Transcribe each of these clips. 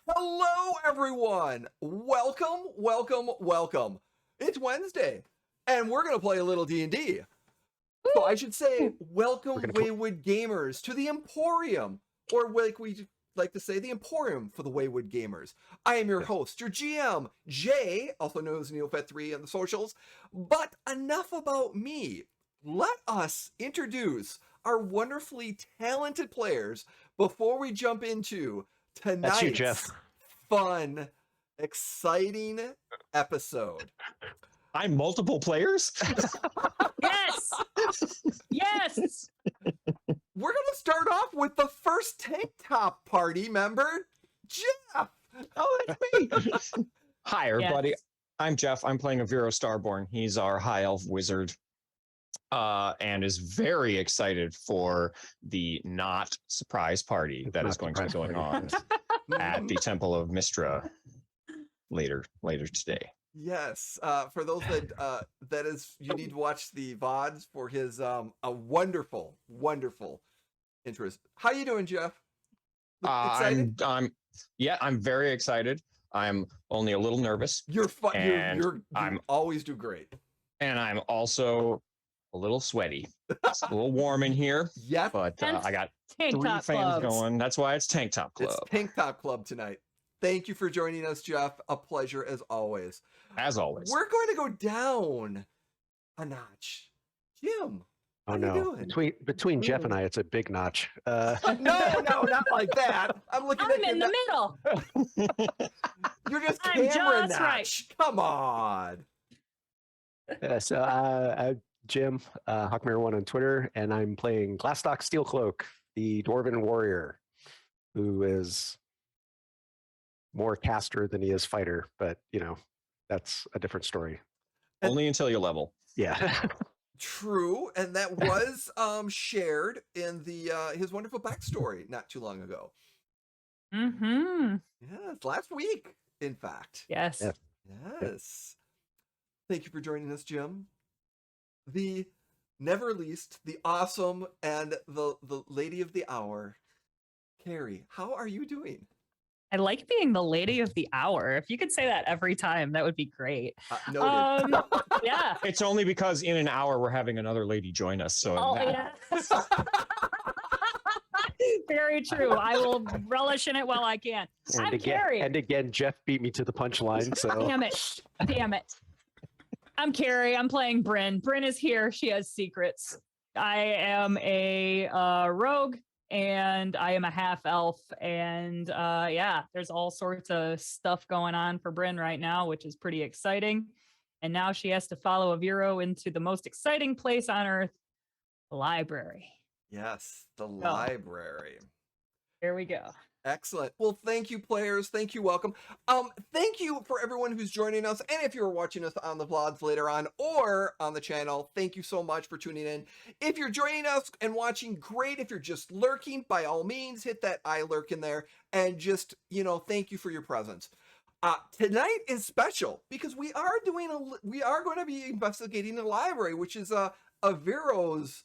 Hello, everyone. Welcome, welcome, welcome. It's Wednesday, and we're going to play a little D&D. So I should say, welcome, Wayward Gamers, to the Emporium, or like we like to say, the Emporium for the Wayward Gamers. I am your host, your GM, Jay, also known as NeoFet3 on the socials. But enough about me. Let us introduce our wonderfully talented players before we jump into tonight's fun, exciting episode. I'm multiple players? Yes! Yes! We're going to start off with the first tank top party member, Jeff. Oh, that's me. Hi, everybody. Yes. I'm Jeff. I'm playing Arivo Starborn. He's our high elf wizard and is very excited for the not surprise party that is going to be going on at the Temple of Mistra later today. Yes, for those that is, you need to watch the VODs for his a wonderful interest. How you doing, Jeff? Excited? I'm very excited. I'm only a little nervous. You're fun. You always do great. And I'm also a little sweaty. It's a little warm in here. Yeah, but I got 3 fans going. That's why it's Tank Top Club. It's Tank Top Club tonight. Thank you for joining us, Jeff. A pleasure as always. As always. We're going to go down a notch. Jim, how you doing? Between Jeff and I, it's a big notch. No, not like that. I'm in the middle. You're just camera notch. Right. Come on. I'm Jim, Hawkmare1 on Twitter, and I'm playing Glastoc Steelcloak, the Dwarven warrior, who is more caster than he is fighter, but that's a different story. Only until you level. Yeah. True, and that was shared in the his wonderful backstory not too long ago. Mm-hmm. Yes, last week, in fact. Yes. Yeah. Yes. Thank you for joining us, Jim. The never least, the awesome, and the lady of the hour, Carrie. How are you doing? I like being the lady of the hour. If you could say that every time, that would be great. Noted. Yeah. It's only because in an hour we're having another lady join us. So yes. Very true. I will relish in it while I can. And again, Jeff beat me to the punchline. So Damn it. I'm Carrie. I'm playing Brynn. Brynn is here. She has secrets. I am a rogue and I am a half elf. And yeah, there's all sorts of stuff going on for Brynn right now, which is pretty exciting. And now she has to follow Aviro into the most exciting place on earth, the library. Yes, the library. Here we go. Excellent. Well, thank you, players. Thank you. Welcome. Thank you for everyone who's joining us. And if you're watching us on the vlogs later on or on the channel, thank you so much for tuning in. If you're joining us and watching, great. If you're just lurking, by all means, hit that I lurk in there and just, thank you for your presence. Tonight is special because we are going to be investigating the library, which is Aviro's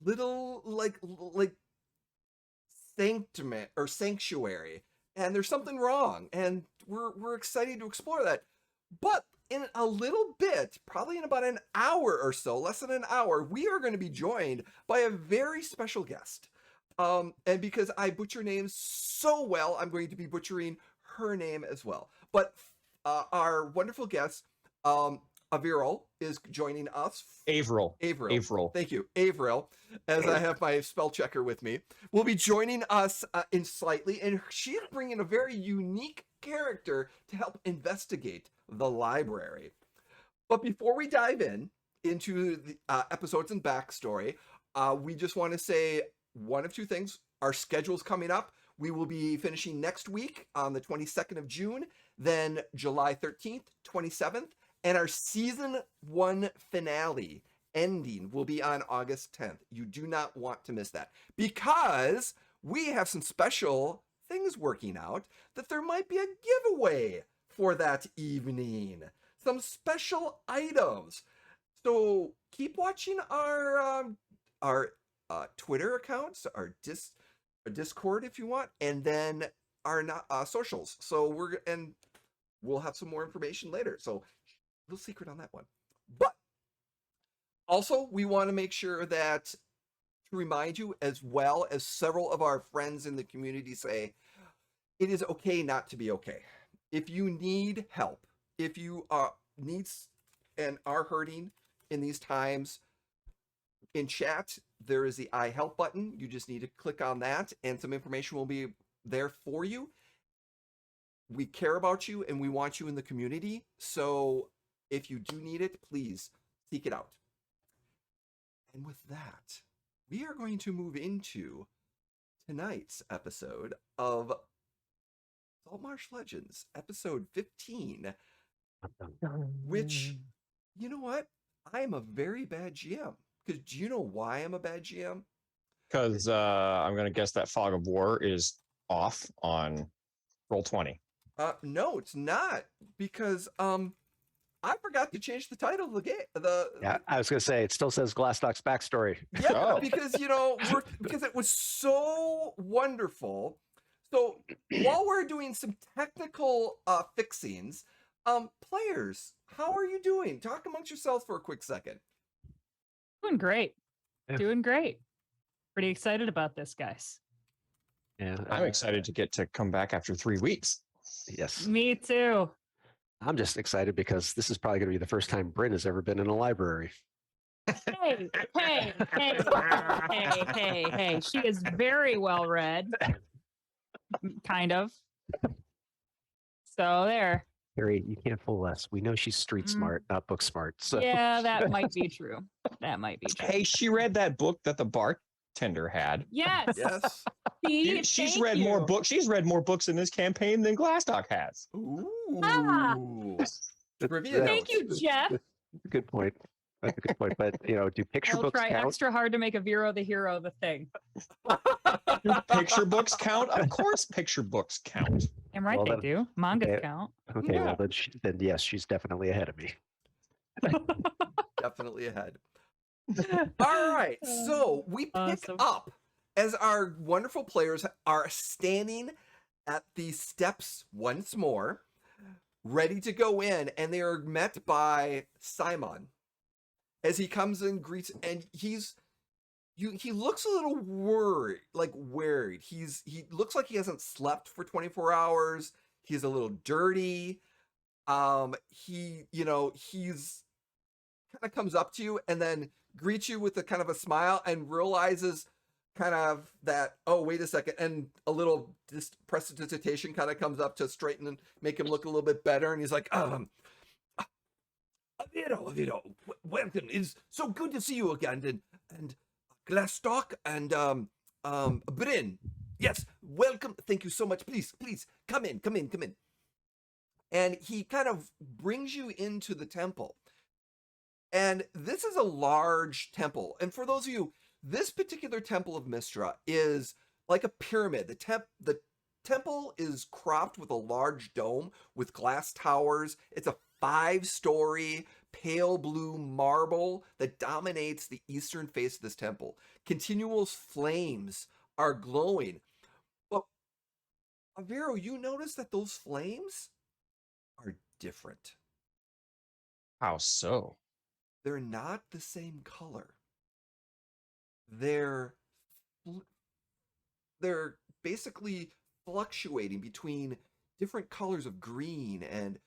little like sanctuary, and there's something wrong, and we're excited to explore that. But in a little bit, probably in about an hour or so, less than an hour, we are going to be joined by a very special guest. And because I butcher names so well, I'm going to be butchering her name as well. But our wonderful guest, Avril, is joining us. Avril. Thank you. Avril, as I have my spell checker with me, will be joining us in slightly, and she's bringing a very unique character to help investigate the library. But before we dive into the episodes and backstory, we just want to say one of two things. Our schedule's coming up. We will be finishing next week on the 22nd of June, then July 13th, 27th, and our season 1 finale ending will be on August 10th. You do not want to miss that because we have some special things working out that there might be a giveaway for that evening. Some special items. So keep watching our Twitter accounts, our Discord if you want, and then our socials. So we'll have some more information later. So little secret on that one. But also we want to make sure that to remind you, as well as several of our friends in the community say, it is okay not to be okay. If you need help, if you needs and are hurting in these times, in chat there is the I help button. You just need to click on that and some information will be there for you. We care about you and we want you in the community, so if you do need it, please seek it out. And with that, we are going to move into tonight's episode of Saltmarsh Legends, episode 15, which, you know what? I am a very bad GM. Because do you know why I'm a bad GM? Because I'm going to guess that Fog of War is off on Roll20. No, it's not. Because I forgot to change the title of the game. Yeah, I was going to say, it still says Glastoc's backstory. Yeah, because, because it was so wonderful. So while we're doing some technical fixings, players, how are you doing? Talk amongst yourselves for a quick second. Doing great. Yeah. Doing great. Pretty excited about this, guys. Yeah, I'm excited to get to come back after 3 weeks. Yes. Me too. I'm just excited because this is probably going to be the first time Brynn has ever been in a library. Hey. She is very well read. Kind of. So there. Harry, you can't fool us. We know she's street smart, not book smart. So. Yeah, that might be true. That might be true. Hey, she read that book that the bartender had. Yes. Yes. See, She's thank read you. more books. She's read more books in this campaign than Glastoc has. Ooh. Ah. Trivia Thank you, notes. Jeff. Good point. That's a good point. But, do picture I'll books try count? extra hard to make Aviro the hero the thing. Picture books count? Of course picture books count. I'm right, Well, they then- do. Mangas okay. count. Okay, Yeah. well, then yes, she's definitely ahead of me. Definitely ahead. All right, so we pick Awesome. up as our wonderful players are standing at the steps once more, ready to go in, and they are met by Simon as he comes and greets, and he looks a little worried. He looks like he hasn't slept for 24 hours. He's a little dirty. He's kind of comes up to you and then greets you with a kind of a smile and realizes kind of that, oh, wait a second, and a little prestidigitation kind of comes up to straighten and make him look a little bit better, and he's like, Arivo, welcome. It's so good to see you again, and Glastoc and Brynn. Yes, welcome. Thank you so much. Please, come in. And he kind of brings you into the temple. And this is a large temple. And for those of you, this particular temple of Mystra is like a pyramid. The temple is cropped with a large dome with glass towers. It's a 5-story pale blue marble that dominates the eastern face of this temple. Continual flames are glowing. But Aviro, you notice that those flames are different. How so? They're not the same color. They're basically fluctuating between different colors of green and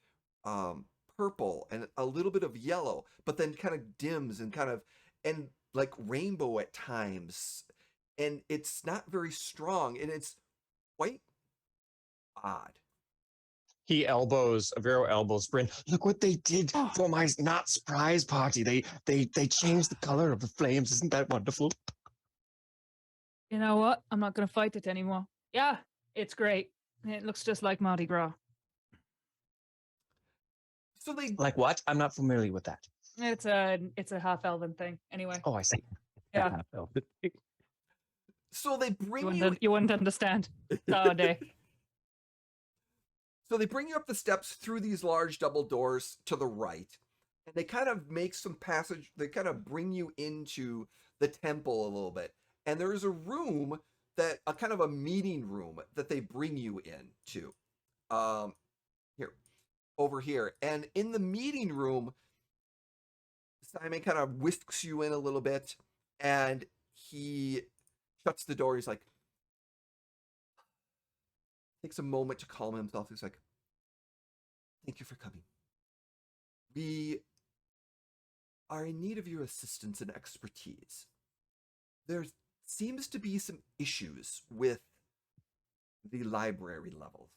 purple and a little bit of yellow, but then kind of dims and like rainbow at times. And it's not very strong, and it's quite odd. Avero elbows Brynn. Look what they did for my not surprise party. They changed the color of the flames. Isn't that wonderful? You know what? I'm not going to fight it anymore. Yeah, it's great. It looks just like Mardi Gras. So they Like what? I'm not familiar with that. It's a half elven thing. Anyway. Oh, I see. Yeah. So they bring You wouldn't understand. Day. So they bring you up the steps through these large double doors to the right, and they kind of make some passage. They kind of bring you into the temple a little bit, and there is a room a kind of a meeting room that they bring you into, over here, and in the meeting room, Simon kind of whisks you in a little bit, and he shuts the door. He's like, takes a moment to calm himself. He's like, thank you for coming. We are in need of your assistance and expertise. There seems to be some issues with the library levels.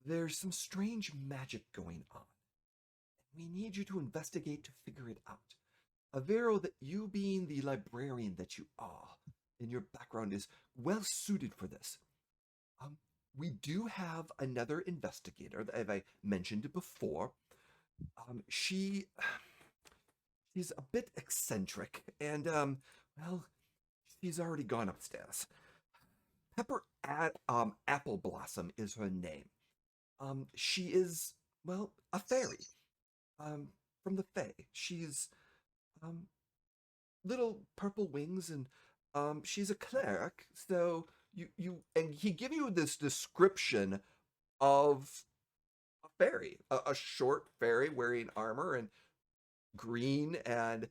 There's some strange magic going on. We need you to investigate to figure it out. Avero, that you being the librarian that you are, and your background is well suited for this. We do have another investigator, as I mentioned before. She's a bit eccentric, and she's already gone upstairs. Pepper AppleBlossom is her name. She is, a fairy. From the Fae. She's little purple wings, and she's a cleric. So and he give you this description of a fairy, a short fairy wearing armor and green and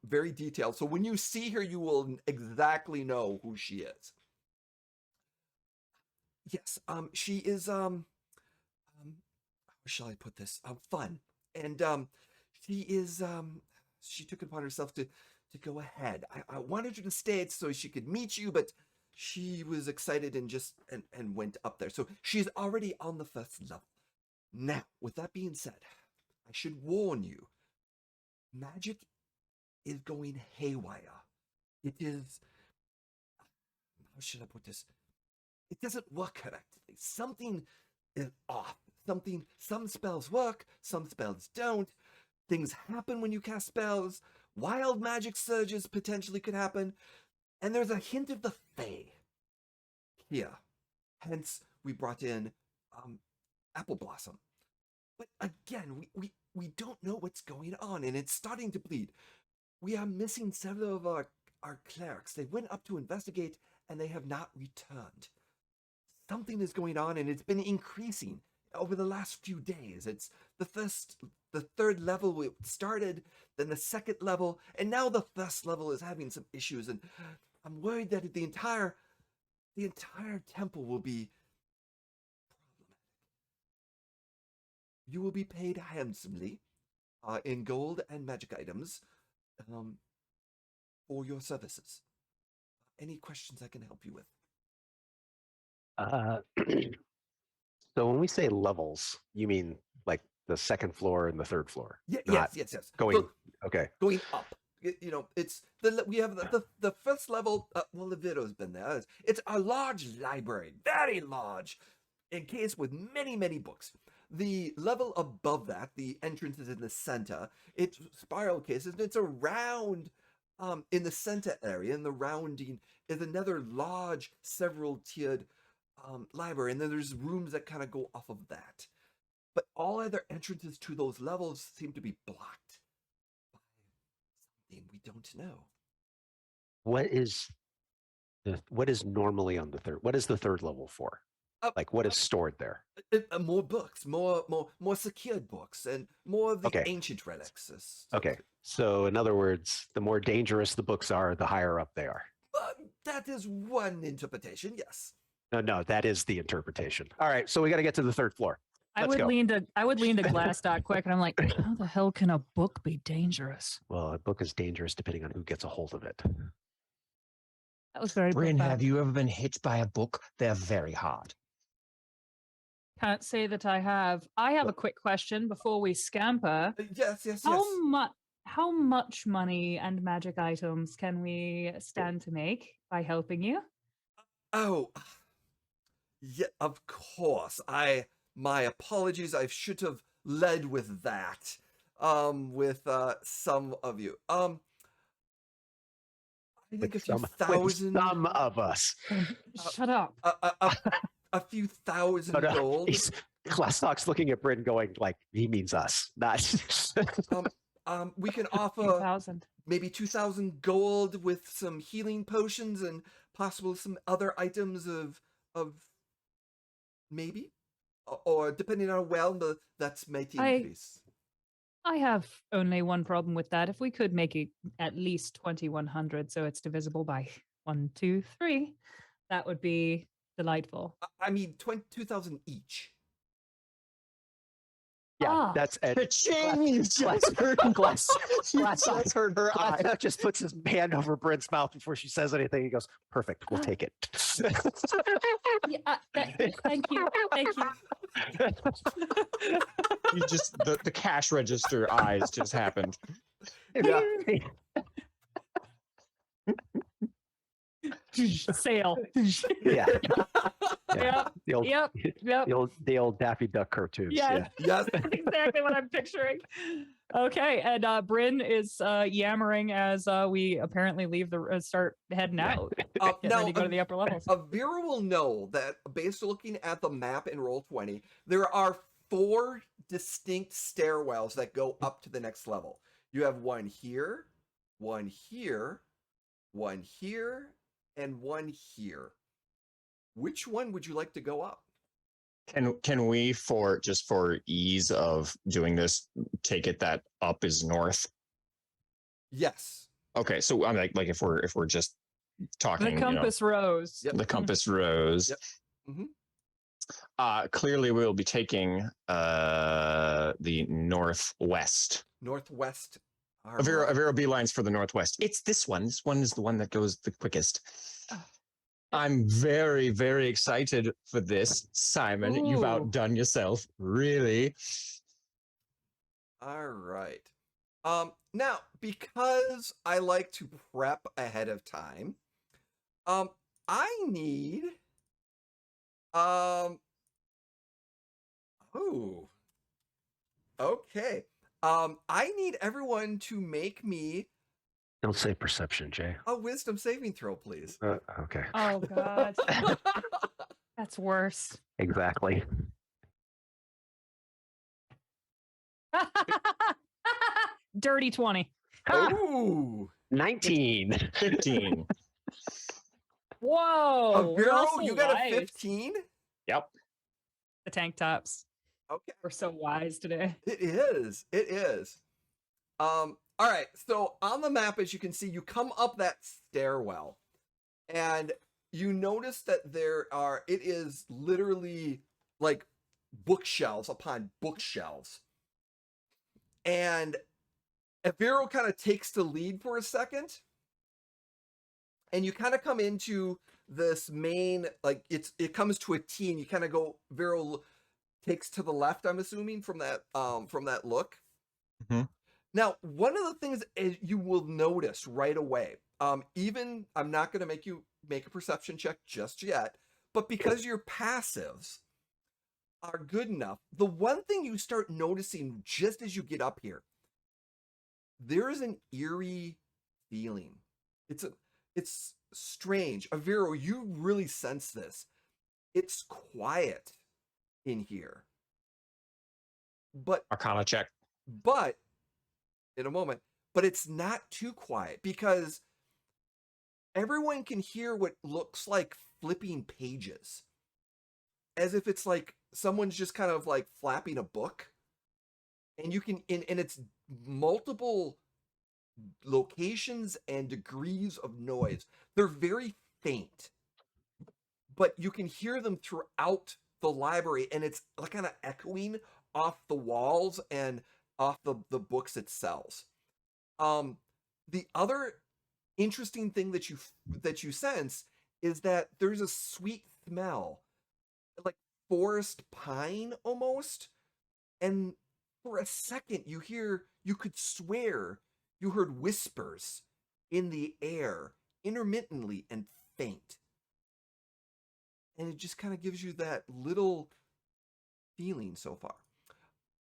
very detailed. So when you see her, you will exactly know who she is. Yes, she is how shall I put this? Fun. And she is she took it upon herself to go ahead. I wanted her to stay so she could meet you, but she was excited and went up there. So she's already on the first level. Now, with that being said, I should warn you, magic is going haywire. It is, how should I put this? It doesn't work correctly. Something is off. Some spells work, some spells don't. Things happen when you cast spells. Wild magic surges potentially could happen. And there's a hint of the Fae here. Hence, we brought in AppleBlossom. But again, we don't know what's going on, and it's starting to bleed. We are missing several of our clerics. They went up to investigate, and they have not returned. Something is going on, and it's been increasing over the last few days. It's the third level it started, then the second level, and now the first level is having some issues, and I'm worried that the entire temple will be problematic. You will be paid handsomely. in gold and magic items for your services. Any questions I can help you with? So when we say levels, you mean like the second floor and the third floor? Yeah, not yes. Going, So, okay. going up. It's we have the first level. Well, the video's been there. It's a large library, very large, encased with many books. The level above that, the entrance is in the center. It's spiral cases, and it's around. In the center area, in the rounding, is another large, several-tiered library, and then there's rooms that kind of go off of that. But all other entrances to those levels seem to be blocked by something we don't know. What is normally on the third? What is the third level for? Like what is stored there? More books, more secured books, and more of the ancient relics. Okay, so in other words, the more dangerous the books are, the higher up they are. That is one interpretation, yes. No, that is the interpretation. All right, so we got to get to the third floor. I would lean to Glastoc quick, and I'm like, how the hell can a book be dangerous? Well, a book is dangerous depending on who gets a hold of it. That was very Brynn, profound. have you ever been hit by a book? They're very hard. Can't say that I have. I have a quick question before we scamper. Yes. How much money and magic items can we stand to make by helping you? Oh, yeah, of course. My apologies. I should have led with that. With some of you. I think a few thousand. Some of us. Shut up. A few thousand gold. Glastoc's looking at Brynn going like, he means us, not. We can offer 2,000. maybe 2,000 gold with some healing potions and possibly some other items of maybe, or depending on that's mighty increase. I have only one problem with that. If we could make it at least 2,100, so it's divisible by 1, 2, 3, that would be delightful. I mean, 2,000 each. Yeah, that's it. Glastoc heard her eye. Glastoc just puts his hand over Brynn's mouth before she says anything. He goes, "Perfect, we'll take it." Thank you. You just the cash register eyes just happened. Yeah. Sale. Yeah. Yep. The old Daffy Duck cartoons. Yes. Yes. Exactly what I'm picturing. Okay, and Brynn is yammering as we apparently leave start heading out. Get ready to go to the upper levels. Vera will know that based on looking at the map in Roll20, there are 4 distinct stairwells that go up to the next level. You have one here, one here, one here, and one here. Which one would you like to go up? Can we, for ease of doing this, take it that up is north? Yes. Okay, so I'm like if we're just talking, The compass rose. Yep. The compass rose. Yep. Mm-hmm. Clearly, we'll be taking the northwest. Northwest. Avero beelines for the northwest. It's this one. This one is the one that goes the quickest. I'm very, very excited for this, Simon. Ooh. You've outdone yourself, really. All right. Now, because I like to prep ahead of time, I need okay. I need everyone to make me Don't say perception, Jay. a wisdom saving throw, please. Okay. Oh God. That's worse. Exactly. Dirty 20. Ooh. 19. 15. Whoa. we're all Avero, so you got wise. a 15? Yep. The tank tops. Okay. We're so wise today. It is. It is. All right. So on the map, as you can see, you come up that stairwell and you notice that it is literally like bookshelves upon bookshelves. And Aviro kind of takes the lead for a second. And you kind of come into this main, like it comes to a T, and you kind of go, Aviro takes to the left, I'm assuming, from that look. Mm-hmm. Now, one of the things you will notice right away, even I'm not going to make you make a perception check just yet, but because your passives are good enough, the one thing you start noticing just as you get up here, there is an eerie feeling. It's strange. Aviro, you really sense this. It's quiet in here. But Arcana check. But in a moment, but it's not too quiet because everyone can hear what looks like flipping pages, as if it's like someone's just kind of like flapping a book, and you can and it's multiple locations and degrees of noise. They're very faint, but you can hear them throughout the library, and it's like kind of echoing off the walls and off the books it sells. The other interesting thing that you sense is that there's a sweet smell, like forest pine almost. And for a second, you could swear you heard whispers in the air, intermittently and faint. And it just kind of gives you that little feeling so far.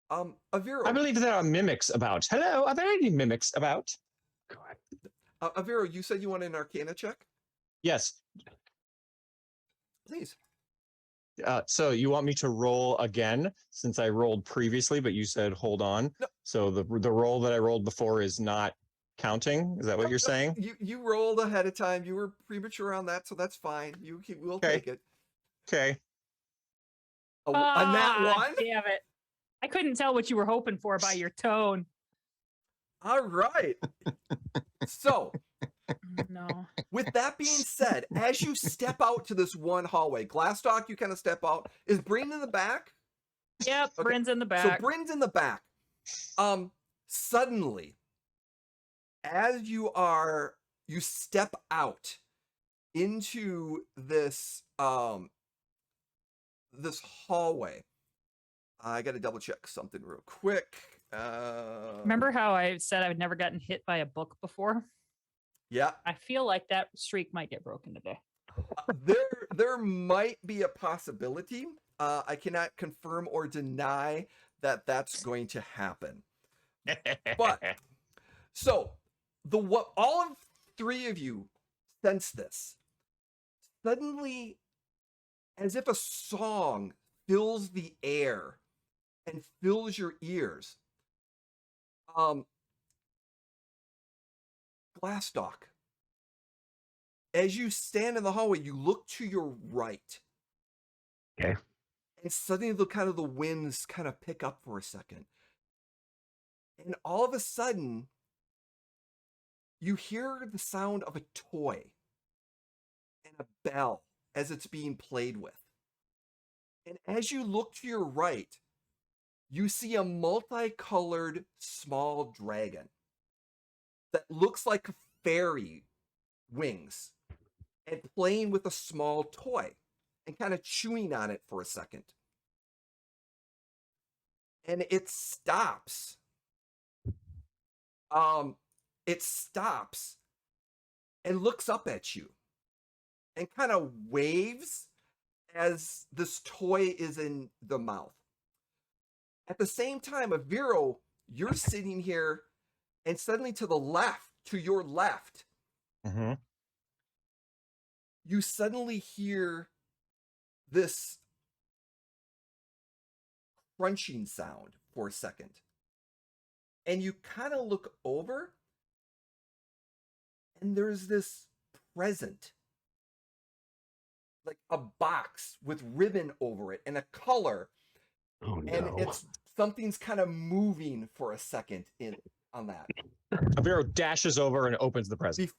Aviro, I believe there are mimics about. Hello, are there any mimics about? Go ahead. Aviro, you said you want an Arcana check? Yes. Please. So you want me to roll again since I rolled previously, but you said hold on. No. So the roll that I rolled before is not counting. Is that what you're saying? You rolled ahead of time. You were premature on that, so that's fine. We'll take it. Okay. A nat one? Damn it. I couldn't tell what you were hoping for by your tone. All right. So, No. with that being said, as you step out to this one hallway, Glastoc, you kind of step out. Is Brynn in the back? Yep, Okay. Brynn's in the back. So Brynn's in the back. Suddenly, as you step out into this this hallway. I got to double check something real quick. Remember how I said I've never gotten hit by a book before? Yeah. I feel like that streak might get broken today. There might be a possibility. I cannot confirm or deny that that's going to happen. But so all of three of you sense this. Suddenly, as if a song fills the air and fills your ears. Glastoc, as you stand in the hallway, you look to your right. Okay. And suddenly the winds kind of pick up for a second. And all of a sudden, you hear the sound of a toy and a bell as it's being played with. And as you look to your right, you see a multicolored small dragon that looks like fairy wings and playing with a small toy and kind of chewing on it for a second. And it stops. It stops and looks up at you and kind of waves as this toy is in the mouth. At the same time, Aviro, you're sitting here, and suddenly to your left, Mm-hmm. you suddenly hear this crunching sound for a second. And you kind of look over, and there's this present, like a box with ribbon over it and a color. Oh no. And something's kind of moving for a second on that. Aviro dashes over and opens the present.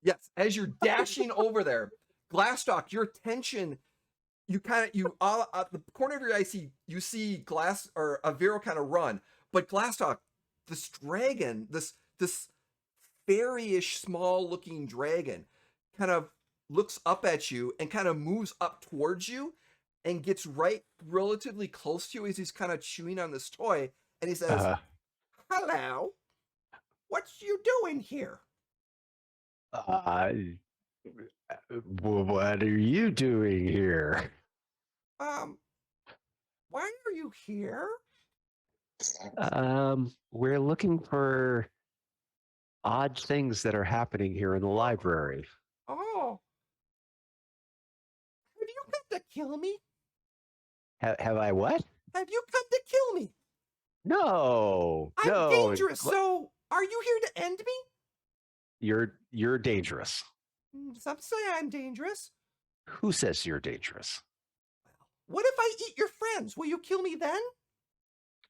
Yes, as you're dashing over there, Glastoc, your attention, at the corner of your eye, you see Aviro kind of run, but Glastoc, this dragon, this fairy-ish small looking dragon kind of looks up at you and kind of moves up towards you and gets right relatively close to you as he's kind of chewing on this toy, and he says, "Hello, what you doing here?" What are you doing here? Why are you here? We're looking for odd things that are happening here in the library. Oh. Have you come to kill me? Have I what? Have you come to kill me? No. I'm no. dangerous, so are you here to end me? You're dangerous. Some say I'm dangerous. Who says you're dangerous? What if I eat your friends? Will you kill me then?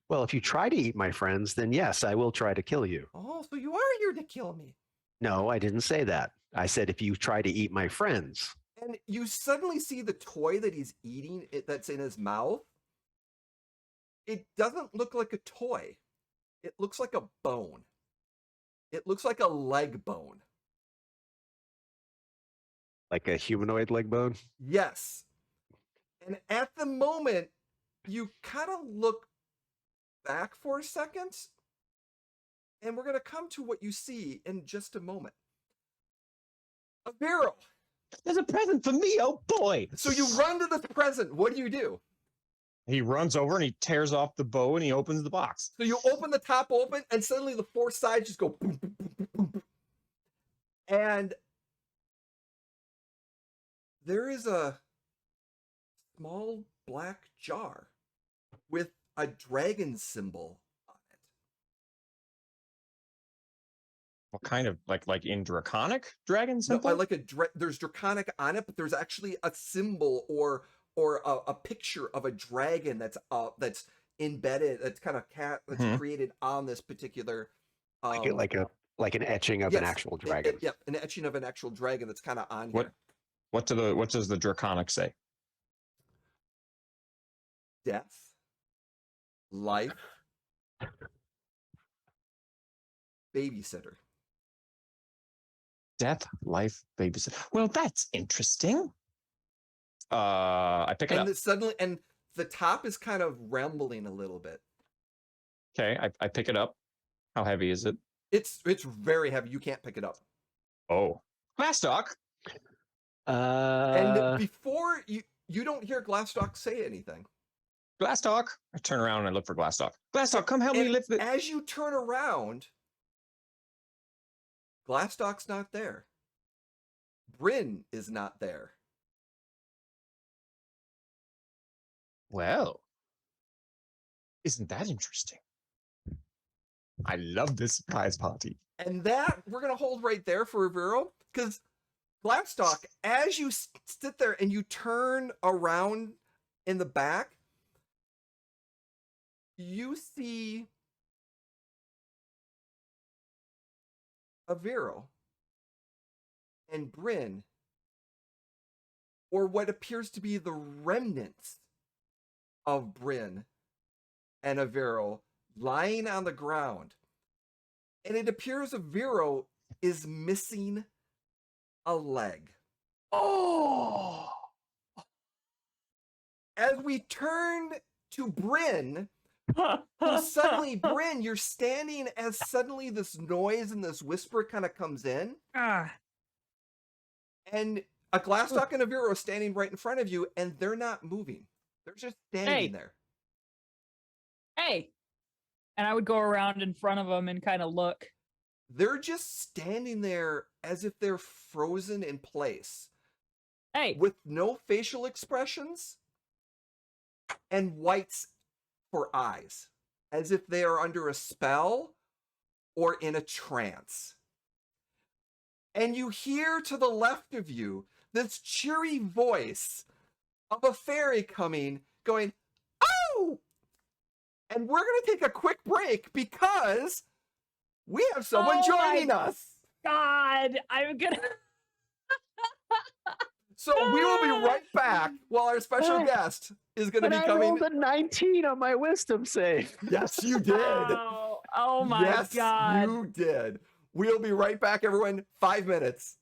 Well, if you try to eat my friends, then yes, I will try to kill you. Oh, so you are here to kill me. No, I didn't say that. I said if you try to eat my friends. And you suddenly see the toy that he's eating that's in his mouth. It doesn't look like a toy. It looks like a bone. It looks like a leg bone. Like a humanoid leg bone? Yes. And at the moment, you kind of look back for a second, and we're going to come to what you see in just a moment. Avero. There's a present for me, oh boy! So you run to this present. What do? He runs over and he tears off the bow and he opens the box. So you open the top open, and suddenly the four sides just go boom, boom, boom, boom, boom. And there is a small black jar with a dragon symbol on it. What kind of like in Draconic dragon symbol? No, like there's Draconic on it, but there's actually a symbol or a picture of a dragon that's embedded. That's kind of created on this particular. Like an etching of an actual dragon. Yep, an etching of an actual dragon that's kind of on here. What does the Draconic say? Death, life, babysitter. Death, life, babysit. Well, that's interesting. I pick it up. Suddenly, and the top is kind of rumbling a little bit. Okay, I pick it up. How heavy is it? It's very heavy. You can't pick it up. Oh, Glastoc. And before you don't hear Glastoc say anything. Glastoc. I turn around and I look for Glastoc. Glastoc, come help me lift it. As you turn around, Glastoc's not there. Brynn is not there. Well, isn't that interesting? I love this surprise party. And that we're going to hold right there for Avero, because Glastoc, as you sit there and you turn around in the back, you see Avero and Brynn, or what appears to be the remnants of Brynn and Avero, lying on the ground. And it appears Avero is missing a leg. Oh! As we turn to Brynn, suddenly, Brynn, you're standing as suddenly this noise and this whisper kind of comes in. And a Glastoc and Avero are standing right in front of you, and they're not moving. They're just standing there. Hey! And I would go around in front of them and kind of look. They're just standing there as if they're frozen in place. Hey! With no facial expressions and whites for eyes, as if they are under a spell or in a trance. And you hear to the left of you this cheery voice of a fairy coming, going, "Oh!" And we're going to take a quick break because we have someone joining us. God, I'm going to... So we will be right back while our special guest is going to be coming. I rolled a 19 on my wisdom save. Yes, you did. Oh, Oh my Yes, God. you did. We'll be right back, everyone. 5 minutes.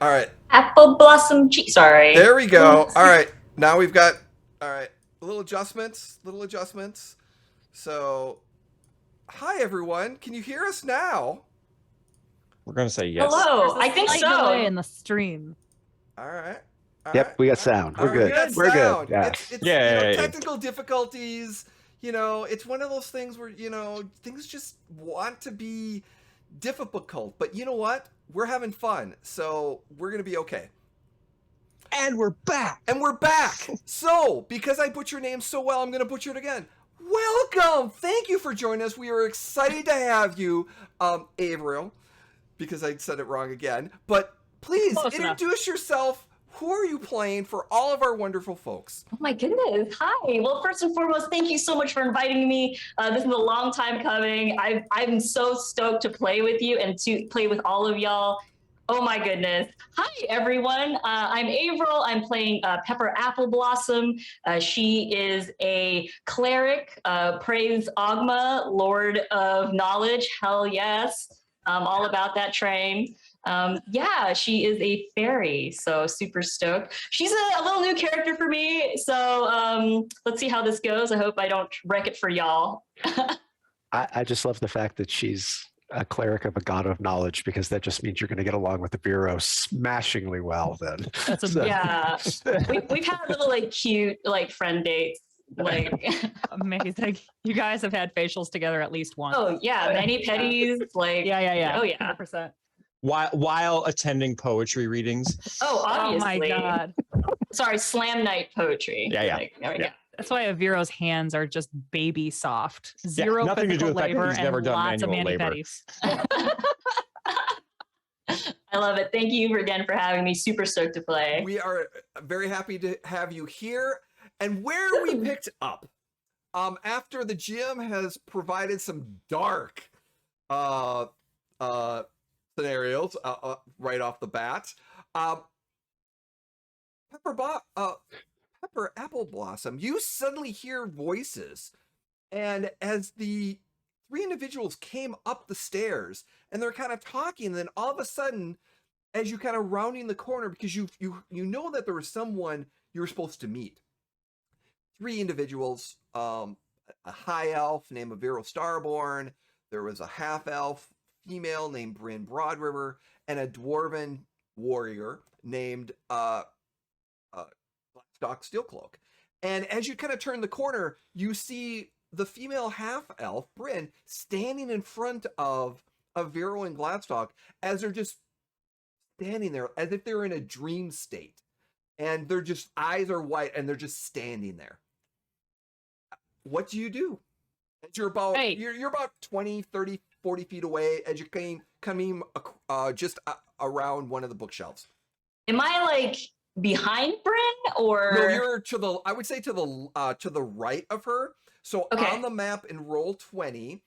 All right. AppleBlossom cheese. Sorry. There we go. All right. Now we've got, all right, little adjustments. So, hi, everyone. Can you hear us now? We're going to say yes. Hello. I think Slight so. delay in the stream. All right. Yep, we got sound. We're good. We're good. Yeah. It's Yay. technical difficulties. It's one of those things where, things just want to be difficult. But you know what? We're having fun. So we're going to be okay. And we're back. So, because I butcher names so well, I'm going to butcher it again. Welcome. Thank you for joining us. We are excited to have you, Avril, because I said it wrong again. But please introduce yourself. Who are you playing for all of our wonderful folks? Oh my goodness. Hi. Well, first and foremost, thank you so much for inviting me. This is a long time coming. I'm so stoked to play with you and to play with all of y'all. Oh my goodness. Hi, everyone. I'm Avril. I'm playing Pepper AppleBlossom. She is a cleric, praise Ogma, Lord of Knowledge. Hell yes. All about that train. Yeah, she is a fairy, so super stoked. She's a little new character for me, so let's see how this goes. I hope I don't wreck it for y'all. I just love the fact that she's a cleric of a god of knowledge, because that just means you're going to get along with the bureau smashingly well then. That's Yeah. We've had little cute friend dates. Amazing. You guys have had facials together at least once. Oh yeah, many petties. Yeah. Oh yeah. 100%. While attending poetry readings. Oh, obviously. Oh my god. Sorry, slam night poetry. Yeah. That's why Aviro's hands are just baby soft. Zero nothing to do physical with the fact that labor he's never and done lots of manual labor. mani-pedis. I love it. Thank you again for having me. Super stoked to play. We are very happy to have you here. And where we picked up, after the GM has provided some dark scenarios right off the bat, Pepper AppleBlossom, you suddenly hear voices, and as the three individuals came up the stairs and they're kind of talking, and then all of a sudden, as you kind of rounding the corner, because you know that there was someone you were supposed to meet. Three individuals, a high elf named Aviro Starborn, there was a half elf female named Brynn Broadriver, and a dwarven warrior named Glastoc Steelcloak. And as you kind of turn the corner, you see the female half elf, Brynn, standing in front of Aviro and Glastoc, as they're just standing there as if they're in a dream state. And they're just, eyes are white, and they're just standing there. What do you do? As you're about, you're about 20, 30, 40 feet away as you're coming just around one of the bookshelves. Am I behind Brynn, or? No, you're to the, I would say to the right of her. So on the map in roll 20,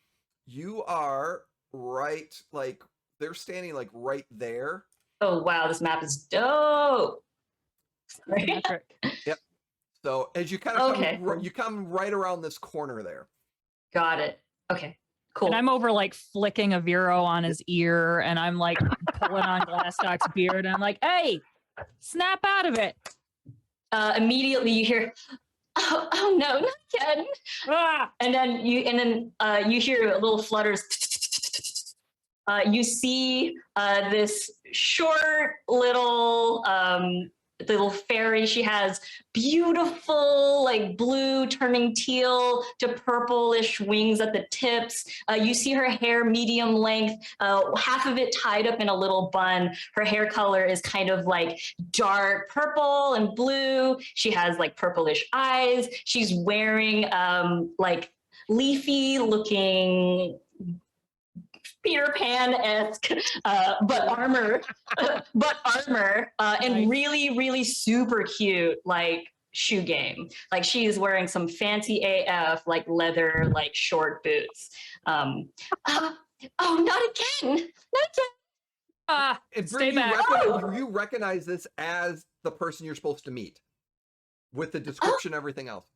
you are right, they're standing right there. Oh wow, this map is dope. Yep. So as you kind of you come right around this corner there. Got it. Okay. Cool. And I'm over flicking Aviro on his ear, and I'm pulling on Glastoc's beard, and I'm like, "Hey, snap out of it!" Immediately you hear, "Oh no, not again!" Ah! And then you hear little flutters. You see this short little fairy. She has beautiful blue turning teal to purplish wings at the tips. You see her hair medium length, half of it tied up in a little bun. Her hair color is kind of dark purple and blue. She has purplish eyes. She's wearing leafy looking Peter Pan-esque, but armor, and really, really super cute, shoe game. She is wearing some fancy AF, leather, short boots. Oh, not again! Stay Brynn, back. You recognize this as the person you're supposed to meet, with the description, everything else.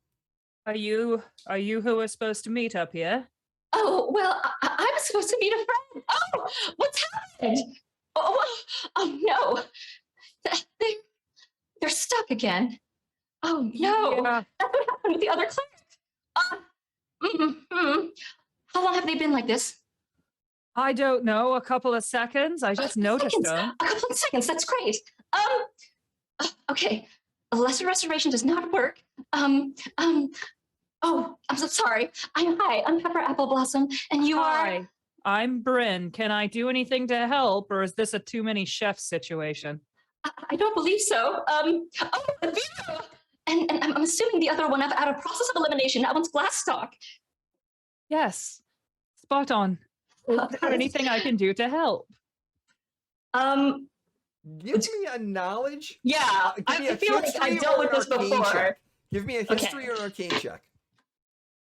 Are you who we're supposed to meet up here? Oh, well, I was supposed to meet a friend. Oh, what's happened? Oh no. They're stuck again. Oh no! Yeah. That's what happened with the other cleric. How long have they been like this? I don't know. A couple of seconds. I just noticed them. A couple of seconds. That's great. Okay. A lesser restoration does not work. Oh, I'm so sorry. I'm Pepper AppleBlossom, and you are. Hi, I'm Brynn. Can I do anything to help, or is this a too many chefs situation? I don't believe so. Arivo! And I'm assuming the other one out of process of elimination. That one's Glastoc. Yes, spot on. Is there anything I can do to help? Give me a knowledge. Yeah, Give me I a feel like history I dealt or with this arcane before. check. Give me a history or arcane check.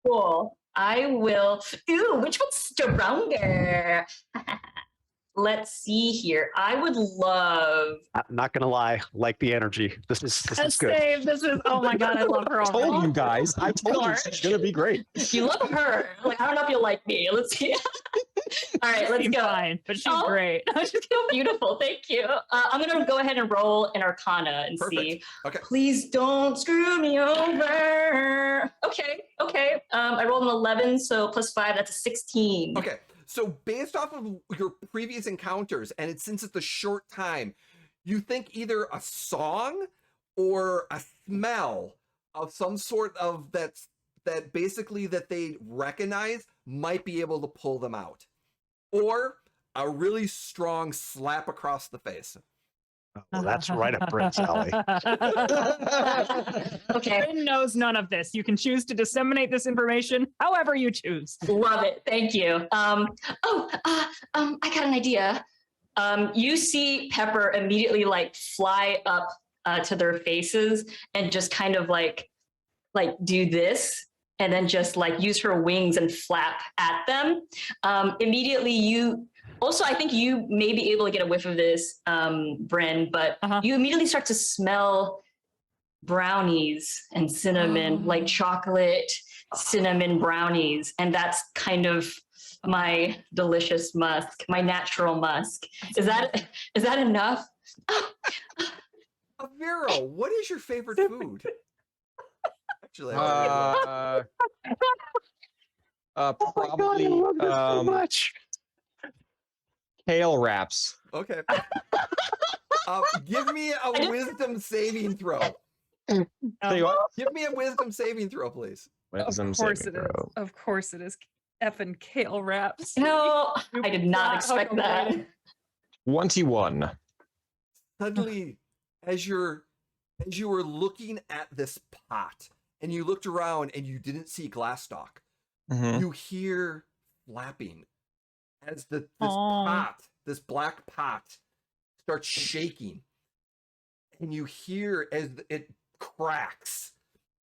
Cool. I will. Ooh, which one's stronger? Let's see here. I would love. I'm not gonna lie, like the energy. This is good. Save. This is. Oh my god, I love her I already. told you guys. I told you she's gonna be great. You love her. Like, I don't know if you'll like me. Let's see. All right, let's She's go. fine, but she's great. She's so beautiful. Thank you. I'm gonna go ahead and roll an Arcana and see. Okay. Please don't screw me over. Okay. I rolled an 11, so +5. That's a 16. Okay. So based off of your previous encounters, and since it's a short time, you think either a song or a smell of some sort of that basically that they recognize might be able to pull them out, or a really strong slap across the face. Well, that's right up Brynn's alley. Okay. Brynn knows none of this. You can choose to disseminate this information however you choose. Love it. Thank you. I got an idea. You see Pepper immediately like fly up to their faces and just kind of like do this, and then just like use her wings and flap at them. Immediately you also, I think you may be able to get a whiff of this, Brynn, but you immediately start to smell brownies and cinnamon, like chocolate cinnamon brownies. And that's kind of my delicious musk, my natural musk. Is that enough? Vero, what is your favorite food? Actually, Oh my probably God, I love this so much. kale wraps. okay. Give me a wisdom saving throw. Tell you what, Give me a wisdom saving throw, please. wisdom Of course saving it is. throw. Of course it is. Effing kale wraps. No, I did not expect that. 21. Suddenly, as you were looking at this pot, and you looked around and you didn't see Glastoc, you hear flapping as this black pot starts shaking, and you hear as it cracks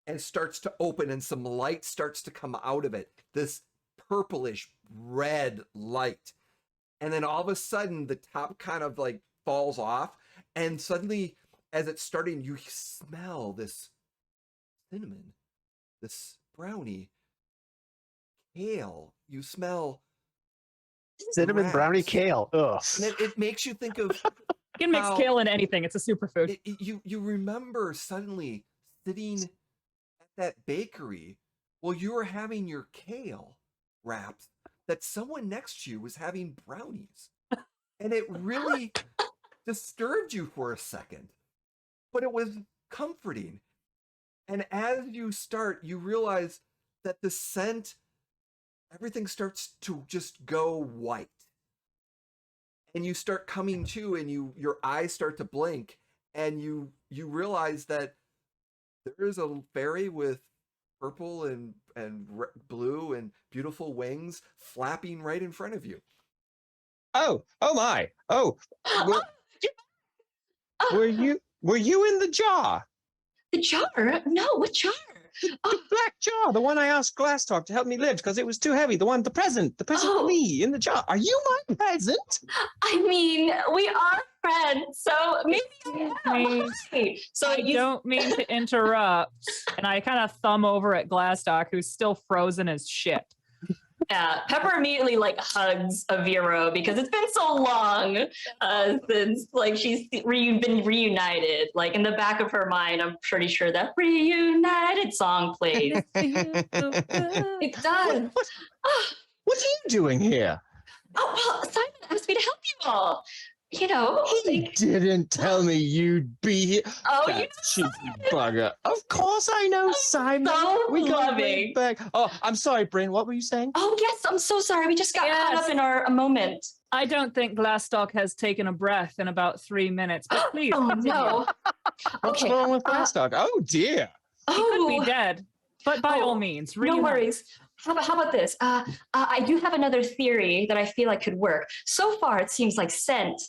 and starts to open, and some light starts to come out of it, this purplish red light, and then all of a sudden the top kind of like falls off, and suddenly as it's starting, you smell this cinnamon, this brownie, kale. You smell Cinnamon brownie kale. Ugh. and it makes you think of You can mix how kale in anything. It's a superfood. you remember suddenly sitting at that bakery while you were having your kale wraps, that someone next to you was having brownies, and it really disturbed you for a second, but it was comforting. And as you realize that the scent, everything starts to just go white, and you start coming to, and your eyes start to blink, and you realize that there is a fairy with purple and blue and beautiful wings flapping right in front of you. Oh my. Were you in the jar? The jar? No, what jar? The black jar, the one I asked Glastoc to help me lift because it was too heavy. The present for me in the jar. Are you my present? I mean, we are friends, so maybe I am. Hi. So I don't mean to interrupt, and I kind of thumb over at Glastoc, who's still frozen as shit. Yeah, Pepper immediately like hugs Aviro because it's been so long since like she's been reunited. Like in the back of her mind, I'm pretty sure that reunited song plays. It does. What are you doing here? Oh, well, Simon asked me to help you all. You know, He like, didn't tell me you'd be here. oh, you That cheeky bugger. Of course I know, Simon. so We got loving. way back. Oh, I'm sorry, Brynn. What were you saying? Oh yes, I'm so sorry. We just got caught Yes. up in a moment. I don't think Glastoc has taken a breath in about 3 minutes. But please, Oh continue. no. What's Okay. wrong with Glastoc? Oh dear. He could Oh, be dead. But by Oh, all means, no reunite. worries. How about this? I do have another theory that I feel like could work. So far, it seems like scent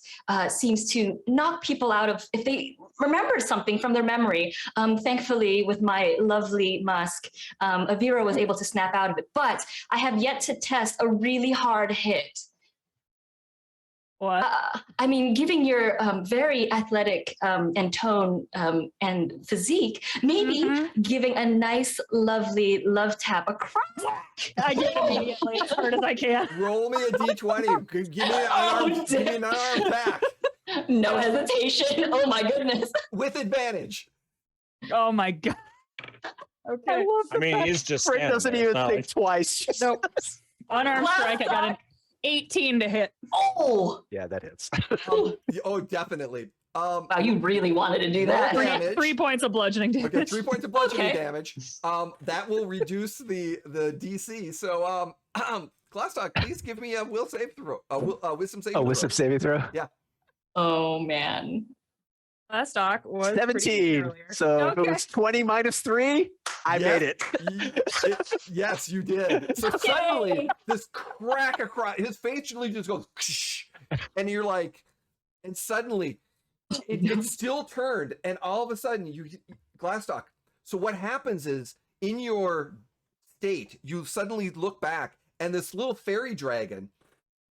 seems to knock people out of if they remember something from their memory. Thankfully, with my lovely musk, Avira was able to snap out of it. But I have yet to test a really hard hit. What? I mean, given your very athletic and tone and physique, maybe Mhm. giving a nice, lovely love tap across. I get it immediately as hard as I can. Roll me a d20. Give me an unarmed, give me an unarmed attack No hesitation. Oh my goodness. with advantage. Oh my god. Okay. I mean, he's just Brynn standing doesn't there. even It's not think like- twice. Nope. Unarmed strike. I got an 18 to hit. Oh, Yeah, that hits. Oh, definitely. wow, you really wanted to do Roll that. damage. 3 points of bludgeoning damage. Okay, 3 points of bludgeoning Okay. damage. That will reduce the DC. So, Glastoc, please give me a will save throw. Wisdom saving Oh, throw. wisdom saving throw. Oh man. Last stock was pretty good 17. earlier. So if it Okay. was 20 minus 3, I Yes. made it. Yes, you did. So suddenly, this crack across his face usually just goes, and you're like, and suddenly, it's still turned, and all of a sudden, Glastoc. So what happens is, in your state, you suddenly look back, and this little fairy dragon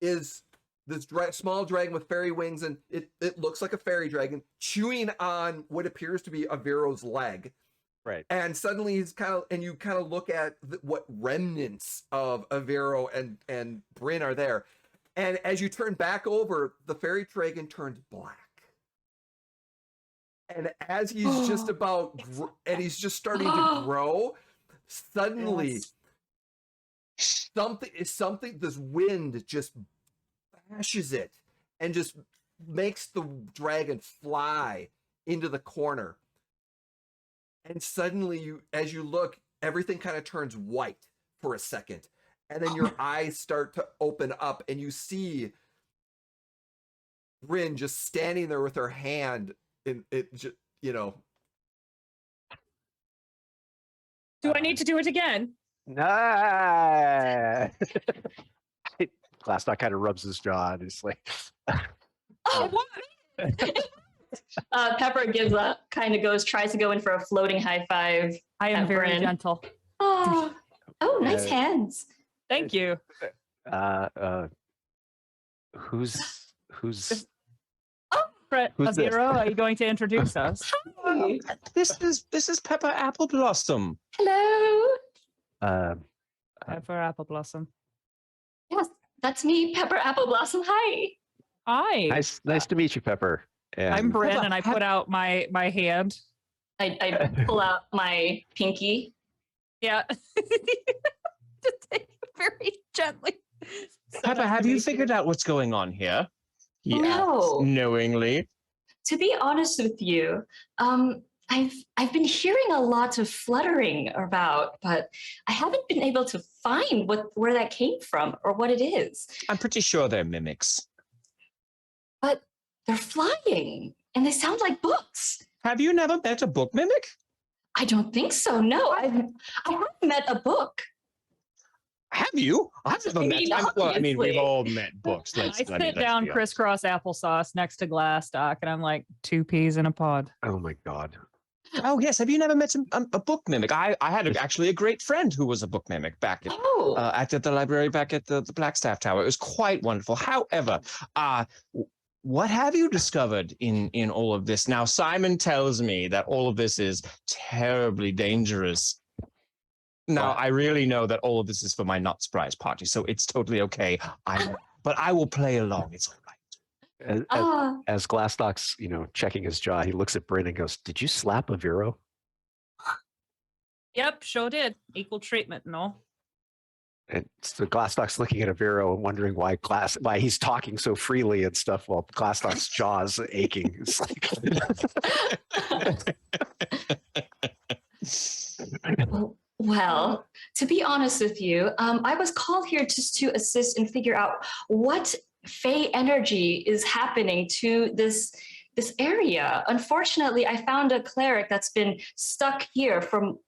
is this small dragon with fairy wings, and it looks like a fairy dragon chewing on what appears to be Aviro's leg. Right. And suddenly he's you kind of look at what remnants of Aviro and Brynn are there. And as you turn back over, the fairy dragon turns black. And as he's just about, and he's just starting to grow, suddenly Yes. something, this wind just bashes it and just makes the dragon fly into the corner. And suddenly, as you look, everything kind of turns white for a second. And then your eyes start to open up, and you see Brynn just standing there with her hand in it, Do I need to do it again? Nah. Glastoc kind of rubs his jaw and he's like, Oh, Pepper gives up, tries to go in for a floating high five. I am At very Brynn. gentle. Oh, nice hands. Thank you. who's Brett Who's this? Aviro, are you going to introduce us? Hi. This is Pepper AppleBlossom. Hello. For AppleBlossom. Yes, that's me, Pepper AppleBlossom. Hi. Hi. nice to meet you, Pepper. And I'm Brynn, and I put out my hand. I pull out my pinky. Yeah. Just take it very gently. So Pepper, nice have to you meet figured out what's going on here? He No. asks knowingly. To be honest with you, I've been hearing a lot of fluttering about, but I haven't been able to find where that came from or what it is. I'm pretty sure they're mimics. But they're flying and they sound like books. Have you never met a book mimic? I don't think so. No, I haven't met a book. Have you? I've never I met. mean, I mean, we've obviously. all met books. I sit down crisscross applesauce next to Glastoc, and I'm like, 2 peas in a pod. oh my god. Oh yes, have you never met a book mimic? I had actually a great friend who was a book mimic back at the library back at the Blackstaff Tower. It was quite wonderful. However, what have you discovered in all of this? Now, Simon tells me that all of this is terribly dangerous. Now, What? I really know that all of this is for my not surprise party, so it's totally okay. But I will play along. It's all right. As Glastoc's, checking his jaw, he looks at Brynn and goes, "Did you slap a Vero?" Yep, sure did. Equal treatment and all. And so Glastoc's looking at a Vero and wondering why he's talking so freely and stuff while Glastoc's jaw's aching. It's like Well, to be honest with you, I was called here just to assist and figure out what Fey energy is happening to this area. Unfortunately, I found a cleric that's been stuck here from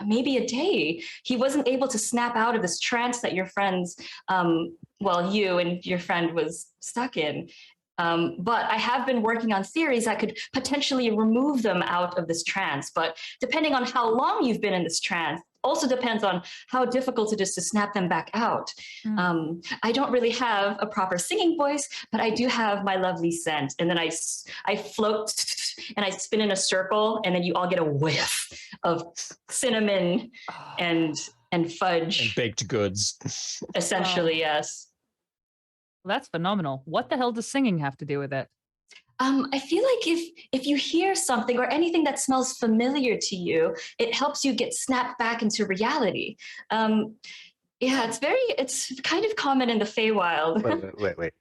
maybe a day. He wasn't able to snap out of this trance that your friends, you and your friend was stuck in. But I have been working on theories that could potentially remove them out of this trance. But depending on how long you've been in this trance, also depends on how difficult it is to snap them back out. I don't really have a proper singing voice, but I do have my lovely scent. And then I float and I spin in a circle, and then you all get a whiff of cinnamon and fudge. And baked goods. Essentially, yes. Well, that's phenomenal. What the hell does singing have to do with it? I feel like if you hear something or anything that smells familiar to you, it helps you get snapped back into reality. It's kind of common in the Feywild. Wait.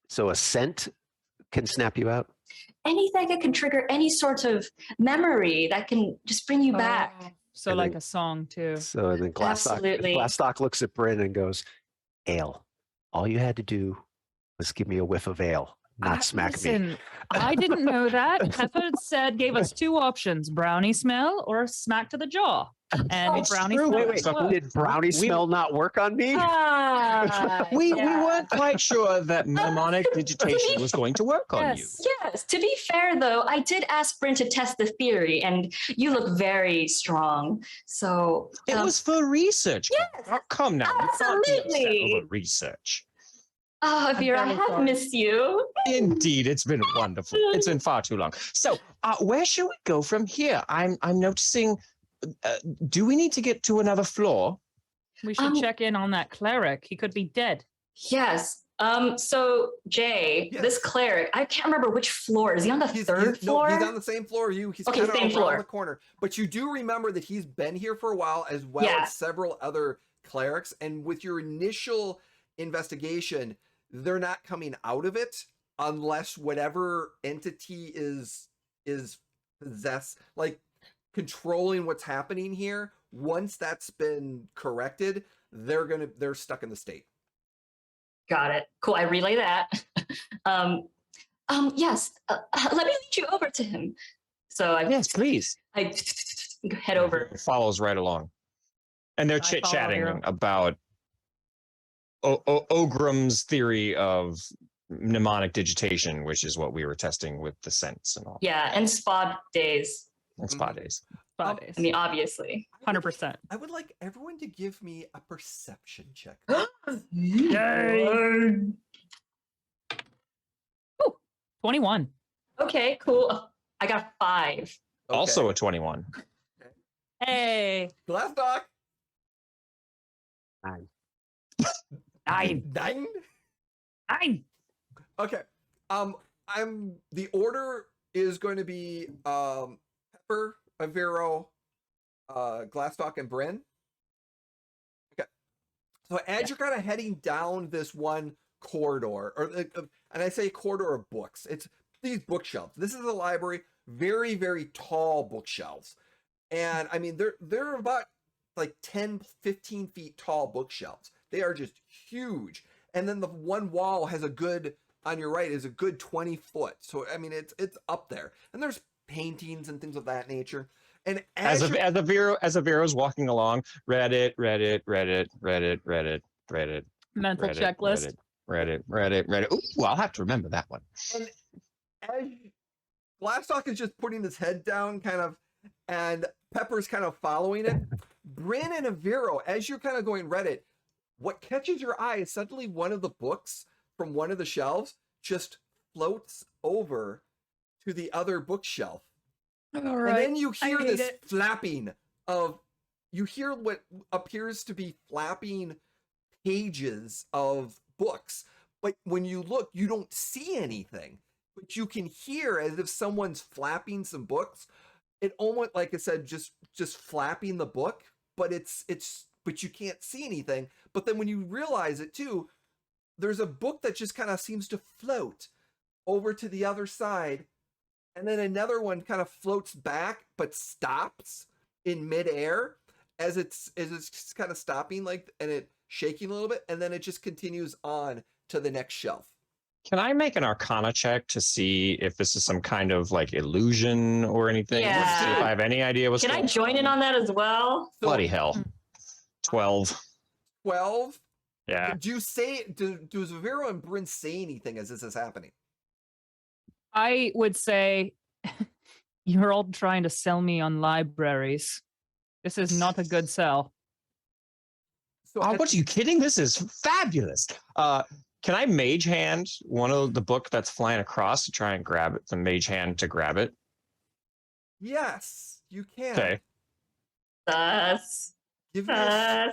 So a scent can snap you out? Anything that can trigger any sort of memory that can just bring you back. So And like then- a song too. So then Absolutely. Glastoc looks at Brynn and goes, "Ale. All you had to do was give me a whiff of ale, not smack me." I didn't know that. Pepper gave us two options: brownie smell or smack to the jaw. And It's brownie true. smell. Wait. worked. Did brownie smell not work on me? We Yeah. weren't quite sure that mnemonic digitation was going to work on you. Yes. Yes, to be fair though, I did ask Brynn to test the theory, and you look very strong. So It was for research. Yes, Oh, come now. You can't be upset absolutely. over research. Oh, Vera, I very have sorry. missed you. Indeed, it's been wonderful. It's been far too long. So, where should we go from here? I'm noticing. Do we need to get to another floor? We should check in on that cleric. He could be dead. Yes. So Jay, Yes. this cleric, I can't remember which floor. Is he on the third No, floor? he's on the same floor as you. He's Okay, kind of same around floor. the corner. But you do remember that he's been here for a while, as well Yeah. as several other clerics. And with your initial investigation, they're not coming out of it unless whatever entity is possessed, like controlling what's happening here. Once that's been corrected, they're stuck in the state. Got it. Cool. I relay that. Yes. Let me lead you over to him. So Yes, please. I head over. Follows right along, and they're I follow chit chatting Hero. about Ogram's theory of mnemonic digitation, which is what we were testing with the sense and all. Yeah, and spa days. And spa days. Bodies. I mean, obviously. 100%. I would like everyone to give me a perception check. Yay. 21. Okay, cool. I got 5. Also a 21. Hey. Glastoc. 9. 9. 9. Okay. The order is going to be Pepper, Avero, Glastoc, and Brynn. Okay. So as you're kind of heading down this one corridor, and I say corridor of books, it's these bookshelves. This is a library, very, very tall bookshelves. And I mean, they're about like 10, 15 feet tall bookshelves. They are just huge. And then the one wall has on your right is a good 20 foot. So, I mean, it's up there. And there's paintings and things of that nature. And As Avero's walking along, Reddit. Mental checklist. Reddit. Ooh, I'll have to remember that one. And as Glastoc is just putting his head down, kind of, and Pepper's kind of following it. Brynn and Avero, as you're kind of going Reddit, what catches your eye is suddenly one of the books from one of the shelves just floats over to the other bookshelf. All And then you hear this flapping of you hear what appears to be flapping pages of books, but when you look, you don't see anything, but you can hear as if someone's flapping some books. It almost, like I said, just flapping the book, but but you can't see anything. But then when you realize it too, there's a book that just kind of seems to float over to the other side, and then another one kind of floats back but stops in midair as it's kind of stopping, like, and it shaking a little bit, and then it just continues on to the next shelf. Can I make an Arcana check to see if this is some kind of like illusion or anything? Yeah. See if I have any idea what's Can going I join in on that as well? So, Bloody hell. 12. 12. Yeah. Do Zaviro and Brynn say anything as this is happening? I would say you're all trying to sell me on libraries. This is not a good sell. So Oh, what are you kidding? This is fabulous. Can I mage hand one of the book that's flying across to try and grab it? The mage hand to grab it. Yes, you can. Okay. Give me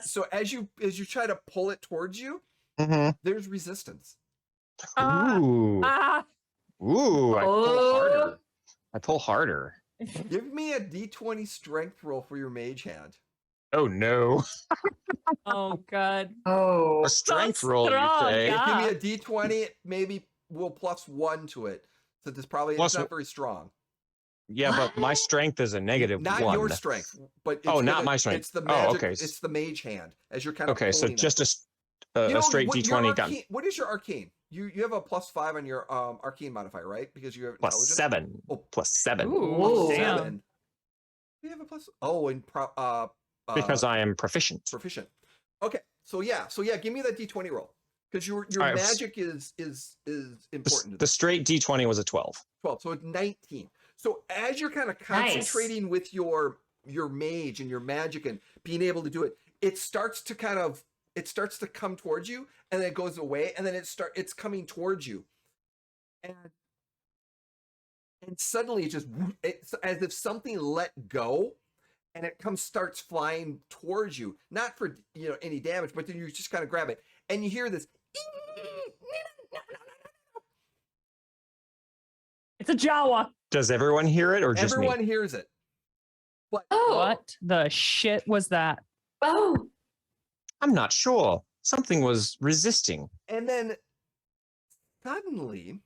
so as you try to pull it towards you, there's resistance. Ooh. Ooh, I pull harder. I pull harder. Give me a d20 strength roll for your mage hand. Oh no. Oh god. Oh. A strength roll, strong, you say? yeah. Give me a d20, maybe we'll +1 to it. So this probably Plus it's not very strong. Yeah, but my strength is a negative Not 1. your strength, but it's not my strength. It's the magic. Okay. It's the mage hand as you're kind of Okay, so pulling just it. a straight d20 gun. What is your arcane? You have a +5 on your arcane modifier, right? Because you have Plus intelligence. 7. Oh. Plus 7. Ooh, damn. 7. You have a plus. Oh, and Because I am proficient. proficient. Okay, so yeah, give me that d20 roll because your right, magic is important. to The straight d20 was a 12. 12, so it's 19. So as you're kind of concentrating with your mage and your magic and being able to do it, it starts to come towards you, and then it goes away, and then it's coming towards you, and suddenly it's as if something let go, and it starts flying towards you, not for any damage, but then you just kind of grab it, and you hear this. It's a Jawa. Does everyone hear it or just Everyone me? hears it. But What the shit was that? Oh. I'm not sure. Something was resisting. and then suddenly,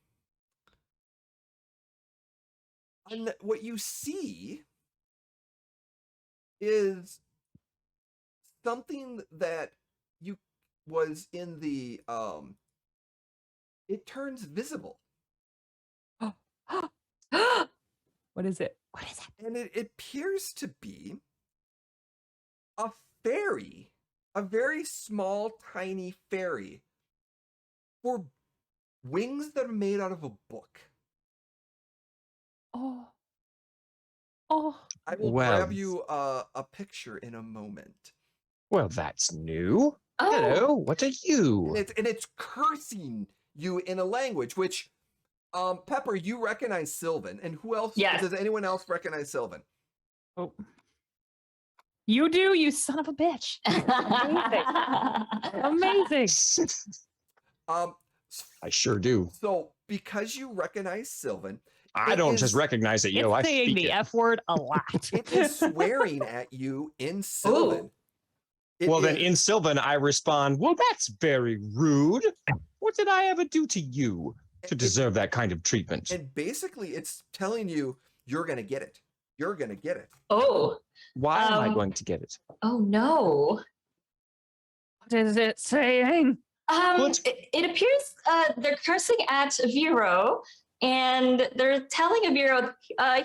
what you see is something that was in the it turns visible, What is it? What is it? and it appears to be a fairy, a very small, tiny fairy, for wings that are made out of a book. Oh. I will Well. grab you a picture in a moment. Well, that's new. Oh. Hello, what are you? And it's cursing you in a language which, Pepper, you recognize Sylvan, and who else? Yes. Does anyone else recognize Sylvan? Oh. You do, you son of a bitch. Amazing. I sure do. So because you recognize Sylvan, I don't just recognize it, yo. I It's saying speak the it. F word a lot. it is swearing at you in Sylvan. Well, then in Sylvan, I respond, well, that's very rude. What did I ever do to you to deserve that kind of treatment? And basically, it's telling you, you're going to get it. You're going to get it. Oh. Why am I going to get it? Oh no. What is it saying? What? It appears they're cursing at Vero, and they're telling Vero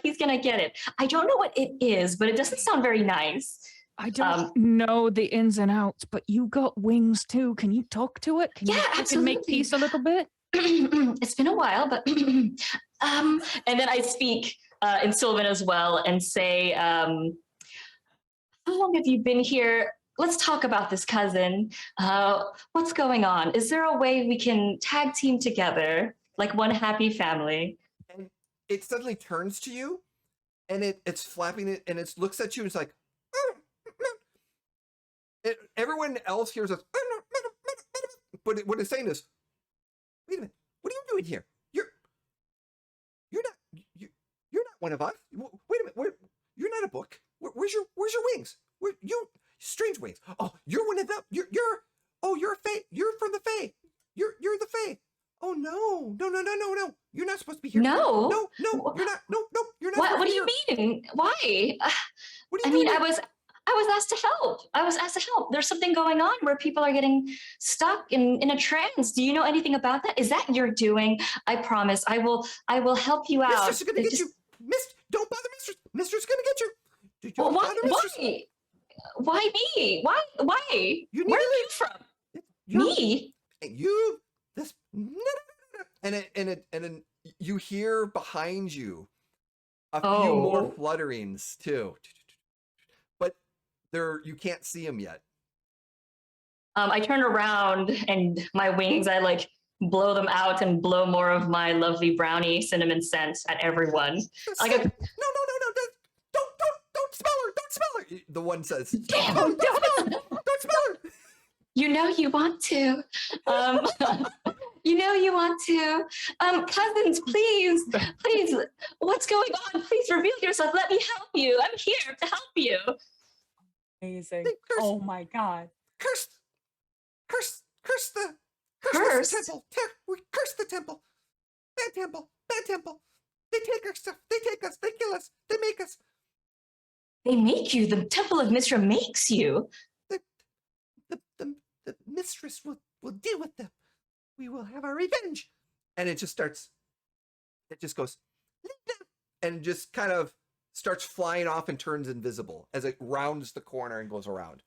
he's gonna get it. I don't know what it is, but it doesn't sound very nice. I don't know the ins and outs, but you got wings too. Can you talk to it? Can you absolutely. make peace a little bit? It's been a while, but and then I speak in Sylvan as well and say, how long have you been here? Let's talk about this, cousin. What's going on? Is there a way we can tag team together like one happy family? And it suddenly turns to you, and it's flapping it, and it looks at you, and it's like, everyone else hears us, but what it's saying is, wait a minute, what are you doing here? You're not one of us. Wait a minute, you're not a book. Where's your wings? You strange wings. Oh, you're one of them. You're a fae. You're from the fae. You're the fae. Oh no. You're not supposed to be here. No. No, you're not. No, you're not. What do you mean? Why? What are you doing? I was asked to help. There's something going on where people are getting stuck in a trance. Do you know anything about that? Is that your doing? I promise. I will help you out. Mistress is gonna get you. Don't bother Mistress. Mistress is gonna get you. Well, why me? Why? Where are you from? Me? You. This. And you hear behind you a few more flutterings too, but you can't see them yet. I turn around and my wings, I like blow them out and blow more of my lovely brownie cinnamon scent at everyone. Like no, don't smell her. Don't smell her. The one says, Damn, don't smell her. You know you want to. You know you want to. Cousins, please, what's going on? Please reveal yourself. Let me help you. I'm here to help you. Amazing. Oh my God. Curse the temple. Curse the temple. Bad temple. They take our stuff. They take us. They kill us. They make us. They make you. The Temple of Mithra makes you. The mistress will deal with them. We will have our revenge. And it just goes, and just kind of starts flying off and turns invisible as it rounds the corner and goes around.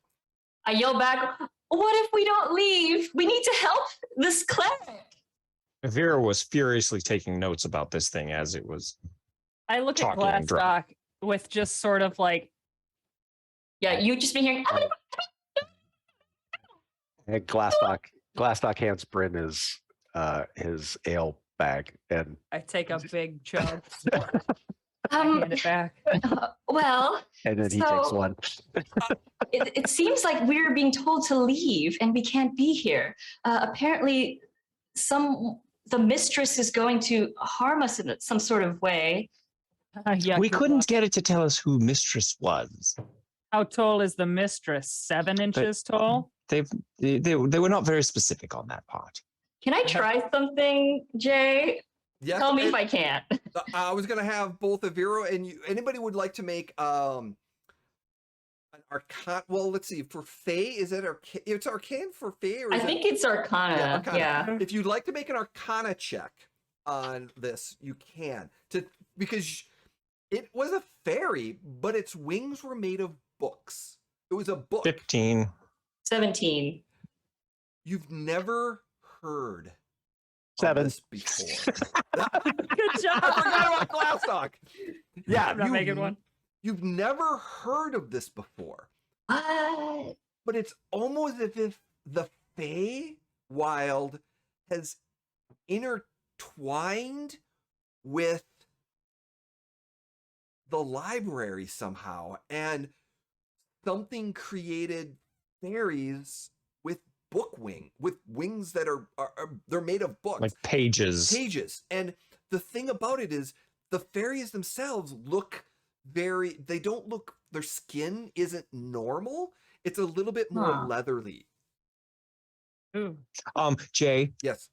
I yell back, what if we don't leave? We need to help this cleric. Vera was furiously taking notes about this thing as it was. I look at talking and Glastoc with just sort of like. Yeah, you just been hearing. And Glastoc hands Brynn his ale bag, and I take a big chug. I hand it back. Well, and then he takes one. It seems like we're being told to leave and we can't be here. Apparently, the mistress is going to harm us in some sort of way. Yeah, we couldn't get it to tell us who mistress was. How tall is the mistress? 7 inches tall? They were not very specific on that part. Can I try something, Jay? Yes, Tell me if I can't. I was gonna have both Arivo and you. Anybody would like to make an arcana? Well, let's see. For Fae, is it it's arcane for Fae? Or I think it's Arcana. Yeah, Arcana. Yeah. If you'd like to make an Arcana check on this, you can. Because it was a fairy, but its wings were made of books. It was a book. 15. 17. You've never heard 7 this before. Good job. I forgot about Glastoc. Yeah, I'm not making one. You've never heard of this before. But it's almost as if the Feywild has intertwined with the library somehow, and something created fairies with wings that are they're made of books, like pages. And the thing about it is the fairies themselves look they don't look, their skin isn't normal. It's a little bit more leathery. Ooh. Jay. Yes.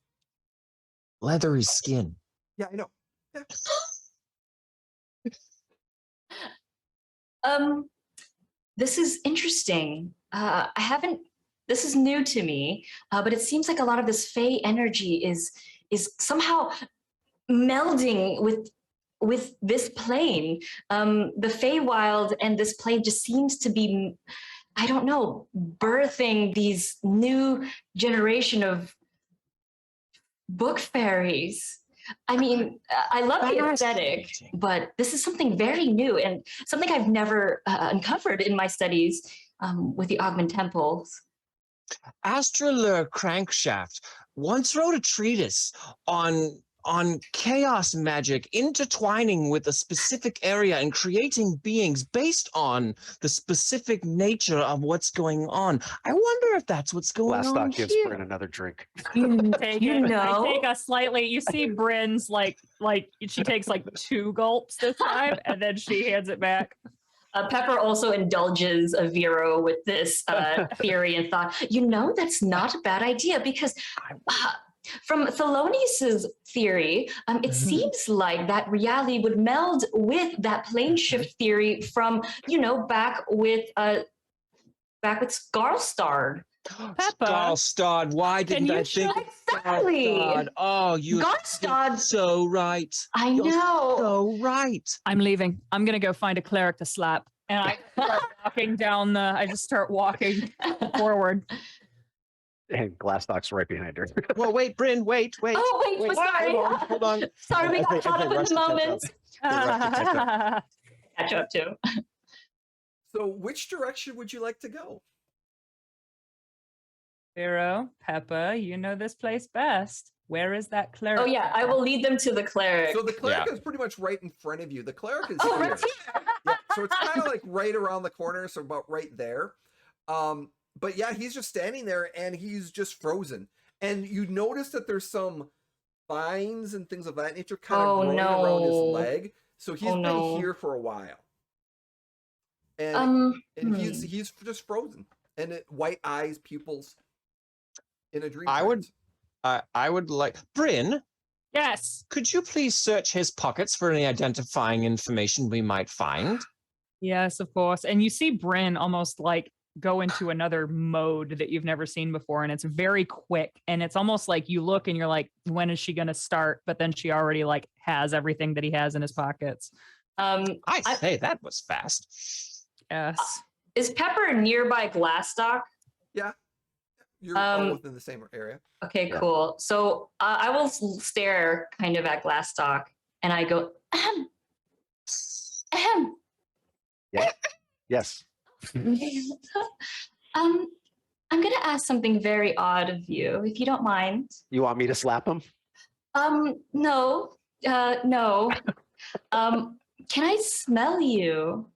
Leathery skin. Yeah, I know. Yeah. This is interesting. This is new to me, but it seems like a lot of this Fey energy is somehow melding with this plane. The Feywild and this plane just seems to be, I don't know, birthing these new generation of book fairies. I mean, I love the aesthetic, but this is something very new and something I've never uncovered in my studies with the Augment Temples. Astral Crankshaft once wrote a treatise on on chaos magic intertwining with a specific area and creating beings based on the specific nature of what's going on. I wonder if that's what's going on Glastoc gives here. Brynn another drink. Take You it. know? I take a slightly. You see, Bryn's like she takes like 2 gulps this time, and then she hands it back. Pepper also indulges Vero with this theory and thought, that's not a bad idea because from Thelonious' theory, it seems like that reality would meld with that plane shift theory from, back with Skarlstad. Peppa, Skarlstad, why didn't I think of Exactly. Skarlstad? Oh, Skarlstad. so right. I You're know. so right. I'm leaving. I'm gonna go find a cleric to slap, and I start walking down the. I just start walking forward. And Glastoc's right behind her. Well, wait, Brynn, wait. Oh, wait, sorry. Hold on. Sorry, we I got think caught up in rushed the to catch moment. up. Catch up too. So which direction would you like to go? Vero, Peppa, you know this place best. Where is that cleric? Oh yeah, I will lead them to the cleric. So the cleric is pretty much right in front of you. The cleric is Oh, here. right here. Yeah, so it's kind of like right around the corner, so about right there. But yeah, he's just standing there and he's just frozen. And you notice that there's some vines and things of that nature kind of growing around his leg. So he's been here for a while. And, he's just frozen. And white eyes, pupils in a dream. I would like Brynn. Yes. Could you please search his pockets for any identifying information we might find? Yes, of course. And you see Brynn almost like go into another mode that you've never seen before, and it's very quick, and it's almost like you look and you're like, when is she going to start? But then she already like has everything that he has in his pockets. I say that was fast. Yes. Is Pepper nearby Glastoc? Yeah. You're all within the same area. Okay, cool. So I will stare kind of at Glastoc and I go, ahem. Ahem. Yeah. Yes. I'm gonna ask something very odd of you, if you don't mind. You want me to slap him? No. No. Can I smell you?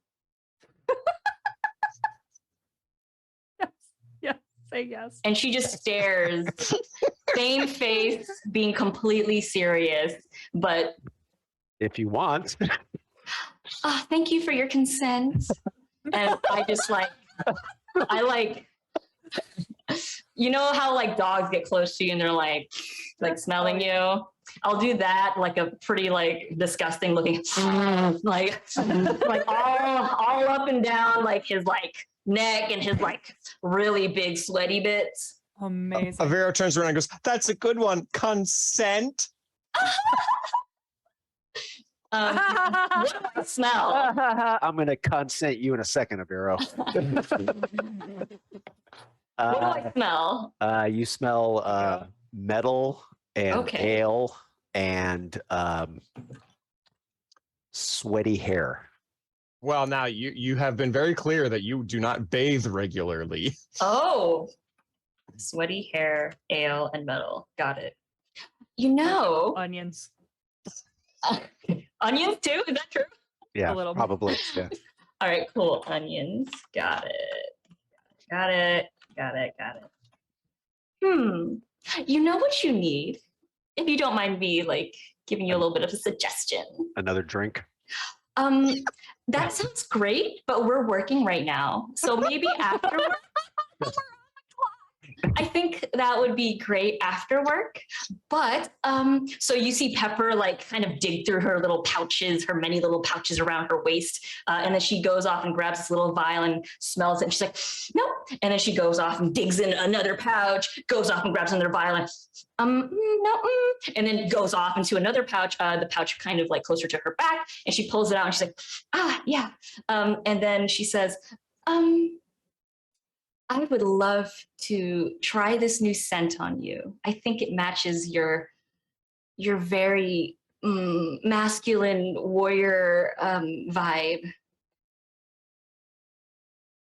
Yes. Say yes. And she just stares, same face, being completely serious, but If you want. thank you for your consent. And I just you know how like dogs get close to you and they're like smelling you? I'll do that, like a pretty like disgusting looking, like all up and down like his like neck and his like really big sweaty bits. Amazing. Avero turns around and goes, "That's a good one. Consent." What do I smell? I'm going to consent you in a second, Avero. What do I smell? You smell metal and ale and sweaty hair. Well, now you have been very clear that you do not bathe regularly. Oh, sweaty hair, ale, and metal. Got it. You know, Onions. onions too? Is that true? Yeah, A little bit. probably. Yeah. All right, cool. Onions. Got it. You know what you need? If you don't mind me like giving you a little bit of a suggestion. Another drink. That sounds great, but we're working right now. So maybe afterwards. I think that would be great after work. But so you see Pepper like kind of dig through her little pouches, her many little pouches around her waist. And then she goes off and grabs this little vial and smells it. And she's like, nope. And then she goes off and digs in another pouch, goes off and grabs another vial and no. And then goes off into another pouch, the pouch kind of like closer to her back. And she pulls it out and she's like, yeah. And then she says, I would love to try this new scent on you. I think it matches your very masculine warrior vibe.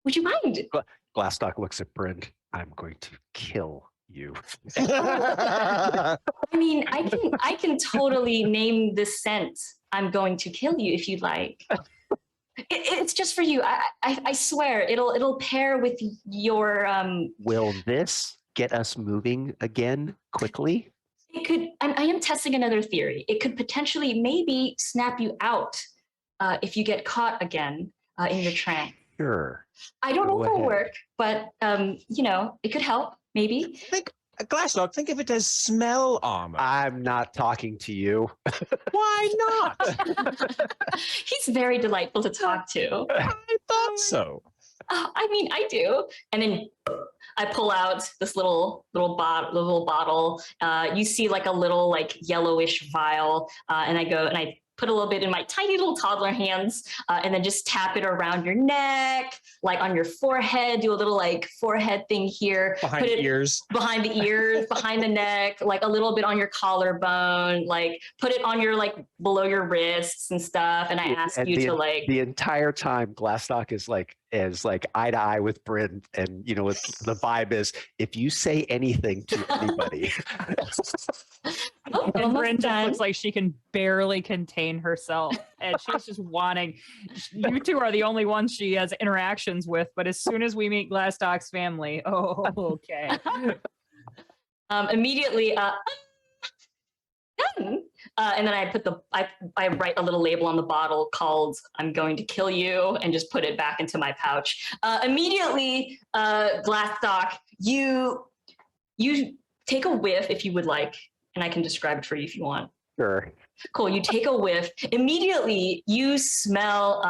Would you mind? Glastoc looks at Brynn. I'm going to kill you. I'm mean, I can totally name this scent. I'm going to kill you if you'd like. It's just for you. I swear it'll pair with your Will this get us moving again quickly? It could. I am testing another theory. It could potentially maybe snap you out if you get caught again in your trance. Sure. I don't know Go if it'll ahead. work, but you know, it could help. Maybe. Think Glastoc, think of it as smell armor. I'm not talking to you. Why not? He's very delightful to talk to. I thought so. I mean, I do. And then I pull out this little bottle. You see like a little like yellowish vial, and I go and I put a little bit in my tiny little toddler hands, and then just tap it around your neck, like on your forehead. Do a little like forehead thing here. Behind the ears. Behind the ears, behind the neck, like a little bit on your collarbone. Like put it on your like below your wrists and stuff. And I ask you to like the entire time. Glastoc is like eye to eye with Brynn, and you know what the vibe is. If you say anything to anybody, oh, And almost Brynn just done. looks like she can barely contain herself. And she's just wanting, you two are the only ones she has interactions with. But as soon as we meet Glastoc's family, oh, okay. Immediately, done. And then I write a little label on the bottle called "I'm going to kill you" and just put it back into my pouch. Immediately, Glastoc, you take a whiff if you would like, and I can describe it for you if you want. sure. Cool. You take a whiff. Immediately, you smell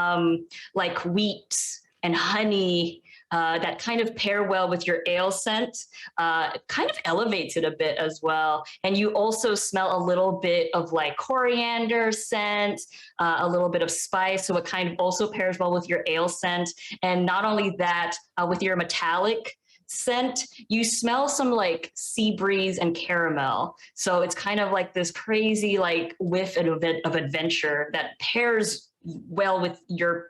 like wheat and honey that kind of pair well with your ale scent. It kind of elevates it a bit as well. And you also smell a little bit of like coriander scent, a little bit of spice. So it kind of also pairs well with your ale scent. And not only that, with your metallic scent, you smell some like sea breeze and caramel. So it's kind of like this crazy like whiff of adventure that pairs well with your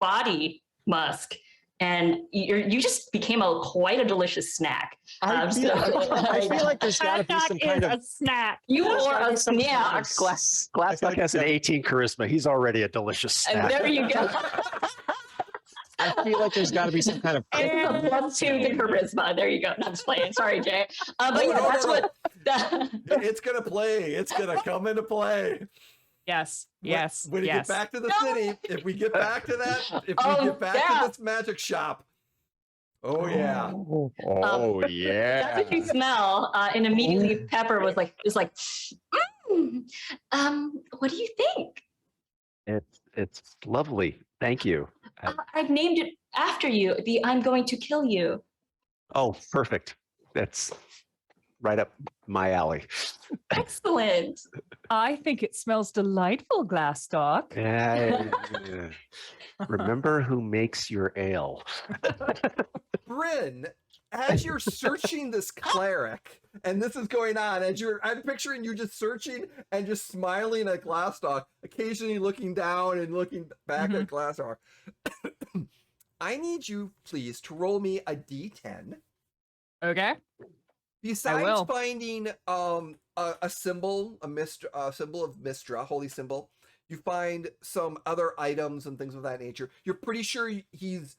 body musk. And you just became quite a delicious snack. I feel like there's got to be some kind a of snack. You There's are gotta a be some kind of snack. Glastoc has an 18 charisma. He's already a delicious And snack. there you go. I feel like there's got to be some kind of It's a +2 to charisma. There you go. Not just playing. Sorry, Jay. But yeah, no, that's no. what. It's gonna play. It's gonna come into play. Yes, When- yes, When we yes. get back to the No. city, if we get back to that, if Oh, we get back yeah. to this magic shop. Oh yeah. Oh yeah. That's what you smell. And immediately Pepper was like, what do you think? It's lovely. Thank you. I've named it after you. I'm going to kill you. Oh, perfect. That's right up my alley. Excellent. I think it smells delightful, Glastoc. Remember who makes your ale. Brynn, as you're searching this cleric, and this is going on, I'm picturing you just searching and just smiling at Glastoc, occasionally looking down and looking back at Glastoc. I need you, please, to roll me a d10. Okay. Besides finding a symbol, a symbol of Mistra, holy symbol, you find some other items and things of that nature. You're pretty sure he's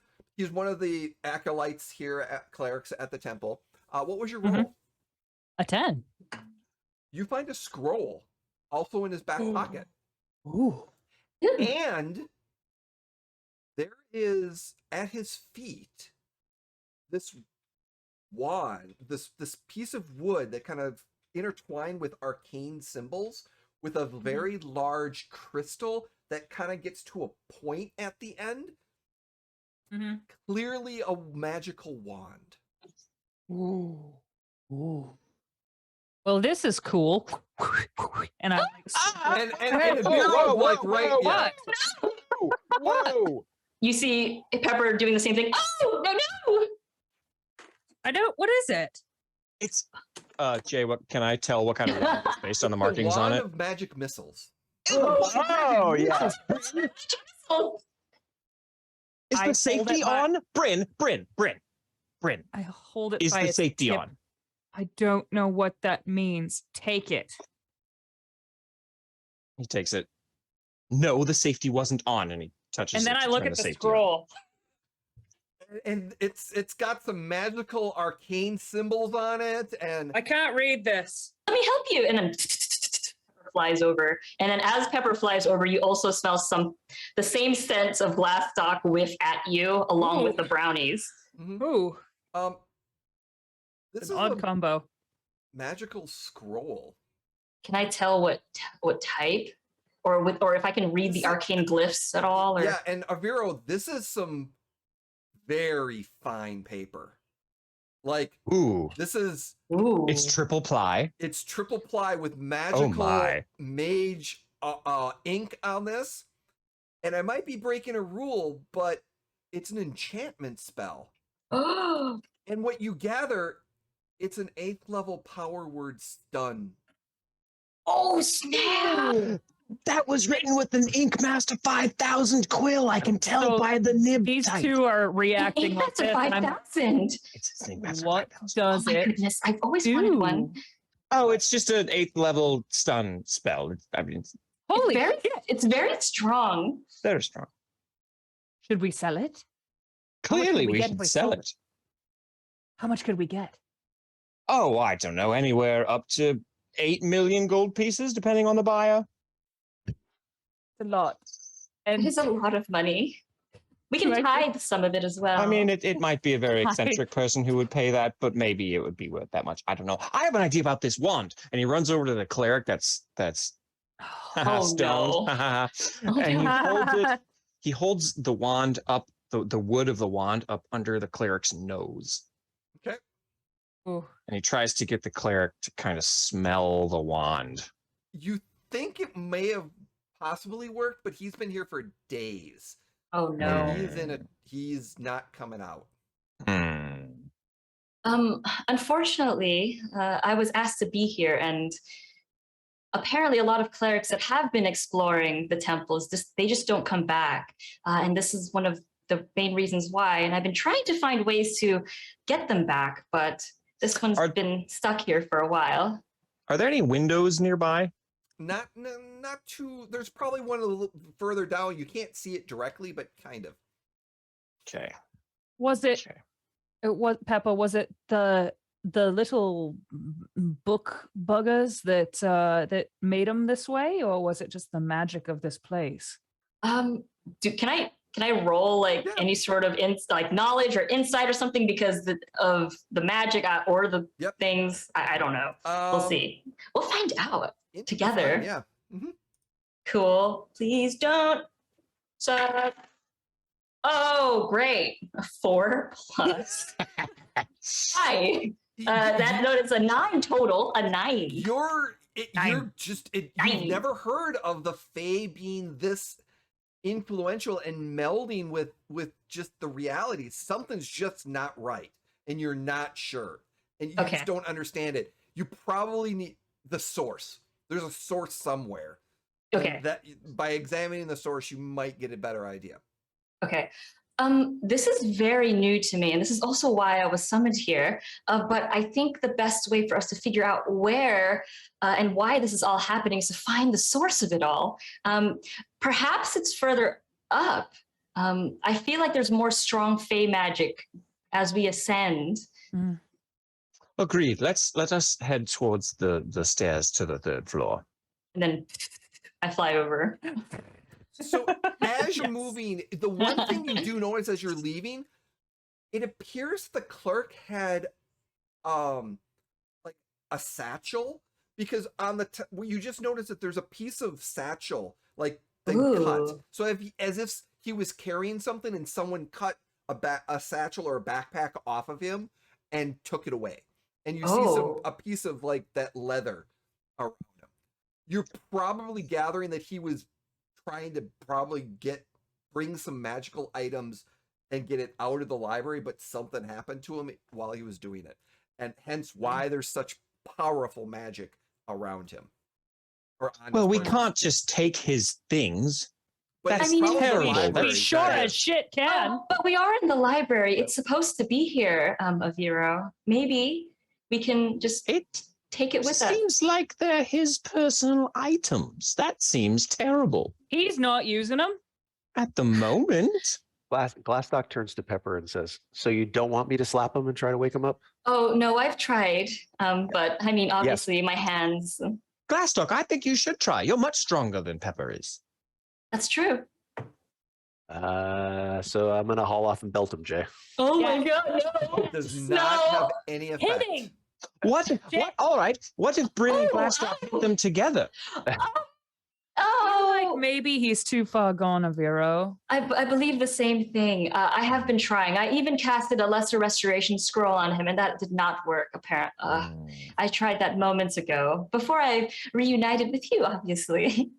one of the acolytes here at clerics at the temple. What was your roll? A 10. You find a scroll, also in his back pocket, Ooh. and there is at his feet this wand, this piece of wood that kind of intertwined with arcane symbols, with a very large crystal that kind of gets to a point at the end. Clearly a magical wand. Ooh. Ooh. Well, this is cool. And I'm like, And Vera, like right, yeah. Whoa. You see Pepper doing the same thing. Oh, no. I don't. What is it? It's Jay, what can I tell what kind of wand it's based on the markings The on wand it? of magic missiles. Oh yeah. Oh, Is I the safety hold it by- on? Brynn. I hold it. Is by the its safety tip. on? I don't know what that means. Take it. He takes it. No, the safety wasn't on, and he touches And then it I to look turn at the safety scroll. And it's got some magical arcane symbols on it, and I can't read this. Let me help you. And then Pepper flies over. And then as Pepper flies over, you also smell the same sense of Glastoc whiff at you, along with the brownies. Mhm. Ooh, This it's is an odd a combo. magical scroll. Can I tell what type, or if I can read the arcane glyphs at all? Or... Yeah, and Aviro, this is some very fine paper. Like, Ooh, this is Ooh. it's triple ply. it's triple ply with magical my. mage ink on this. And I might be breaking a rule, but it's an enchantment spell. Oh, And what you gather, it's an 8th level power word stun. oh snap! That was written with an Ink Master 5000 quill. I can tell So by the nib These type. two are reacting like That's a this. and I'm- 5,000. It's his Ink Master What 5000. Oh does my it goodness! I've always wanted one. do? Oh, it's just an 8th level stun spell. I mean, it's Holy It's very strong. very strong. Should we sell it? How much Clearly, would we we get if should we sell sold it. How much could we get? Oh, I don't know. Anywhere up to 8 million gold pieces, depending on the buyer. It's a lot. And It is a lot of money. We can Right. tithe some of it as well. I mean, it might be a very Hi. eccentric person who would pay that, but maybe it would be worth that much. I don't know. I have an idea about this wand. And he runs over to the cleric that's Oh, stoned. no. And he holds it. He holds the wand up, the wood of the wand up under the cleric's nose. Okay. Ooh. And he tries to get the cleric to kind of smell the wand. You think it may have possibly worked, but he's been here for days. Oh no. He's not coming out. Unfortunately, I was asked to be here, and apparently a lot of clerics that have been exploring the temples, they just don't come back. And this is one of the main reasons why. And I've been trying to find ways to get them back, but this one's been stuck here for a while. Are there any windows nearby? Not too. There's probably one a little further down. You can't see it directly, but kind of. Okay. Was it? Okay. It was Peppa. Was it the little book buggers that made them this way, or was it just the magic of this place? Can I roll like any sort of like knowledge or insight or something because of the magic or the things? I don't know. We'll see. We'll find out together. Fun, yeah. Mm-hmm. Cool. Please don't suck. Oh, great. 4 plus 5. That note is a 9 total. A 9. You're Nine. You've never heard of the Fae being this influential and melding with just the reality. Something's just not right, and you're not sure, and you just don't understand it. You probably need the source. There's a source somewhere. Okay. And that by examining the source, you might get a better idea. Okay. This is very new to me, and this is also why I was summoned here. But I think the best way for us to figure out where and why this is all happening is to find the source of it all. Perhaps it's further up. I feel like there's more strong Fae magic as we ascend. Mm. Agreed. Let us head towards the stairs to the 3rd floor. And then I fly over. So as you're moving, the one thing you do notice as you're leaving, it appears the clerk had like a satchel, because on the you just notice that there's a piece of satchel like been cut. So as if he was carrying something and someone cut a satchel or a backpack off of him and took it away. And you see a piece of like that leather around him. You're probably gathering that he was trying to probably bring some magical items and get it out of the library, but something happened to him while he was doing it. And hence why there's such powerful magic around him. Well, we can't just take his things. But That's probably the terrible. library We sure that as is. shit can. But we are in the library. It's supposed to be here, Aviro. Maybe we can just It take it with us. seems like they're his personal items. That seems terrible. He's not using them. At the moment. Glastoc turns to Pepper and says, "So you don't want me to slap him and try to wake him up?" Oh no, I've tried. But I mean, obviously, my hands. Glastoc, I think you should try. You're much stronger than Pepper is. That's true. So I'm gonna haul off and belt him, Jay. Oh Yeah. my god, no! It does not have any effect. Hitting. What? Jay- What? All right. What if Brynn and Oh, Glastoc put them together? Oh, Like maybe he's too far gone, Aviro. I believe the same thing. I have been trying. I even casted a lesser restoration scroll on him, and that did not work. Apparently, I tried that moments ago before I reunited with you. Obviously.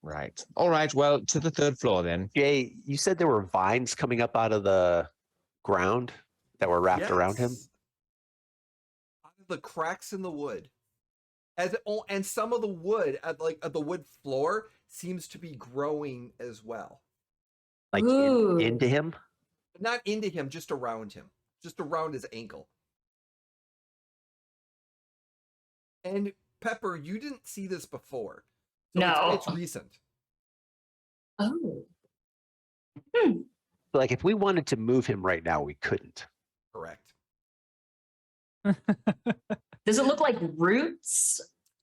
Right. All right. Well, to the third floor then. Jay, you said there were vines coming up out of the ground that were wrapped around him. Yes. Out of the cracks in the wood. And some of the wood at the wood floor seems to be growing as well. Like into him? Not into him, just around him. Just around his ankle. And Pepper, you didn't see this before. So No. it's recent. Oh. Like if we wanted to move him right now, we couldn't. Correct. Does it look like roots,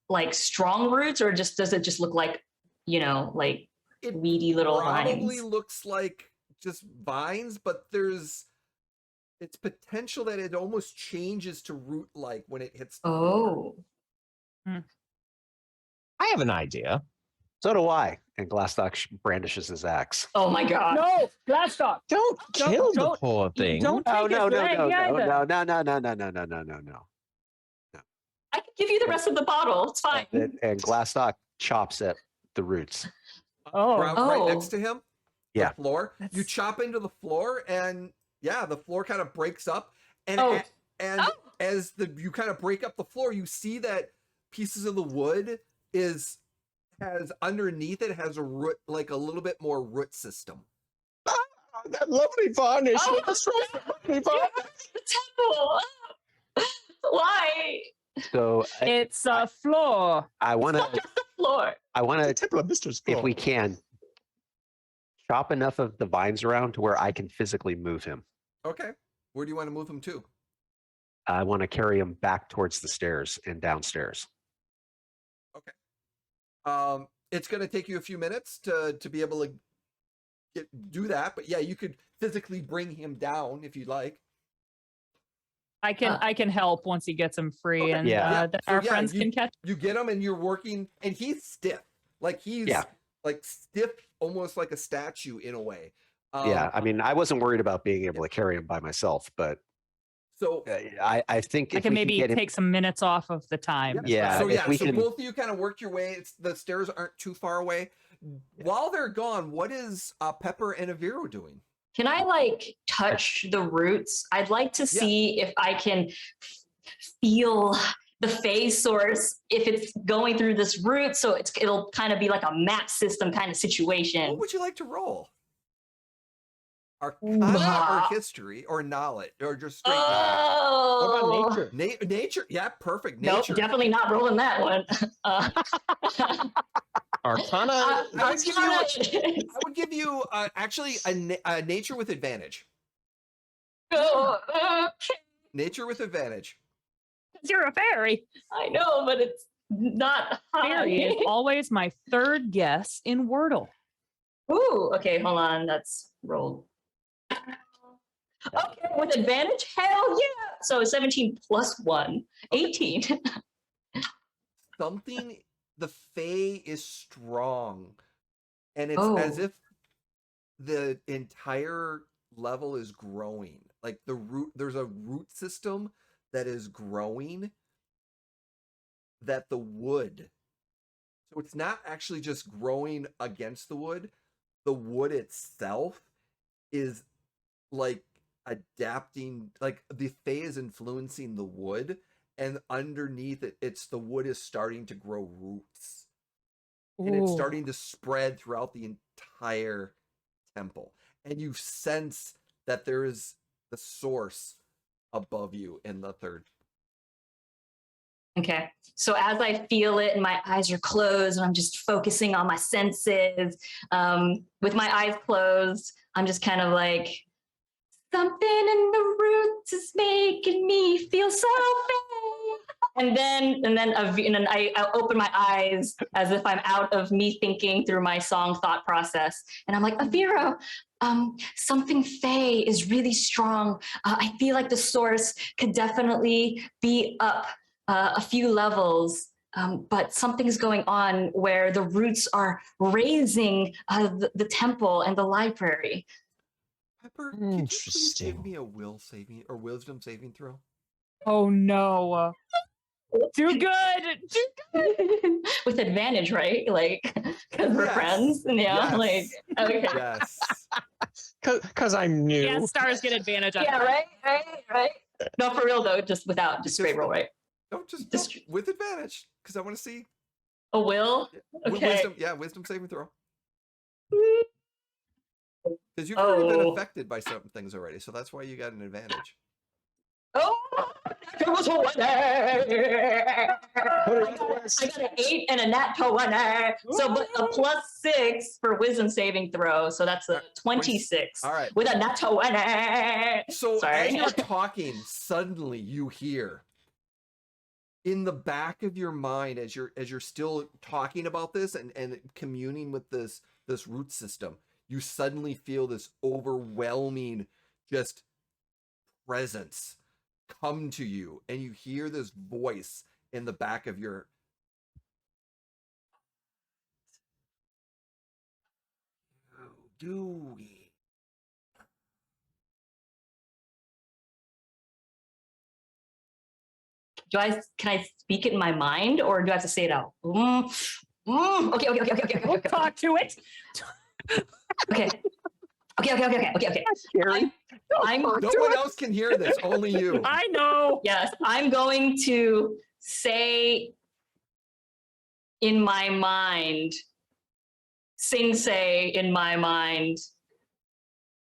like strong roots, or does it just look like, like It weedy little probably vines? looks like just vines, but it's potential that it almost changes to root-like when it hits the floor. Oh. I have an idea. So do I. And Glastoc brandishes his axe. Oh my god. No, Glastoc. Don't kill the don't- poor thing. Don't Oh take no, his no, leg no, either. no, no, no, no, no, no, no, no, no, no. I can give you the rest of the bottle. It's fine. And Glastoc chops at the roots. Oh. Right Oh. next to him. Yeah. The floor. You That's- chop into the floor, and yeah, the floor kind of breaks up. And Oh. and Oh. as you kind of break up the floor, you see that pieces of the wood has underneath it has a root, like a little bit more root system. That lovely varnish. Oh, What's wrong with that lovely varnish? The temple. Why? So It's a floor. I want It's not to, just the floor. I want The to, temple of Mistress if Claw. we can, chop enough of the vines around to where I can physically move him. Okay. Where do you want to move him to? I want to carry him back towards the stairs and downstairs. It's going to take you a few minutes to be able to do that, but yeah, you could physically bring him down if you'd like. I can help once he gets him free, Okay. and Yeah. So, our yeah, friends can catch. You get him, and you're working, and he's stiff, like he's like stiff, almost like a statue in a way. Yeah, I mean, I wasn't worried about being able to carry him by myself, but So I think I if can we maybe get him, take some minutes off of the time. Yeah, So if yeah, we so can- both of you kind of work your way. The stairs aren't too far away. While they're gone, what is Pepper and Aviro doing? Can I like touch the roots? I'd like to see if I can feel the phase source, if it's going through this root, so it'll kind of be like a map system kind of situation. What would you like to roll? Wow. Arcana or history or knowledge or just straight knowledge? Oh, What about nature? Nature, yeah, perfect. nope, Nature. definitely not rolling that one. Arcana. I would give you actually a nature with advantage. Nature with advantage. 'Cause you're a fairy. I know, but it's not Fairy is high. always my third guess in Wordle. Ooh, okay, hold on. That's rolled. Okay, with advantage? Hell yeah! So 17 plus 1, 18. Something, the Fae is strong. And it's Oh. as if the entire level is growing. Like there's a root system that is growing that the wood. So it's not actually just growing against the wood. The wood itself is like adapting, like the Fae is influencing the wood, and underneath it, the wood is starting to grow roots. And it's Ooh. starting to spread throughout the entire temple. And you sense that there is the source above you in the third Okay. So as I feel it and my eyes are closed and I'm just focusing on my senses, with my eyes closed, I'm just kind of like, something in the roots is making me feel so free. And then I open my eyes as if I'm out of me thinking through my song thought process. And I'm like, Avira, something Fae is really strong. I feel like the source could definitely be up a few levels. But something's going on where the roots are raising the temple and the library. Pepper, could you please give me a wisdom saving throw? Oh no. Too good. Too good. With advantage, right? Like, because we're friends. Yeah, Yes. like, okay. Yes. Because I'm new. Yeah, stars get advantage on Yeah, that. right. No, for real though, just straight roll, right? No, just with advantage, because I want to see. A will? Okay. Wisdom saving throw. Because you've already been affected by certain things already, so that's why you got an advantage. Oh, there was a winner. I got an 8 and a nat 20. So but a +6 for wisdom saving throw. So that's a 26. All right. With a nat 20. So Sorry. as you're talking, suddenly you hear in the back of your mind, as you're still talking about this and communing with this root system, you suddenly feel this overwhelming just presence come to you, and you hear this voice in the back of your do we can I speak it in my mind, or do I have to say it out? Okay. We'll talk to it. Okay. No one else can hear this, only you. I know. Yes, I'm going to say in my mind, say in my mind,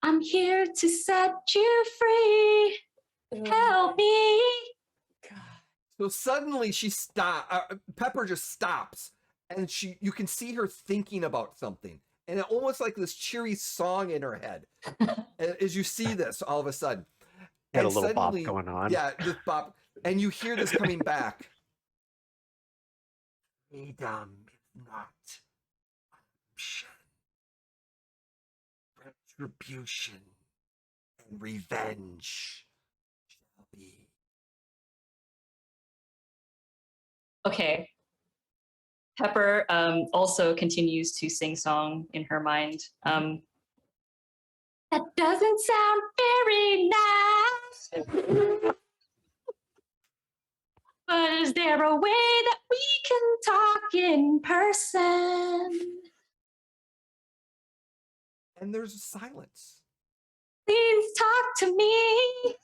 I'm here to set you free. Help me. So suddenly Pepper just stops, and you can see her thinking about something. And it almost like this cheery song in her head as you see this all of a sudden. Got a little bop going on. Yeah, this bop. And you hear this coming back. Freedom is not option. Retribution and revenge shall be. Okay. Pepper also continues to sing song in her mind. That doesn't sound very nice. But is there a way that we can talk in person? And there's a silence. Please talk to me.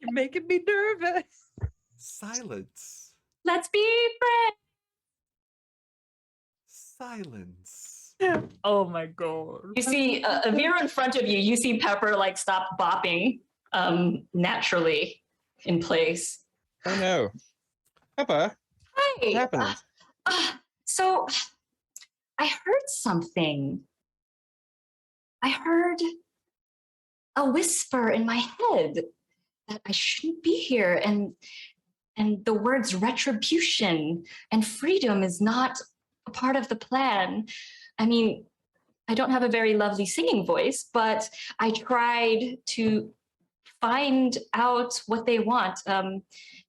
You're making me nervous. Silence. Let's be friends. Silence. Oh my god. You see Avira in front of you. You see Pepper like stop bopping naturally in place. Oh no. Peppa, Hi. what happened? So I heard something. I heard a whisper in my head that I shouldn't be here, and the words retribution and freedom is not a part of the plan. I mean, I don't have a very lovely singing voice, but I tried to find out what they want.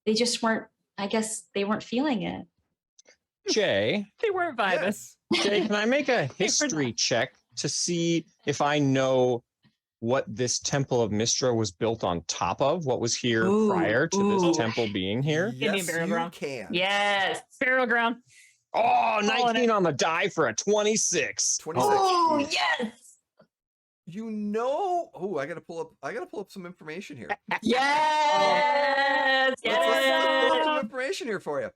They just weren't, I guess they weren't feeling it. Jay, They weren't vibing. Yes. Jay, can I make a history check to see if I know what this Temple of Mistra was built on top of? What was here prior to this temple being here? Give me Yes, burial you ground. can. Yes. Burial ground. Oh, 19 on the die for a 26. 26. Oh, yes. You know, I gotta pull up some information here. Yes. Let's pull up some Yes. information here for you.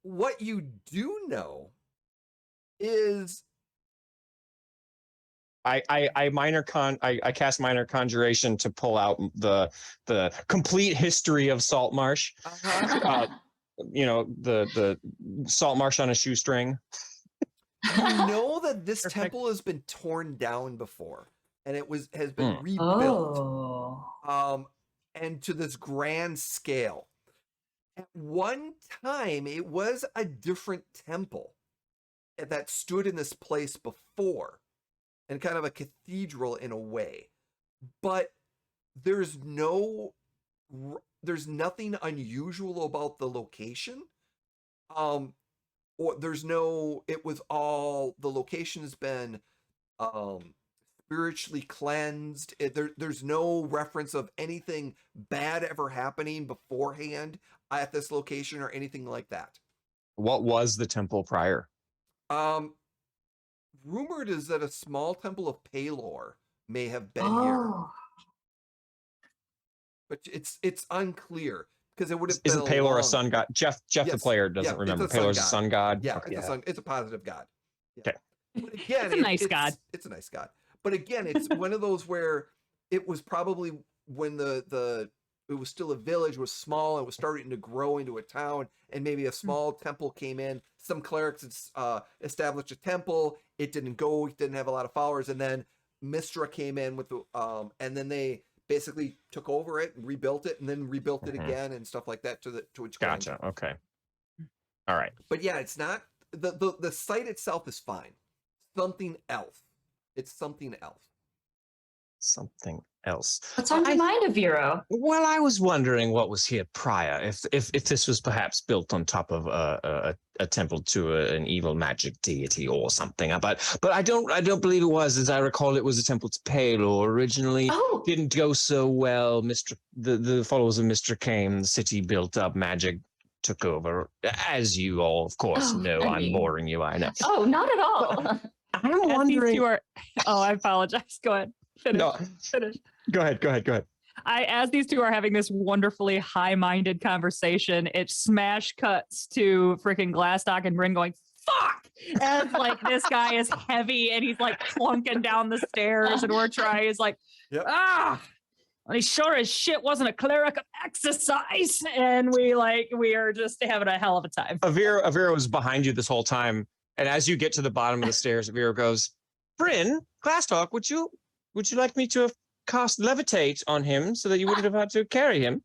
What you do know is I cast minor conjuration to pull out the complete history of Saltmarsh. the Saltmarsh on a shoestring. You know that this Perfect. temple has been torn down before, and has been rebuilt. Oh. And to this grand scale. At one time, it was a different temple that stood in this place before, and kind of a cathedral in a way. But there's nothing unusual about the location. Or the location has been spiritually cleansed. There's no reference of anything bad ever happening beforehand at this location or anything like that. What was the temple prior? Rumored is that a small temple of Palor may have been here, but it's unclear because it would have been. Isn't Palor a sun god? Jeff, Yes, the player, doesn't remember. Palor's a sun god. Yeah, Okay. it's a positive god. Yeah. Okay. But again, It's a nice god. It's a nice god. But again, it's one of those where it was probably when it was still a village, was small, and was starting to grow into a town, and maybe a small temple came in. Some clerics established a temple. It didn't have a lot of followers, and then Mistra came in with and then they basically took over it and rebuilt it, and then rebuilt it again and stuff like that to its grand. Gotcha. Okay. All right. But yeah, it's not the site itself is fine. Something else. It's something else. Something else. What's on your mind, Aviro? Well, I was wondering what was here prior. If this was perhaps built on top of a temple to an evil magic deity or something. But I don't believe it was. As I recall, it was a temple to Palor originally. Oh. Didn't go so well. The followers of Mr. Kane, the city built up, magic took over. As you all, of course, know. I'm boring you. I know. Oh, not at all. I'm wondering. I apologize. Go ahead. Finish. No. Finish. Go ahead. As these two are having this wonderfully high-minded conversation, it smash cuts to freaking Glastoc and Brynn going, fuck! As like this guy is heavy and he's like clunking down the stairs, and we're trying, he's like, Yep. And he sure as shit wasn't a cleric of exercise. And we are just having a hell of a time. Avira was behind you this whole time. And as you get to the bottom of the stairs, Avira goes, Brynn, Glastoc, would you like me to have cast levitate on him so that you wouldn't have had to carry him?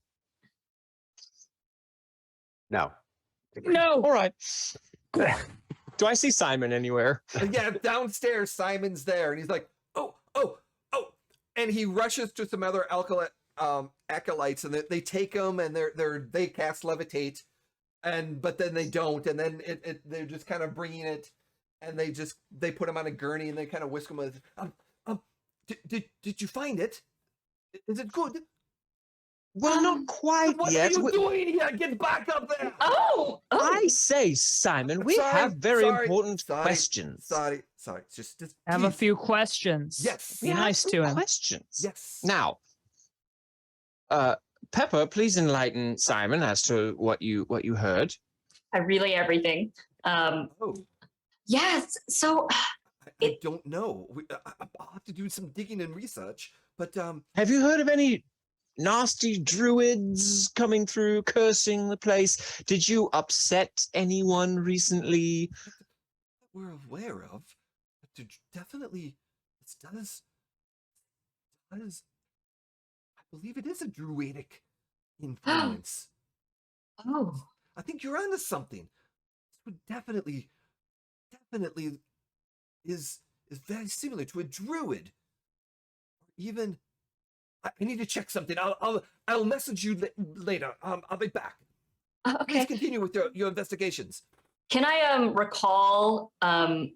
No. No. All right. Do I see Simon anywhere? Yeah, downstairs, Simon's there, and he's like, oh, and he rushes to some other acolytes, and they take him, and they cast levitate, but then they don't, and then they're just kind of bringing it, and they put him on a gurney, and they kind of whisk him with, did you find it? Is it good? Well, not quite What yet. are you doing here? Get back up there! Oh. I say, Simon, we have very important questions. Sorry. Just I have a please. few questions. Yes. Be nice to him. Questions. Yes. Now, Pepper, please enlighten Simon as to what you heard. I relay everything. Yes. So I don't know. I'll have to do some digging and research. But have you heard of any nasty druids coming through, cursing the place? Did you upset anyone recently? We're aware of. But definitely, this does. I believe it is a druidic influence. Oh. I think you're onto something. This would definitely is very similar to a druid. Or even, I need to check something. I'll message you later. I'll be back. Okay. Please continue with your investigations. Can I recall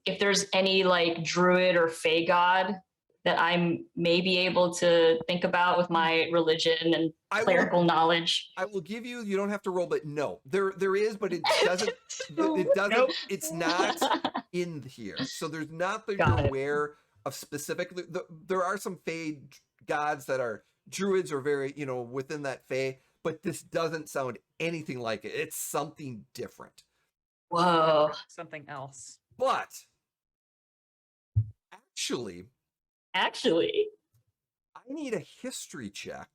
if there's any like druid or fae god that I'm maybe able to think about with my religion and clerical knowledge? I will give you. You don't have to roll, but no, there is, but it doesn't. It doesn't. Nope. It's not in here. So there's not that Got you're it. aware of specifically. There are some fae gods that are druids or very within that fae, but this doesn't sound anything like it. It's something different. Whoa. Something else. But actually, I need a history check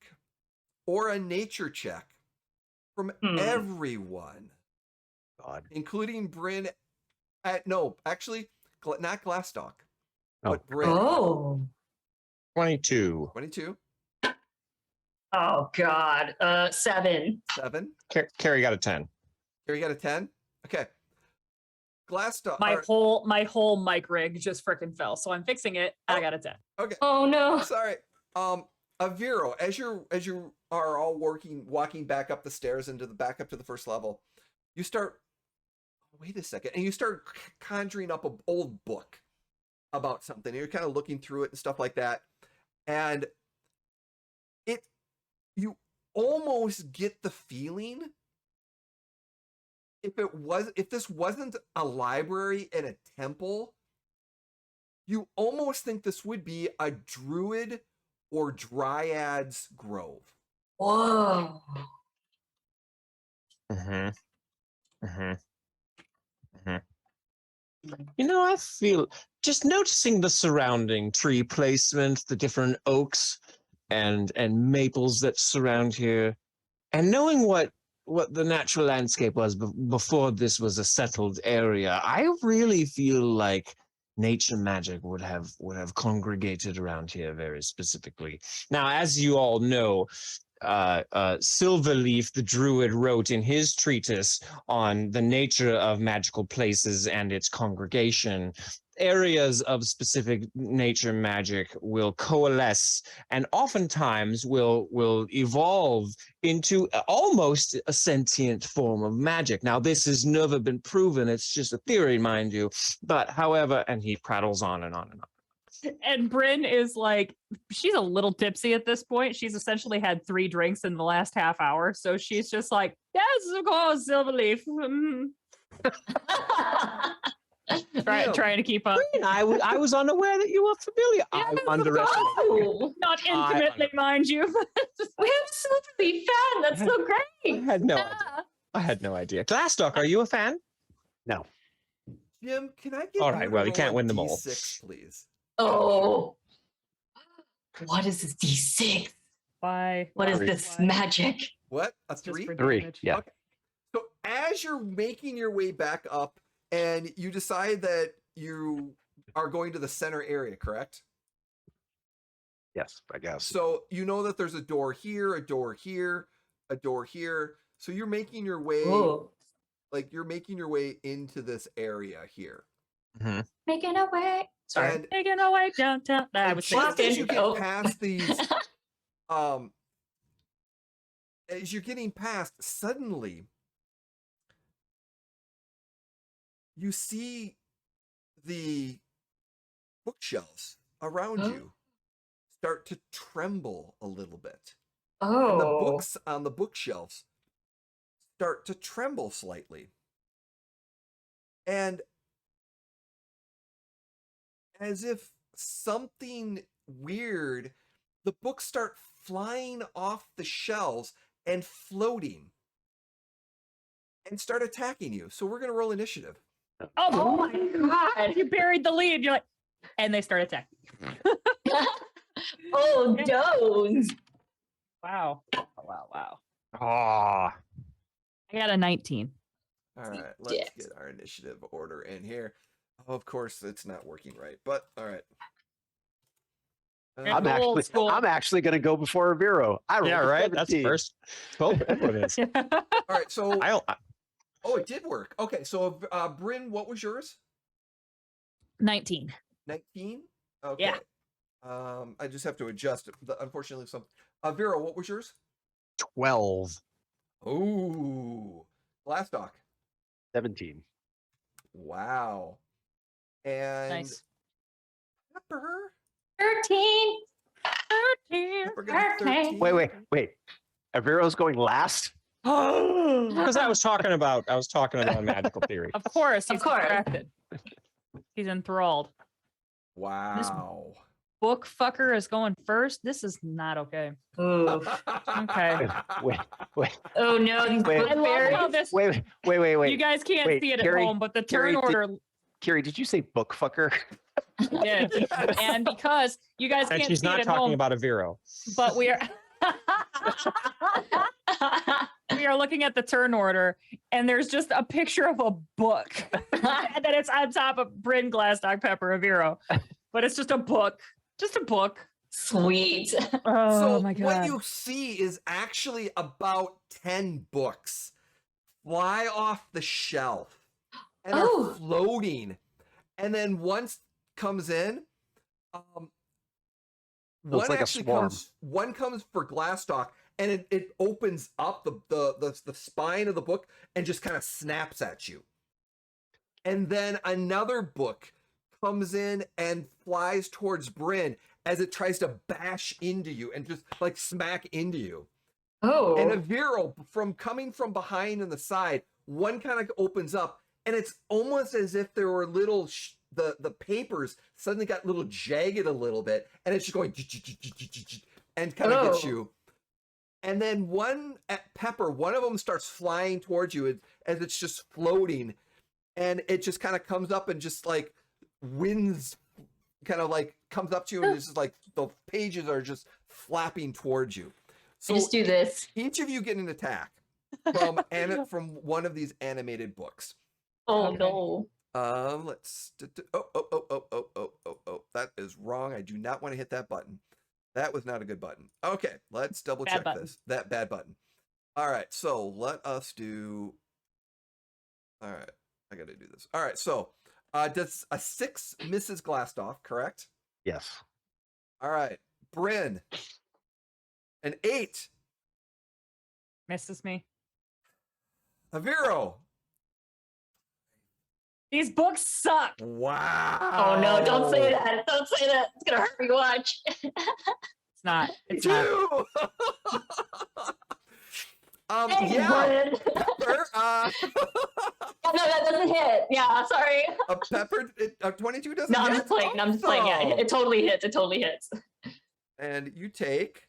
or a nature check from everyone God. including Brynn. No, actually, not Glastoc, Oh. but Brynn. Oh. 22. 22. Oh God. 7. 7. Carrie got a 10. Here you got a 10. Okay. Glastoc. My whole mic rig just freaking fell, so I'm fixing it. I got a 10. Okay. Oh no. Sorry. Aviro, as you are all walking back up the stairs back up to the first level, you start. Wait a second, and you start conjuring up an old book about something. And you're kind of looking through it and stuff like that, and you almost get the feeling if this wasn't a library and a temple, you almost think this would be a druid or dryad's grove. Whoa. You know, I feel just noticing the surrounding tree placement, the different oaks and maples that surround here, and knowing what the natural landscape was before this was a settled area, I really feel like nature magic would have congregated around here very specifically. Now, as you all know, Silverleaf the Druid wrote in his treatise on the nature of magical places and its congregation, areas of specific nature magic will coalesce and oftentimes will evolve into almost a sentient form of magic. Now, this has never been proven. It's just a theory, mind you. But however, and he prattles on and on and on. And Brynn is like, she's a little tipsy at this point. She's essentially had 3 drinks in the last half hour. So she's just like, yes, of course, Silverleaf. Trying to keep up. I was unaware that you were familiar. Yes, I underestimated. Oh, Not intimately, mind you. we have a Silverleaf fan. That's so great. I had no idea. Glastoc, are you a fan? No. Jim, can I get All right, well, you can't win them all. D6, please? Oh. What is this D6? Why? What is this magic? What? A It's just 3? for 3. damage. Yeah. Okay. So as you're making your way back up and you decide that you are going to the center area, correct? Yes, I guess. So you know that there's a door here, a door here, a door here. So you're making your way, Ooh. you're making your way into this area here. Mm-hmm. Making a way. Sorry. And Taking away downtown. I was just as you get Oh. past these, as you're getting past, suddenly you see the bookshelves around you start to tremble a little bit. And the Oh. books on the bookshelves start to tremble slightly. And as if something weird, the books start flying off the shelves and floating and start attacking you. So we're going to roll initiative. Oh my God. You buried the lead. You're like, and they start attacking. Oh, those. Wow. Wow. Ah, I got a 19. All right, let's Yes. get our initiative order in here. Oh, of course, it's not working right, but all right. I'm actually going to go before Aviro. I rolled yeah, a right. That's 17. first. 12. That's what it is. All right, so I it did work. Okay, so Brynn, what was yours? 19. 19. Okay. Yeah. I just have to adjust. Unfortunately, Vera, what was yours? 12. Ooh, Glastoc. 17. Wow. And Nice. Pepper. 13. Pepper got 13. Wait. Aviro's going last? Because I was talking about magical theory. Of course. Of He's course. distracted. He's enthralled. Wow. Book fucker is going first. This is not okay. Ooh. Okay. Wait. Oh no, these Wait. I love how bookberries. this. Wait. You guys can't Wait, see it Carrie- at home, but the Carrie, turn order Carrie, did you say book fucker? did. And because you guys And can't she's see not it at talking home, about a Vero. but we are. We are looking at the turn order, and there's just a picture of a book, and then it's on top of Brynn, Glastoc, Pepper, Aviro, but it's just a book, Sweet. Oh So my god! what you see is actually about 10 books fly off the shelf and Oh. are floating. And then once comes in, one like a actually swarm. one comes for Glastoc, and it opens up the spine of the book and just kind of snaps at you. And then another book comes in and flies towards Brynn as it tries to bash into you and just like smack into you. Oh. And Aviro, from coming from behind and the side, one kind of opens up, and it's almost as if there were little the papers suddenly got little jagged a little bit, and it's just going and kind of gets you. And then one at Pepper, one of them starts flying towards you as it's just floating, and it just kind of comes up and just like winds kind of like comes up to you, and it's just like the pages are just flapping towards you. So just do this. each of you get an attack from one of these animated books. Oh Okay. no. Let's. Oh, that is wrong. I do not want to hit that button. That was not a good button. Okay, let's double check this. That bad button. All right, so let us do. All right, I got to do this. All right, so does a 6 misses Glastoc, correct? Yes. All right, Brynn. An 8 Misses me. Aviro. These books suck. Wow. Oh no, don't say that. Don't say that. It's gonna hurt me. Watch. It's not. It's not. 2. Thanks, Yeah. Brynn. Pepper, No, that doesn't hit. Yeah, sorry. a Pepper, 22 doesn't No, I'm hit? just playing. I'm just playing. Yeah, Awesome. it totally hits. It totally hits. And you take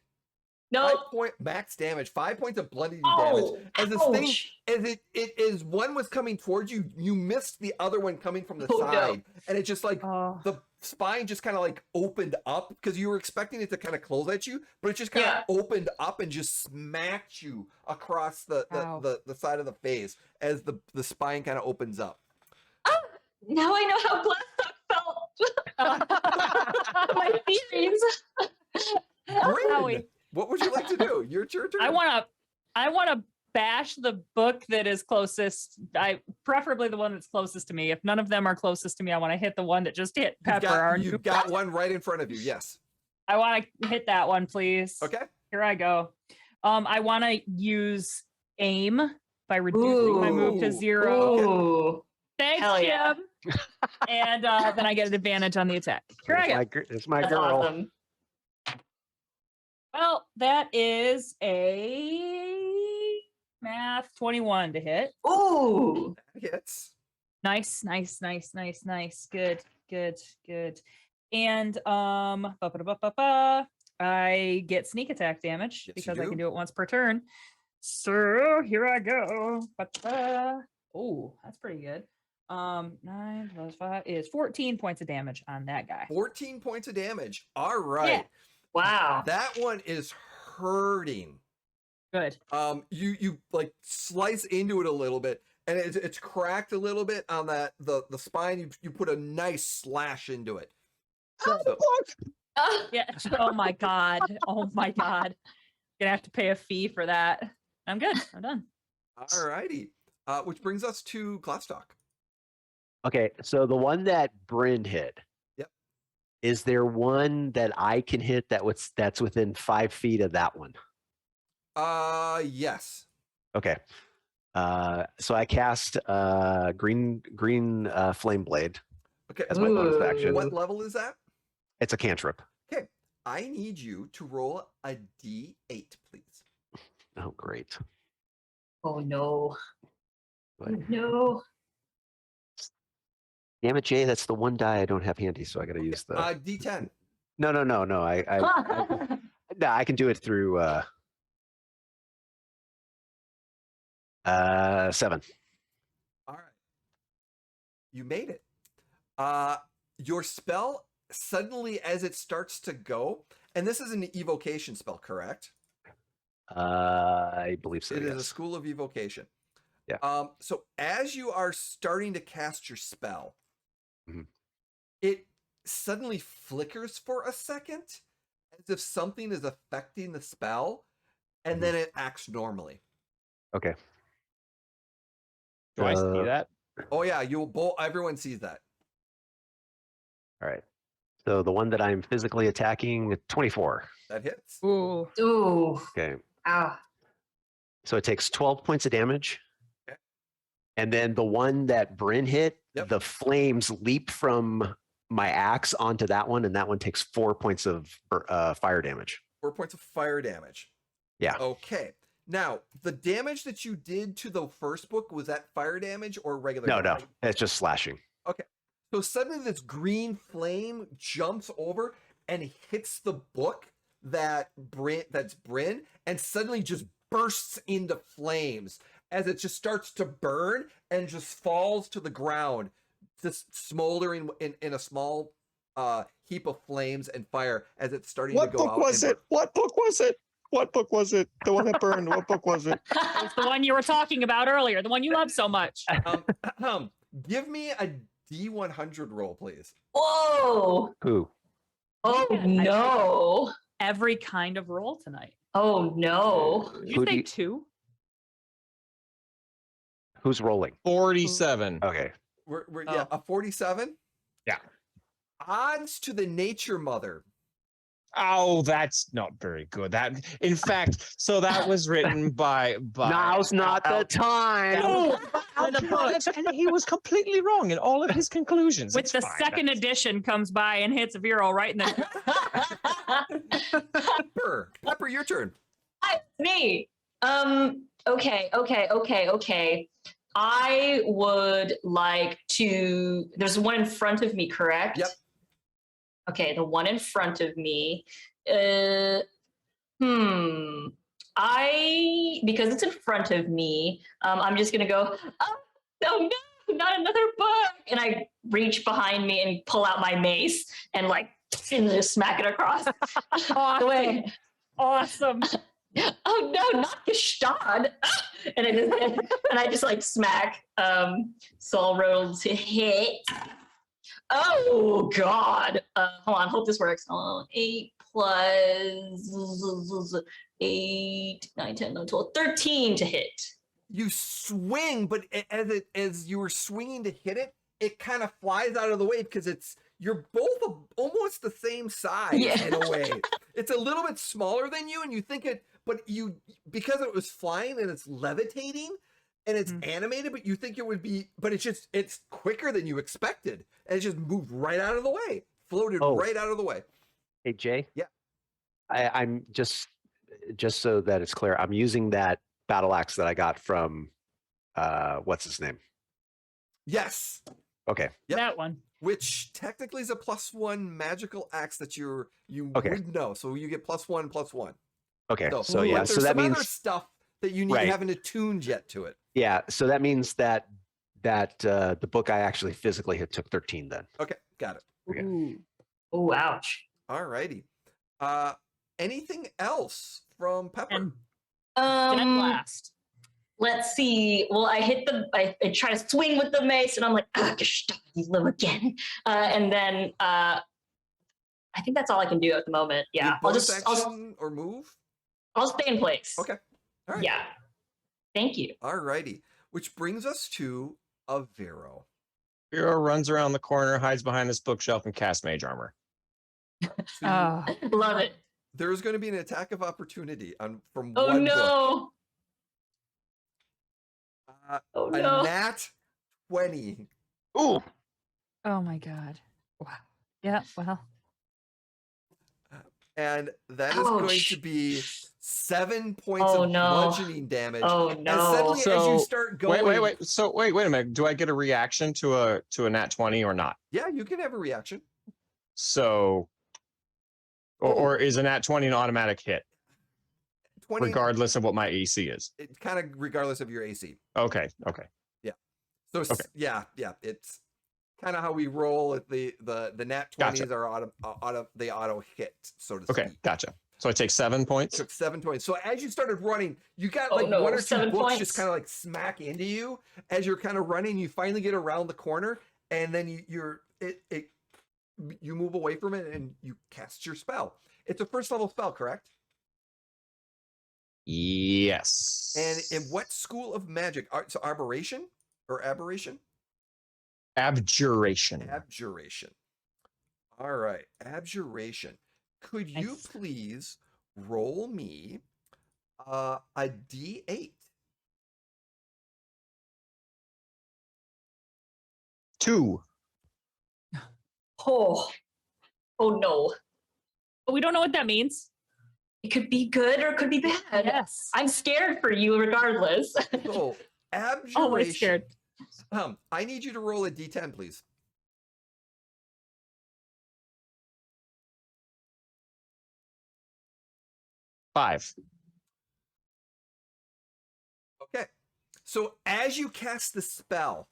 No. 5 max damage, 5 points of bludgeoning Oh, damage. As this thing, as it is one was coming towards you, you missed the other one coming from the Oh, no. side, and it just like Oh. the spine just kind of like opened up because you were expecting it to kind of close at you, but it just kind of opened up and just smacked you across the side of the face as the spine kind of opens up. Now I know how Glastoc felt. My feelings. Brynn, what would you like to do? Your turn. I wanna bash the book that is closest. Preferably the one that's closest to me. If none of them are closest to me, I want to hit the one that just hit Pepper. You've got one right in front of you. Yes. I want to hit that one, please. Okay. Here I go. I want to use aim by reducing my move to 0. Ooh. Thanks, Hell Jim. yeah. And then I get an advantage on the attack. Here I go. It's my That's girl. awesome. Well, that is a math 21 to hit. Ooh. That hits. Nice. Good. And I get sneak attack damage Yes, because you I can do. do it once per turn. So here I go. Oh, that's pretty good. 9 plus 5 is 14 points of damage on that guy. 14 points of damage. All right. Yeah. Wow. That one is hurting. Good. You like slice into it a little bit, and it's cracked a little bit on that the spine. You put a nice slash into it. So, Yeah. Oh my god. Gonna have to pay a fee for that. I'm good. I'm done. all righty. Which brings us to Glastoc. Okay, so the one that Brynn hit. Yep. Is there one that I can hit that's within 5 feet of that one? Yes. Okay. So I cast green flame blade. Okay. That's my bonus action. What level is that? It's a cantrip. Okay. I need you to roll a D8, please. Oh, great. Oh no. But, No. damn it, Jay, that's the one die I don't have handy, so I got to use the. D10. No. I can do it through 7. All right. You made it. Your spell suddenly, as it starts to go, and this is an evocation spell, correct? I believe so. It is a yes. school of evocation. Yeah. So as you are starting to cast your spell, Mhm. it suddenly flickers for a second, as if something is affecting the spell, and then it acts normally. Okay. Do I see that? Oh yeah, everyone sees that. All right. So the one that I'm physically attacking, 24. That hits. Ooh. Ooh. Okay. Ow. So it takes 12 points of damage. Okay. And then the one that Brynn hit, Yep. the flames leap from my axe onto that one, and that one takes 4 points of fire damage. 4 points of fire damage. Yeah. Okay. Now, the damage that you did to the first book, was that fire damage or regular No, damage? it's just slashing. Okay. So suddenly this green flame jumps over and hits the book that's Brynn, and suddenly just bursts into flames as it just starts to burn and just falls to the ground, just smoldering in a small heap of flames and fire as it's starting to go out. What book was it? What book was it? What book was it? The one that burned. What book was it? It's the one you were talking about earlier, the one you love so much. Give me a D100 roll, please. Whoa. Who? Oh no. Every kind of roll tonight. Oh no. Did you Who say do you- 2? Who's rolling? 47. Okay. Yeah, a 47. Yeah. Odds to the nature mother. Oh, that's not very good. That, in fact, so that was written by Now's not the time. No, and he was completely wrong in all of his conclusions. With It's the fine. second edition comes by and hits Vero right in the Pepper, your turn. Hi, me. Okay. I would like to. There's one in front of me, correct? Yep. Okay, the one in front of me. Because it's in front of me, I'm just gonna go, oh no, not another book. And I reach behind me and pull out my mace and just smack it across the way. Awesome. Oh no, not Gestad. And I just smack. So I'll roll to hit. Oh God. Hold on, hope this works. 8 plus 8, 9, 10, 11, 12, 13 to hit. You swing, but as you were swinging to hit it, it kind of flies out of the way because you're both almost the same size in a way. It's a little bit smaller than you, and you think but because it was flying and it's levitating and it's animated, but you think it would be, but it's quicker than you expected, and it just moved right out of the way, floated right out of the way. Hey, Jay? Yeah. I'm just so that it's clear, I'm using that battle axe that I got from, what's his name? Yes. Okay. Yep. That one. Which technically is a +1 magical axe that you Okay. would know. So you get +1/+1. Okay. So but yeah, there's so that some other means, stuff that you need Right. haven't attuned yet to it. yeah, so that means that the book I actually physically hit took 13 then. Okay, got it. Okay. Ooh. Oh, ouch. All righty. Anything else from Pepper? And dead last. Let's see. Well, I try to swing with the mace, and I'm like, Gestad, you live again. And then I think that's all I can do at the moment. Yeah, Your bonus action or move? I'll stay in place. Okay. All right. Yeah. Thank you. All righty. Which brings us to Avero. Hero runs around the corner, hides behind this bookshelf, and casts mage armor. Oh. Love it. There's going to be an attack of opportunity from Oh one book. no. Oh A no. nat 20. Ooh. Oh my God. Wow. Yeah, well. And that is going Ouch. to be 7 points Oh, of no. bludgeoning damage. Oh And no. suddenly, as you start going, Wait. So wait a minute. Do I get a reaction to a nat 20 or not? yeah, you can have a reaction. So, or is a nat 20 an automatic hit, 20, regardless of what my AC is? It's kind of regardless of your AC. Okay. So Okay. yeah, it's kind of how we roll. The nat 20s Gotcha. are auto hit, so to speak. Okay. Gotcha. So I take 7 points. Took 7 points. So as you started running, you got Oh, like no, 1 or 2 7 books points. just kind of like smack into you as you're kind of running. You finally get around the corner, and then you move away from it and you cast your spell. It's a first level spell, correct? Yes. And in what school of magic? So aberration or aberration? Abjuration. Abjuration. All right, abjuration. Could you Nice. please roll me a D8? 2. Oh, oh no. But we don't know what that means. It could be good or it could be bad. Yes. I'm scared for you regardless. So abjuration. Always scared. I need you to roll a D10, please. Five. Okay. So as you cast the spell,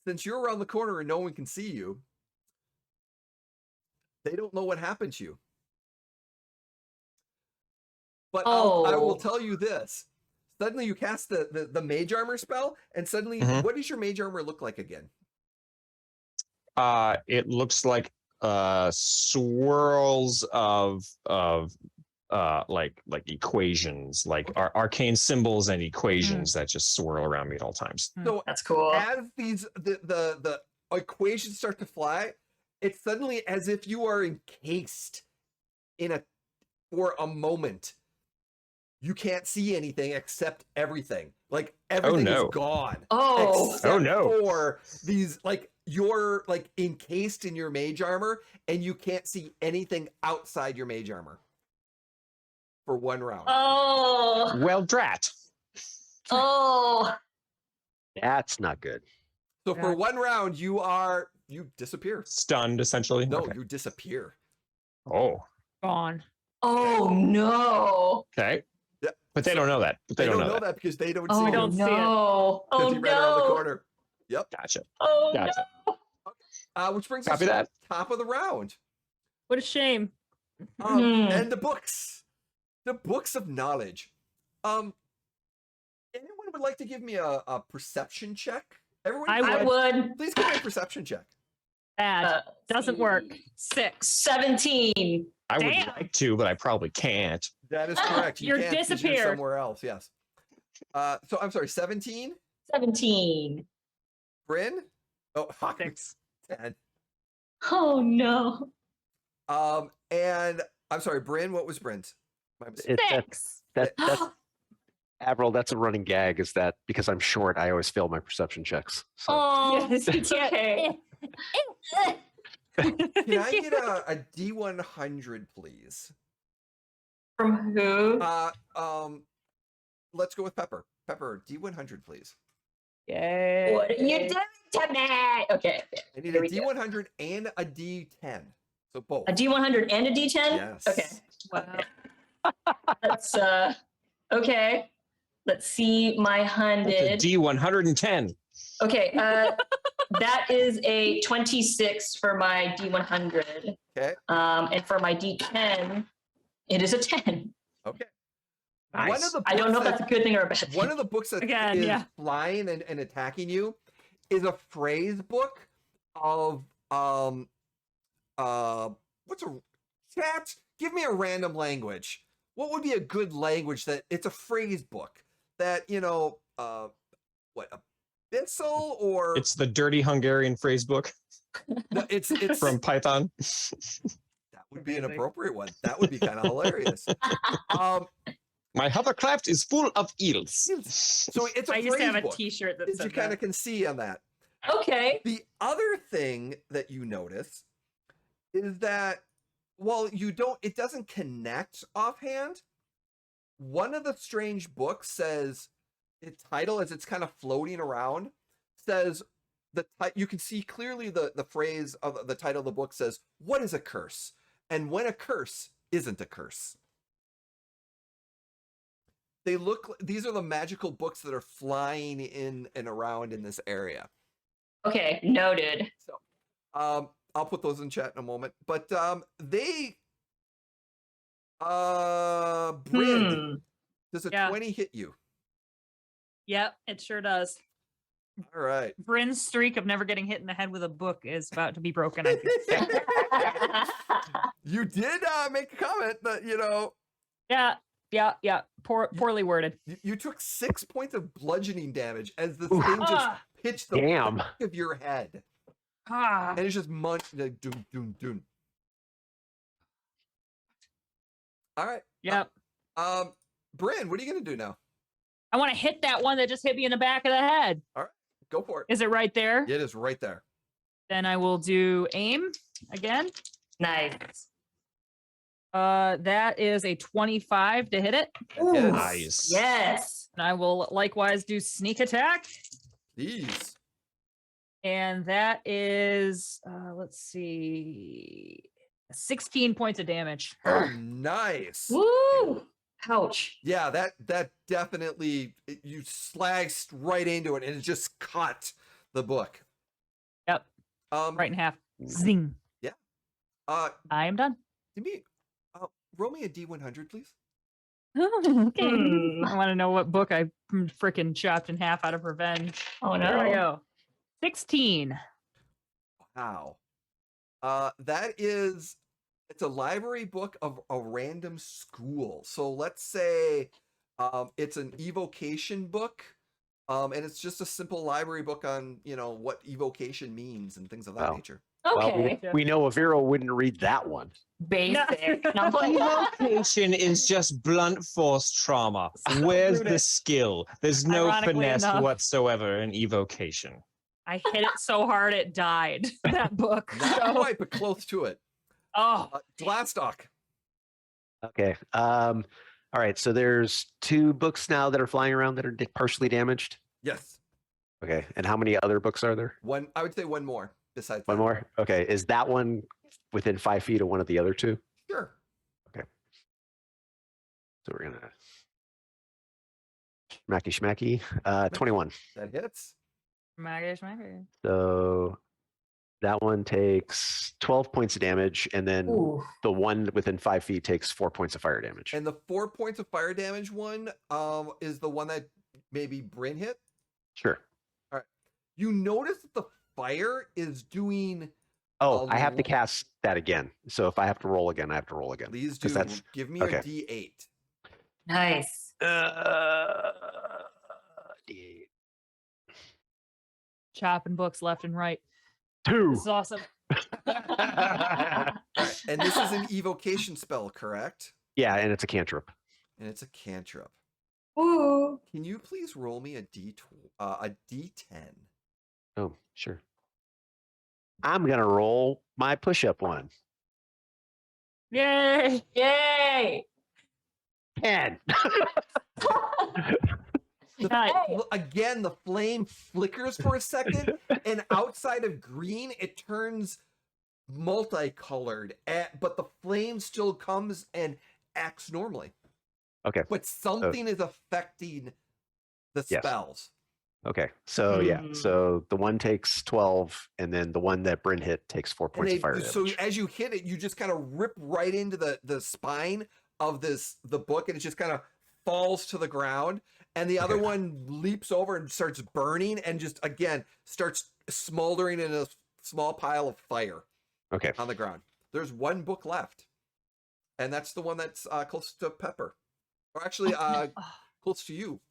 since you're around the corner and no one can see you, they don't know what happened to you. But I will tell you this. Suddenly you cast the mage armor spell, and suddenly, what does your mage armor look like again? It looks like swirls of like equations, like arcane symbols and equations that just swirl around me at all times. So That's cool. as the equations start to fly, it's suddenly as if you are encased for a moment. You can't see anything except everything. Like everything is gone. Oh. Except no. for these, like you're like encased in your mage armor, and you can't see anything outside your mage armor for 1 round. Oh. Well, drat. Oh. That's not good. So for 1 round, you disappear. Stunned, essentially. No, Okay. you disappear. Oh. Gone. Oh no. Okay. Yeah. But they don't know that. But They don't know that because they don't see Oh you. don't see it. no. Because Oh you ran around the no. corner. Yep. Gotcha. Oh Gotcha. Which brings us Copy to that. the top of the round. What a shame. And the books. The books of knowledge. Anyone would like to give me a perception check? Everyone, I would. please give me a perception check. Bad. Doesn't work. 6. 17. I would Damn. like to, but I probably can't. That is correct. You You're can't 'cause disappeared. somewhere else. Yes. So I'm sorry. 17. 17. Brynn. Oh, 6. 10. Oh no. And I'm sorry, Brynn. What was Brynn's? My mistake. 6. That's Avril, that's a running gag, is that because I'm short, I always fail my perception checks. So. Oh, Yes, it's okay. Can I get a D100, please? From who? Let's go with Pepper. Pepper, D100, please. Yay. What you did to me? Okay. I need There a we go. D100 and a D10. So both. A D100 and a D10? Yes. Okay. Wow. Let's okay. Let's see my That's a hundred. D110. Okay, that is a 26 for my D100. Okay. And for my D10, it is a 10. Okay. Nice. One of the I don't know if books that's a good thing or a bad thing. one of the books that Again, is yeah. flying and attacking you is a phrase book of what's a chat? Give me a random language. What would be a good language that it's a phrase book that, what, a Bissell or It's the dirty Hungarian phrase book no, it's from Python. that would be an appropriate one. That would be kind of hilarious. My hovercraft is full of eels. So it's a I used to phrase have a book T-shirt that that you said kind that. of can see on that. Okay. The other thing that you notice is that while it doesn't connect offhand. One of the strange books says its title, as it's kind of floating around, says you can see clearly the phrase of the title of the book says, "What is a curse?" and when a curse isn't a curse. These are the magical books that are flying in and around in this area. Okay, noted. So, I'll put those in chat in a moment. But they Brynn, does a 20 hit you? Yep, it sure does. All right. Brynn's streak of never getting hit in the head with a book is about to be broken, I think. You did make a comment that, you know. Yeah. Poorly worded. You took 6 points of bludgeoning damage as the thing just pitched the back of your head. And it's just like doom, doom, doom. All right. Yep. Brynn, what are you gonna do now? I want to hit that one that just hit me in the back of the head. All right, go for it. Is it right there? It is right there. Then I will do aim again. Nice. That is a 25 to hit it. Yes. Nice. Yes. And I will likewise do sneak attack. Please. And that is, let's see, 16 points of damage. Oh, nice. Woo! Ouch. Yeah, that definitely, you sliced right into it and it just cut the book. Yep. Right in half. Zing. Yeah. I am done. Give me, roll me a D100, please. Okay. I want to know what book I freaking chopped in half out of revenge. Oh There we no. go. 16. Wow. It's a library book of a random school. So let's say it's an evocation book. And it's just a simple library book on, you know, what evocation means and things of that nature. Okay. Well, we know Aviro wouldn't read that one. Basic. Not like Evocation is just blunt force trauma. Where's the skill? There's no Ironically finesse enough. whatsoever in evocation. I hit it so hard it died. That book. Not So- quite, but close to it. oh, Glastoc. Okay. All right. So there's 2 books now that are flying around that are partially damaged. Yes. Okay. And how many other books are there? One. I would say one more besides One that. more. Okay. Is that one within 5 feet of one of the other 2? Sure. So we're gonna smacky. 21. That hits. Maggie. So that one takes 12 points of damage, and then Ooh. the one within 5 feet takes 4 points of fire damage. And the 4 points of fire damage one is the one that maybe Brynn hit. Sure. You notice that the fire is doing. Oh, I have to cast that again. So if I have to roll again, I have to roll again. Please 'Cause do. that's- Give me okay. a D8. Nice. D8. Chopping books left and right. 2. This is awesome. And this is an evocation spell, correct? Yeah, and it's a cantrip. And it's a cantrip. Ooh. Can you please roll me a D10? Oh, sure. I'm gonna roll my push-up one. Yay. Yay. 10. Again, the flame flickers for a second, and outside of green, it turns multicolored, but the flame still comes and acts normally. Okay. But something is affecting the Yes. spells. Okay. So yeah. So the one takes 12, and then the one that Brynn hit takes 4 points of fire so damage. as you hit it, you just kind of rip right into the spine of the book, and it just kind of falls to the ground. And the other one leaps over and starts burning, and just again starts smoldering in a small pile of fire. Okay. On the ground. There's one book left, and that's the one that's close to Pepper, or actually close to you.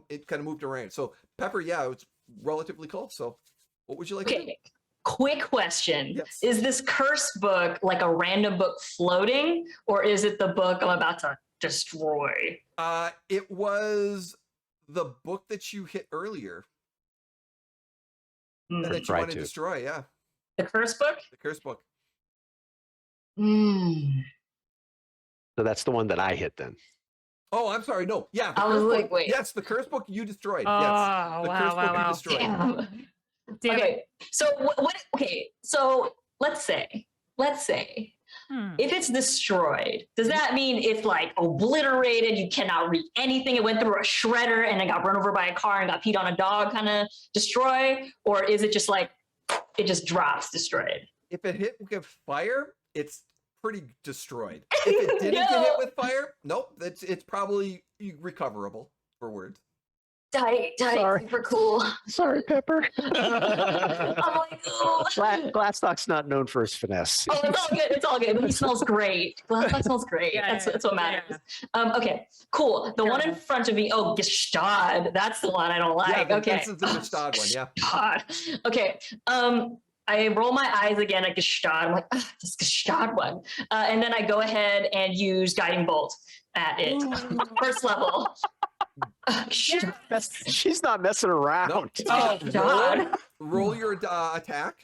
It kind of moved around. So Pepper, yeah, it's relatively close. So what would you like to do? Okay. Quick question. Yes. Is this curse book like a random book floating, or is it the book I'm about to destroy? It was the book that you hit earlier and that you Tried want to to. destroy. Yeah, The curse book? the curse book. So that's the one that I hit then. Oh, I'm sorry. No, yeah. The I was curse like, book. wait. Yes, the curse book you destroyed. Oh, Yes, the curse book you destroyed. Damn. Damn Okay. it. So what? Okay. So let's say if it's destroyed, does that mean it's like obliterated? You cannot read anything. It went through a shredder and it got run over by a car and got peed on a dog, kind of destroy, or is it just like it just drops destroyed? if it hit with fire, it's pretty destroyed. If it didn't get hit with fire, nope, it's probably recoverable for words. Tight, Sorry. super cool. Sorry, Pepper. I'm like, oh. Glastoc's not known for his finesse. Oh, it's all good. It's all good. He smells great. Glastoc smells great. Yeah, That's what matters. Okay, cool. The one in front of me. Oh, Gestad. That's the one I don't like. Okay. This is the Gestad one. Yeah. Gestad. Okay. I roll my eyes again at Gestad. I'm like, this Gestad one. And then I go ahead and use Guiding Bolt at it. First level. She's not messing around. Nope. Oh, God. Roll your attack.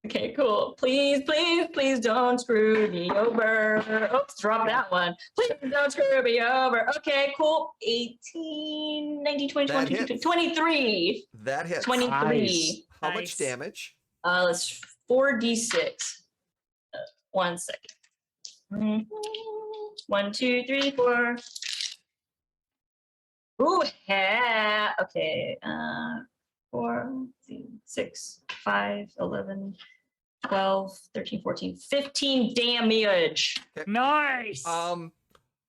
Okay, cool. Please, please, please don't screw me over. Oops, drop that one. Please don't screw me over. Okay, cool. 18, 19, 20, That 21, hits. 23. That hits. 23. Nice. How Nice. much damage? Let's 4d6. 1 second. 1, 2, 3, 4. Ooh, yeah. Okay. 4, 6, 5, 11, 12, 13, 14, 15 damage. Nice. I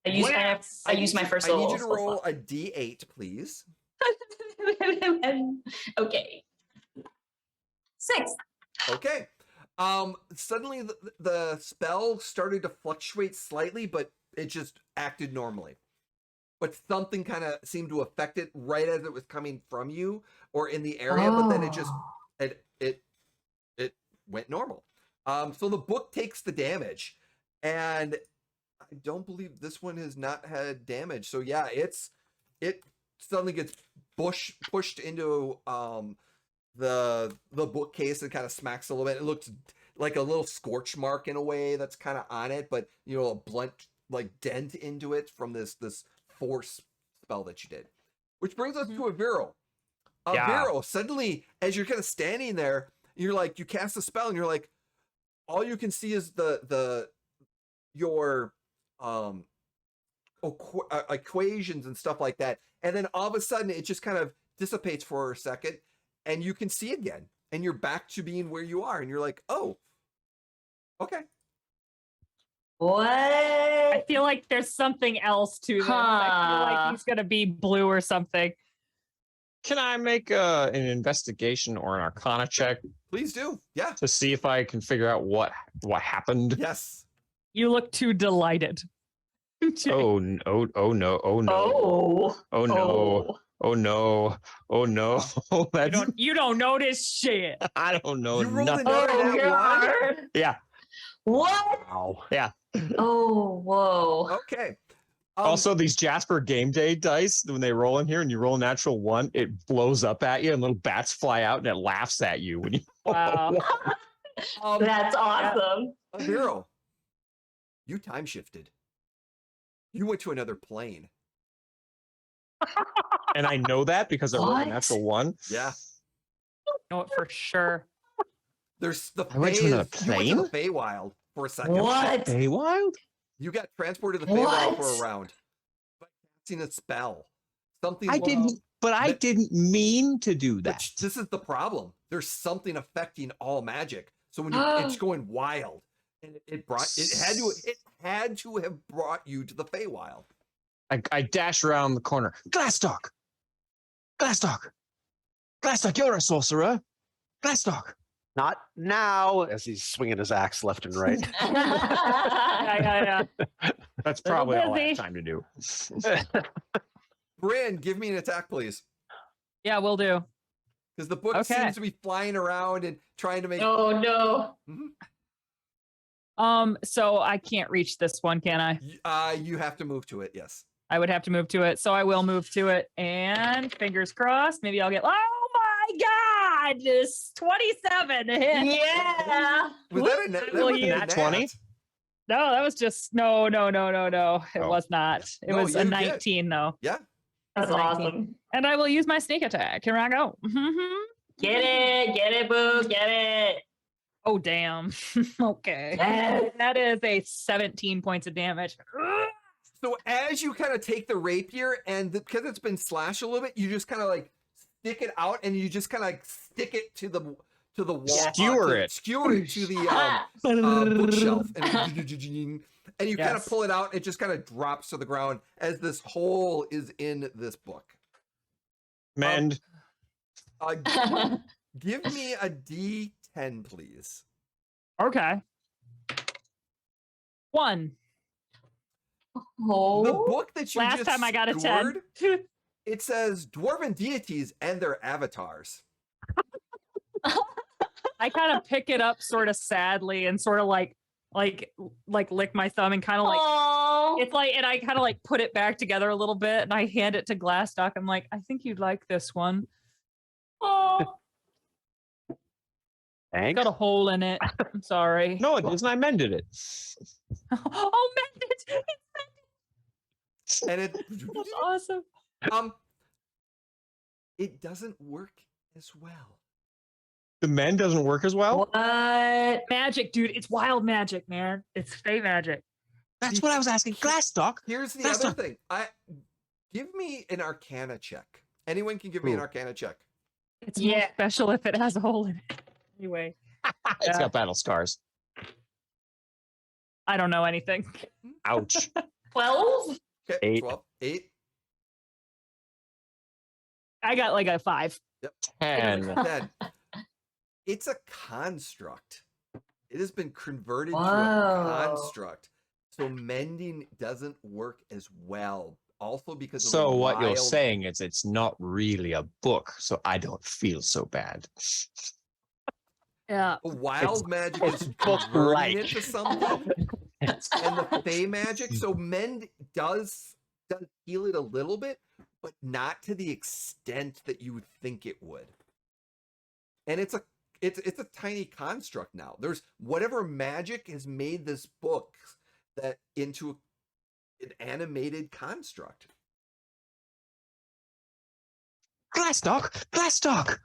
use my first I need level. you to roll a d8, please. Okay. 6. Okay. Suddenly the spell started to fluctuate slightly, but it just acted normally. But something kind of seemed to affect it right as it was coming from you or in the area, but then it just it went normal. So the book takes the damage, and I don't believe this one has not had damage. So yeah, it suddenly gets pushed into the bookcase and kind of smacks a little bit. It looks like a little scorch mark in a way that's kind of on it, but you know, a blunt like dent into it from this force spell that you did. Which brings us to Aviro. Aviro, suddenly as you're kind of standing there, you're like, you cast a spell and you're like, all you can see is your equations and stuff like that, and then all of a sudden it just kind of dissipates for a second and you can see again and you're back to being where you are and you're like, oh, okay. What? I feel like there's something else to this. I feel like he's gonna be blue or something. Can I make an investigation or an arcana check Please do. Yeah. to see if I can figure out what happened? Yes. You look too delighted. Oh no! Oh no! Oh no! Oh. Oh no! Oh no! Oh no! That's You don't notice shit. I don't know. You rolled nothing. another Oh, nat one? God. Yeah. What? Wow. Oh, whoa. Okay. Also, these Jasper Game Day dice, when they roll in here and you roll a natural 1, it blows up at you and little bats fly out and it laughs at you when you. Wow. That's awesome. Aviro, you time shifted. You went to another plane. And I know that because I rolled a What? natural 1. Yeah. Know it for sure. There's the I went to another you went to the plane? Feywild for a second. What? Feywild? You got transported to the Feywild for What? a round. By casting a spell. Something I didn't, but I that- didn't mean to do that. Which, this is the problem. There's something affecting all magic. So when it's going wild, and it had to have brought you to the Feywild. I dash around the corner. Glastoc! Glastoc! Glastoc, you're a sorcerer! Glastoc! Not now, as he's swinging his axe left and right. Yeah. That's Little probably all I busy. have time to do. Brynn, give me an attack, please. Yeah, we'll do. Because the book Okay. seems to be flying around and trying to make. Oh, no. So I can't reach this one, can I? You have to move to it. Yes. I would have to move to it. So I will move to it. And fingers crossed, maybe I'll get. Oh my God! This 27 to hit. Yeah. Was that a net? Will was a you- Nat 20? No, that was just no. It Oh. was not. It No, was a you did. 19 though. Yeah. That's That's 19. awesome. And I will use my sneak attack. Here I go. Get it, boo, get it. Oh damn. Okay. Yes. That is a 17 points of damage. So as you kind of take the rapier and because it's been slashed a little bit, you just kind of like stick it out and you just kind of like stick it to to the wall, Skewer it. skewer it to the bookshelf, and you kind of pull it out. It just kind of drops to the ground as this hole is in this book. Mend. Give me a D10, please. Okay. 1. Oh. The book that you Last just time I got a 10. scored, it says dwarven deities and their avatars. I kind of pick it up sort of sadly and sort of like lick my thumb and kind of like Aw. it's like, and I kind of like put it back together a little bit and I hand it to Glastoc. I'm like, I think you'd like this one. Aw. Thanks. Got a hole in it. I'm sorry. No, it isn't. I mended it. Oh, mend it. And it That's awesome. it doesn't work as well. The mend doesn't work as well? What? Magic, dude. It's wild magic, man. It's fey magic. That's what I was asking. Glastoc. Here's the That's other not- thing. Give me an Arcana check. Anyone can give me an Arcana check. It's more special if it has a hole in it. Anyway, It's got battle scars. I don't know anything. Ouch. 12? Okay, 8. 12. 8. I got like a 5. 10. 10. It's a construct. It has been converted to a Whoa. construct. So mending doesn't work as well. Also because of So the what you're wild- saying is it's not really a book, so I don't feel so bad. Yeah. wild magic is it's converting book-like. it to something. And the fey magic, so mend does heal it a little bit, but not to the extent that you would think it would. And it's a tiny construct now. There's whatever magic has made this book that into an animated construct. Glastoc! Glastoc!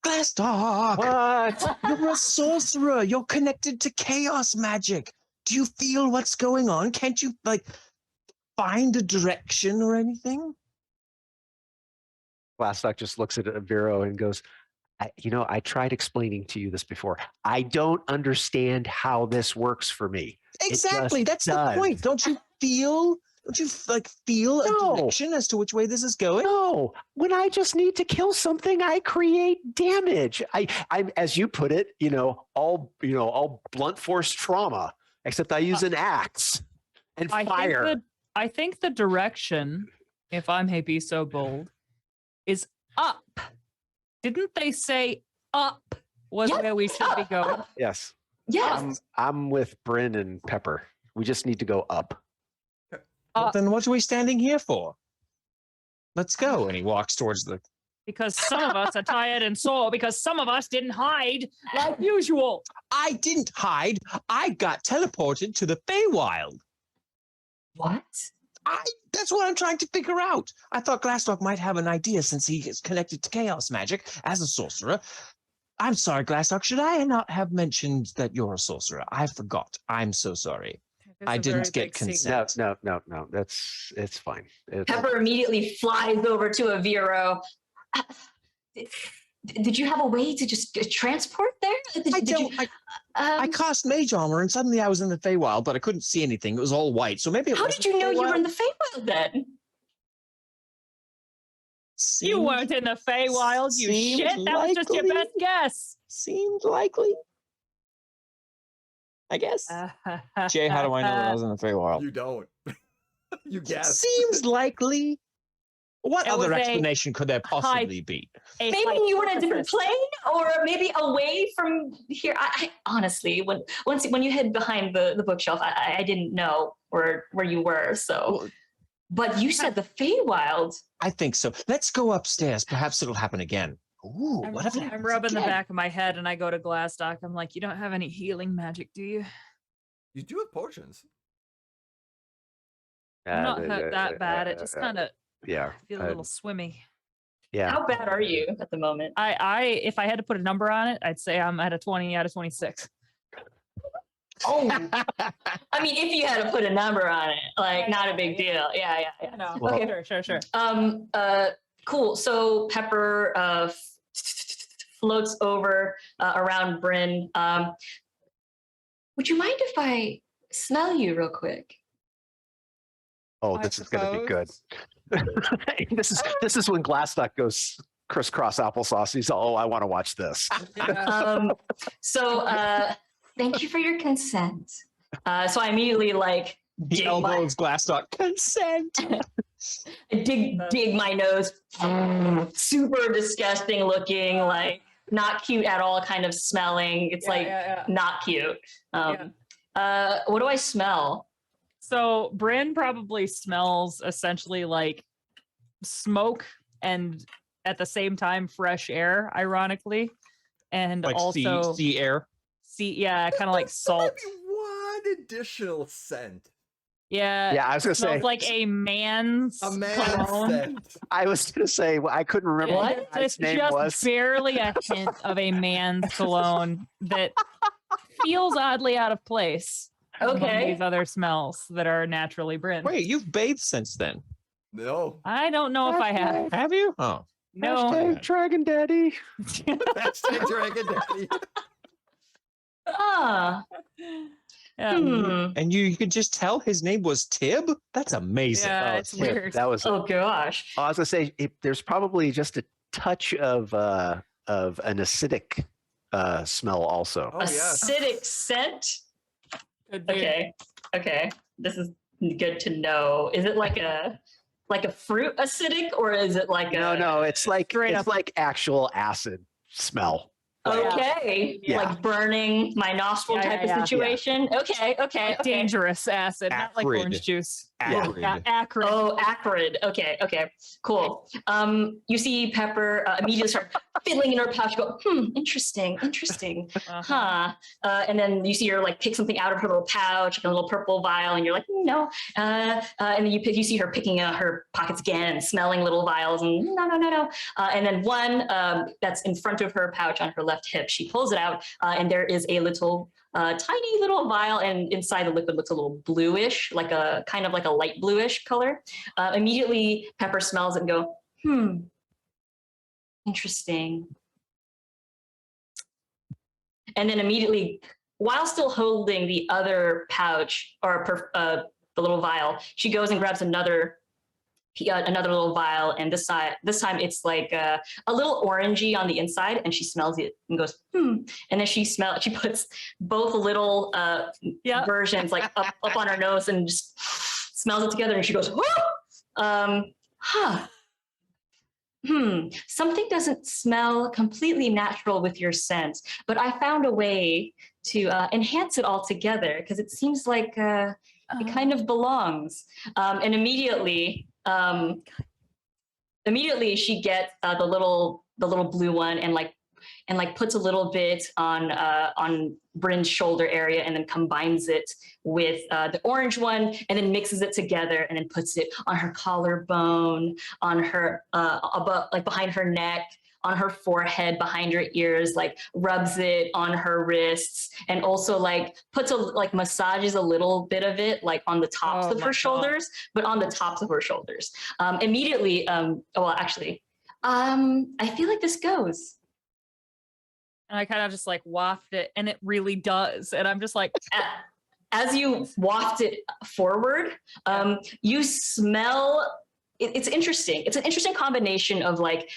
Glastoc! What? You're a sorcerer. You're connected to chaos magic. Do you feel what's going on? Can't you, like, find a direction or anything? Glastoc just looks at Vero and goes, I tried explaining to you this before. I don't understand how this works for me. Exactly. That's does. the point. Don't you feel a No. direction as to which way this is going? No, when I just need to kill something, I create damage. I'm, as you put it, all blunt force trauma, except I use an axe and fire. I think the direction, if I may be so bold, is up. Didn't they say up was Yes, where we should be going? Yes, Yes. I'm with Brynn and Pepper. We just need to go up. Well, then what are we standing here for? Let's go. And he walks towards the... Because some of us are tired and sore because some of us didn't hide like usual. I didn't hide. I got teleported to the Feywild. What? That's what I'm trying to figure out. I thought Glastoc might have an idea since he is connected to chaos magic as a sorcerer. I'm sorry, Glastoc. Should I not have mentioned that you're a sorcerer? I forgot. I'm so sorry. I didn't get consent. No. It's fine. Pepper immediately flies over to Aviro. Did you have a way to just transport there? I cast mage armor and suddenly I was in the Feywild, but I couldn't see anything. It was all white. So maybe it How wasn't did you know you were Feywild. in the Feywild then? You weren't in the Feywild, you seems shit. That was just your likely. best guess. Seemed likely. I guess. Jay, how do I know that I was in the Feywild? You don't. You guess. Seems likely. What It other was a explanation could there possibly be? Maybe you were in a different plane, or maybe away from here. I honestly, when you hid behind the bookshelf, I didn't know where you were. So, but you said the Feywild. I think so. Let's go upstairs. Perhaps it'll happen again. Ooh, what if it I'm happens rubbing the again? back of my head and I go to Glastoc. I'm like, you don't have any healing magic, do you? You do have potions. I'm not hurt that bad. It just kind of yeah. feel a little swimmy. Yeah. How bad are you at the moment? If I had to put a number on it, I'd say I'm at a 20 out of 26. Oh, I mean, if you had to put a number on it, like not a big deal. Yeah. No, Well- okay, sure. Cool. So Pepper floats over around Brynn. Would you mind if I smell you real quick? Oh, I this is going to be good. suppose. this is when Glastoc goes crisscross applesauce. He's all, oh, I want to watch this. Thank you for your consent. So I immediately like He elbows Glastoc. Consent. dig my nose. Super disgusting looking, like not cute at all, kind of smelling. It's not cute. What do I smell? So Brynn probably smells essentially like smoke and at the same time fresh air, ironically. And Like also sea air. kind of like salt. Maybe one additional scent. Yeah. Yeah, I was going to say. Smells like a man's A man's cologne. scent. I was going to say, well, I couldn't remember what It's his name just was. barely a hint of a man's cologne that feels oddly out of place. among Okay. These other smells that are naturally Brynn. Wait, you've bathed since then. No. I don't know if I have. Have you? Oh. No. Hashtag Dragon Daddy. Hashtag Dragon Daddy. And you could just tell his name was Tib? That's amazing. Yeah, Oh, it's yeah, weird. That was. Oh gosh. I was going to say, there's probably just a touch of an acidic smell also. Oh, yes. Acidic scent. Could be. Okay. This is good to know. Is it like a fruit acidic, or is it like No, it's like Straight up. like actual acid smell. Okay, Yeah. like burning my nostril Yeah, type yeah, of situation. Okay. Dangerous acid, not like Acrid. orange juice. Acrid. Yeah, acrid. Oh, acrid. Okay, cool. You see Pepper immediately start fiddling in her pouch. Go, interesting. Uh-huh. And then you see her like pick something out of her little pouch, like a little purple vial, and you're like, no. And then you see her picking her pockets again and smelling little vials, and no. And then one that's in front of her pouch on her left hip, she pulls it out, and there is a little tiny little vial, and inside the liquid looks a little bluish, like a kind of like a light bluish color. Immediately, Pepper smells it and go, interesting. And then immediately, while still holding the other pouch or the little vial, she goes and grabs another little vial, and this time it's like a little orangey on the inside, and she smells it and goes, and then she puts both little versions like up on her nose and just smells it together, and she goes, something doesn't smell completely natural with your scent, but I found a way to enhance it all together, because it seems like it kind of belongs. And immediately she gets the little blue one and puts a little bit on Brynn's shoulder area, and then combines it with the orange one, and then mixes it together, and then puts it on her collarbone, on her above, like behind her neck, on her forehead, behind her ears, like rubs it on her wrists, and also like massages a little bit of it like on the tops of her shoulders, but on the tops of her shoulders. Immediately, I feel like this goes. And I kind of just like waft it, and it really does. And I'm just like, as you waft it forward, you smell. It's interesting. It's an interesting combination of like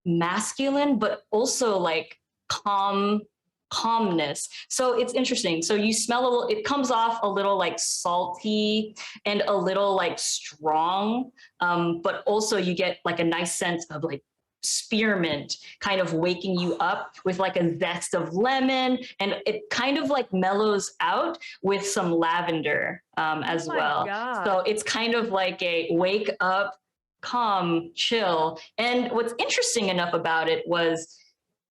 masculine, but also like calmness. So it's interesting. So you smell a little. It comes off a little like salty and a little like strong, but also you get like a nice sense of like spearmint kind of waking you up with like a zest of lemon, and it kind of like mellows out with some lavender as well. God. So it's kind of like a wake up, calm, chill. And what's interesting enough about it was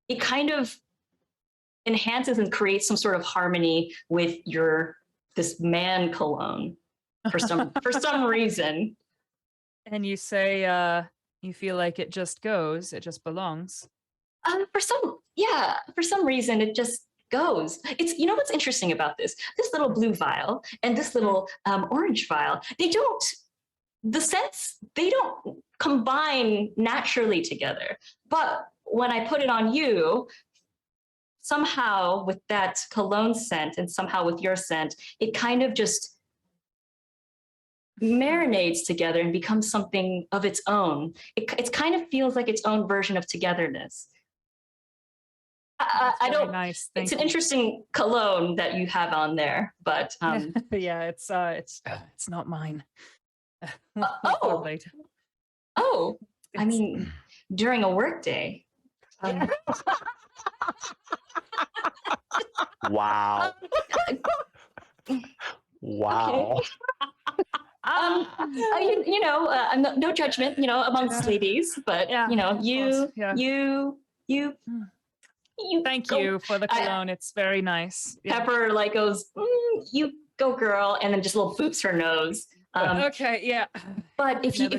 it kind of enhances and creates some sort of harmony with this man cologne for some reason. and you say, you feel like it just goes, it just belongs. For some reason it just goes. It's, you know what's interesting about this little blue vial and this little orange vial, they don't combine naturally together. But when I put it on you, somehow with that cologne scent and somehow with your scent, it kind of just marinates together and becomes something of its own. It kind of feels like its own version of togetherness. I don't. Nice. It's an interesting cologne that you have on there, but yeah, it's not mine. Oh, I mean, during a work day. Wow. Wow. Okay. No judgment, amongst ladies, but you. Thank you for the cologne. It's very nice. Pepper like goes, you go, girl, and then just little boops her nose. Okay, yeah. But if you'd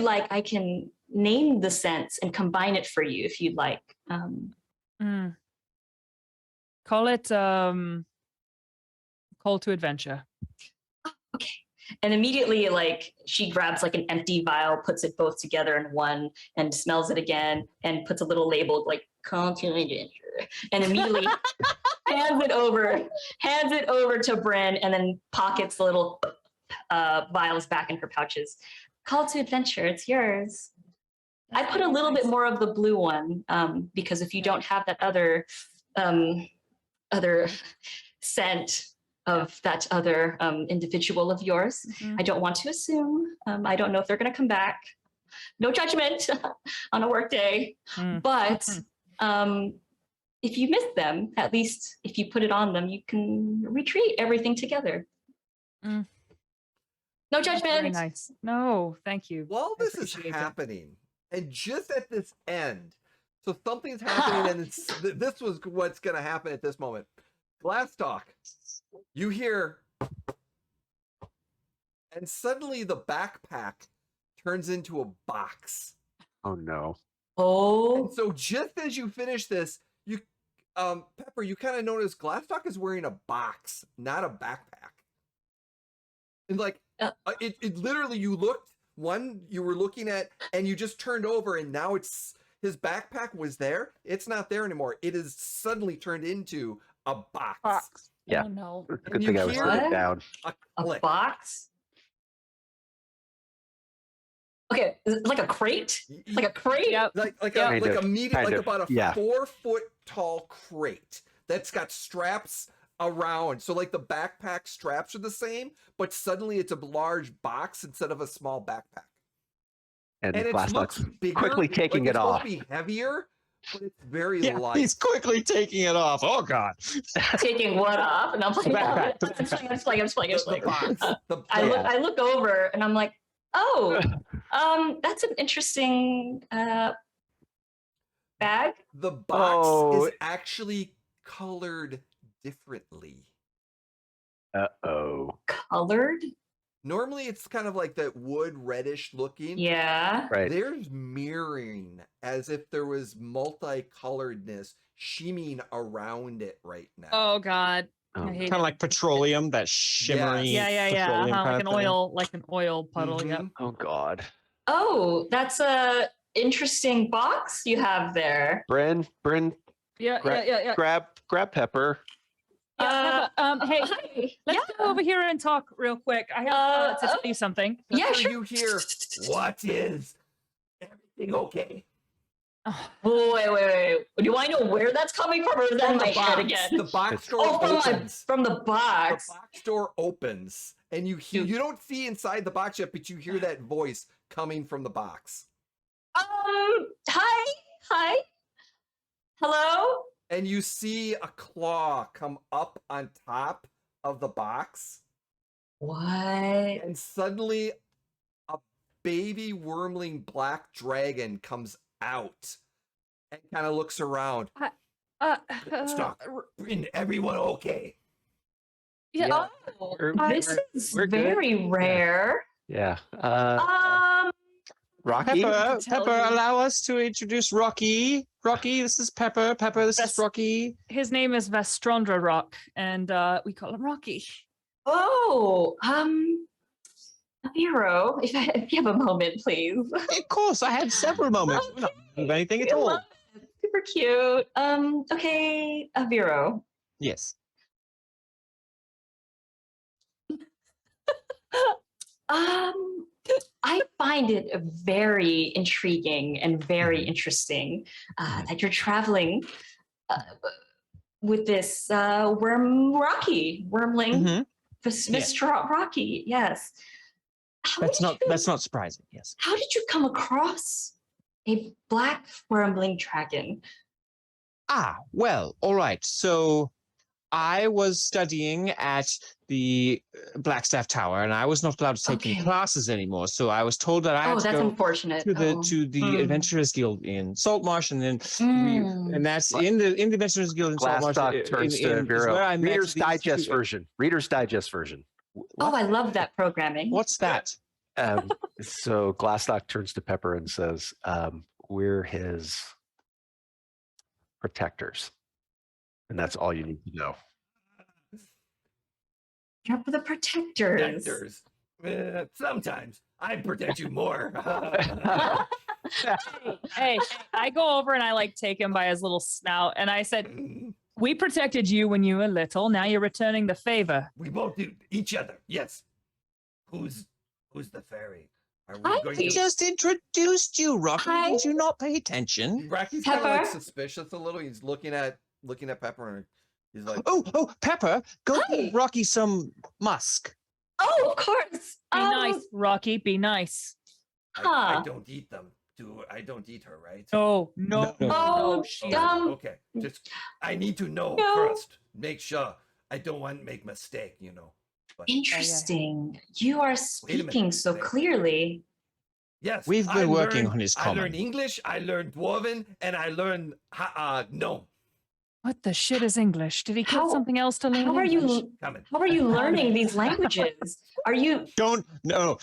like, I can name the scents and combine it for you if you'd like. Call it Call to Adventure. Okay. And immediately, like, she grabs like an empty vial, puts it both together in one, and smells it again, and puts a little label like "Call to Adventure," and immediately hands it over to Brynn, and then pockets the little vials back in her pouches. Call to Adventure, it's yours. I put a little bit more of the blue one because if you don't have that other scent of that other individual of yours. I don't want to assume. I don't know if they're going to come back. No judgment on a work day. But if you miss them, at least if you put it on them, you can retreat everything together. No judgment. Very nice. No, thank you. While this is happening, and just at this end, so something's happening, and this was what's going to happen at this moment. Glastoc, you hear, and suddenly the backpack turns into a box. Oh no! Oh! And so just as you finish this, you, Pepper, you kind of notice Glastoc is wearing a box, not a backpack. And like, it literally, you were looking at, and you just turned over, and now his backpack was there. It's not there anymore. It is suddenly turned into a box. Yeah. Oh no. It's a good thing I was sitting down. A box? Okay, like a crate? Like a crate? Yep. Like about a 4 foot tall crate that's got straps around. So like the backpack straps are the same, but suddenly it's a large box instead of a small backpack. And it Glastoc's looks bigger, quickly taking it off. It's supposed to be heavier, but it's very light. He's quickly taking it off. Oh God! Taking what off? And I'm like, I'm just playing. I look over and I'm like, oh, that's an interesting bag. The box is actually colored differently. Uh-oh. Colored? Normally it's kind of like that wood reddish looking. Yeah. Right. There's mirroring as if there was multicoloredness shimmying around it right now. Oh God. Kind of like petroleum, that shimmery. Yeah. Like an oil puddle. Yep. Oh God. Oh, that's a interesting box you have there. Brynn. Yeah. Grab Pepper. Hey, hi. let's go over here and talk real quick. I have to tell you something. Yeah, sure. You hear, what is everything okay? Wait. Do I know where that's coming from, or is that in my head again? The box door opens. From the box. The box door opens, and you don't see inside the box yet, but you hear that voice coming from the box. Hi. Hello? And you see a claw come up on top of the box. What? And suddenly a baby wyrmling black dragon comes out and kind of looks around. Stop. Brynn, everyone okay? Yeah. This is very rare. Yeah. Rocky? Pepper, allow us to introduce Rocky. Rocky, this is Pepper. Pepper, this is Rocky. His name is Vestrondra Rock, and we call him Rocky. Oh, Arivo, if you have a moment, please. Of course, I had several moments. Okay. of anything at I all. love it. Super cute. Okay, Vero. Yes. I find it very intriguing and very interesting that you're traveling with this wyrmling, Mr. Rocky. Yes. That's not surprising. Yes. How did you come across a black wyrmling dragon? Well, all right. So I was studying at the Blackstaff Tower, and I was not allowed to take any classes anymore. So I was told that I had to that's go unfortunate. to the Adventurers Guild in Saltmarsh, and then that's in the Adventurers Guild in Saltmarsh. Glastoc turns to Vero. Reader's Digest version. Reader's Digest version. I love that programming. What's that? So Glastoc turns to Pepper and says, "We're his protectors, and that's all you need to know." You're the protectors. Sometimes I protect you more. Hey, I go over and I like take him by his little snout, and I said, "We protected you when you were little. Now you're returning the favor." We both do each other. Yes. Who's the fairy? Are we Hi. going I to... just introduced you, Rocky. Hi. Did you not pay attention? Rocky's kind of like Pepper? suspicious a little. He's looking at Pepper and he's like, Oh, Pepper, go Hi. give Rocky some musk. Oh, of course. Be nice, Rocky. Be nice. I don't eat them. I don't eat her, right? No. Oh, she- Okay. Just I need to know first. Make sure. I don't want to make mistake, But Interesting. You are minute. speaking so clearly. yes, We've been working on his I common. learned English, I learned Dwarven, and I learned no. What the shit is English? Did he How- get something else to learn? How are English? you? Coming. How are you learning these languages? Are you? Don't no.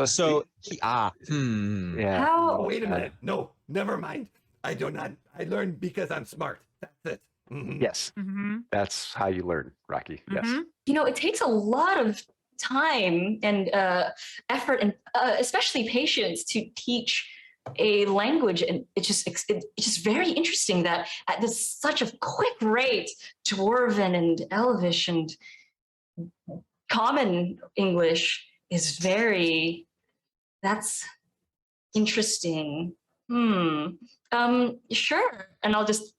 So Yeah. How? Oh, wait a minute. No, never mind. I do not. I learned because I'm smart. That's it. Mhm. Yes, Mhm. that's how you learn, Rocky. Yes. Mhm. It takes a lot of time and effort and especially patience to teach a language, and it's just very interesting that at such a quick rate, Dwarven and Elvish and Common English is that's interesting. Sure, and I'll just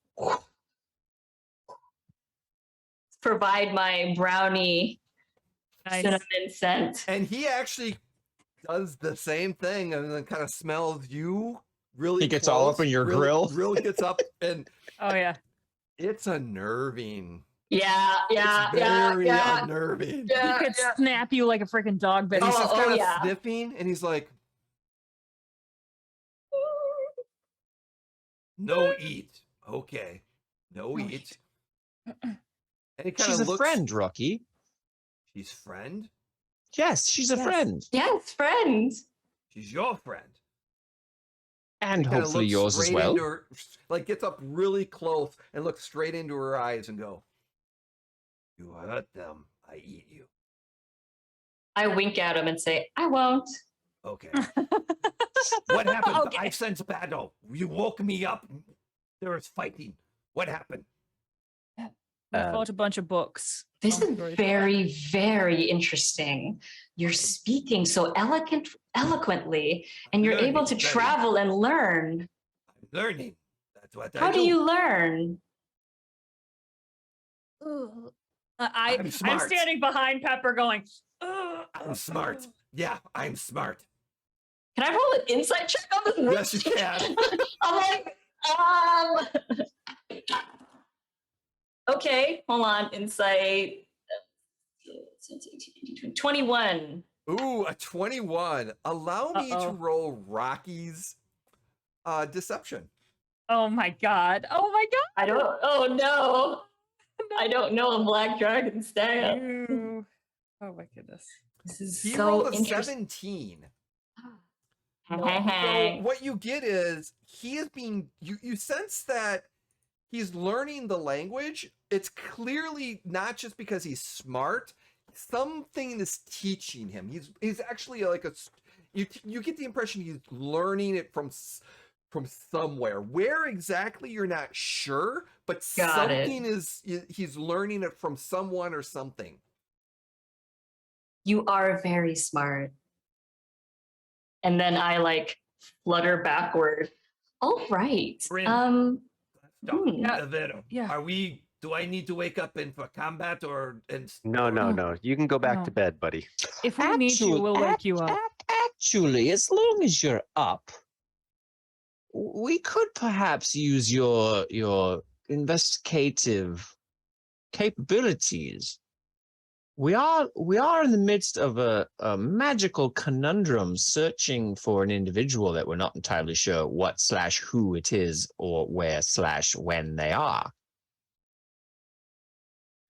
provide my brownie Nice. cinnamon scent. And he actually does the same thing and then kind of smells you really He gets all up close, in your really, grill. Really gets up, and Oh yeah. it's unnerving. Yeah. It's very unnerving. He could snap you like a freaking dog bit. And he's just kind of yeah. sniffing, and he's like, "No eat, okay, no eat." And he kind she's of a looks. friend, Rocky. She's friend. Yes, she's a friend, Yes, friends. She's your friend. and He kinda hopefully looks yours as straight well. into her, like gets up really close and looks straight into her eyes and go, "You hurt them, I eat you." I wink at him and say, I won't. Okay. What happened? Okay. I sense battle. You woke me up. There was fighting. What happened? We fought a bunch of books. This Long is story very, very interesting. You're speaking so eloquently, and you're able to Learning, travel and learn. I'm learning. That's what I How do. do you learn? I'm I'm smart. standing behind Pepper going, "Ugh." I'm smart. Yeah, I'm smart. Can I roll an insight check on this? Yes, you can. I'm like, okay, hold on. Insight 21. Ooh, a 21. Allow me to Uh-oh. roll Rocky's deception. Oh my god. Oh my god. Oh no. I don't know a black dragon staff. Ew. Oh my goodness. This is He so rolled a interesting. 17. So what you get is he is being you sense that he's learning the language. It's clearly not just because he's smart. Something is teaching him. He's actually like you get the impression he's learning it from somewhere. Where exactly, you're not sure, but Got it. something he's learning it from someone or something. You are very smart. And then I like flutter backward. All right. Brynn. Yeah. Do I need to wake up for combat No. You can go back to bed, buddy. If we need you, we'll wake you up. Actually, as long as you're up, we could perhaps use your investigative capabilities. We are in the midst of a magical conundrum, searching for an individual that we're not entirely sure what/who it is or where/when they are.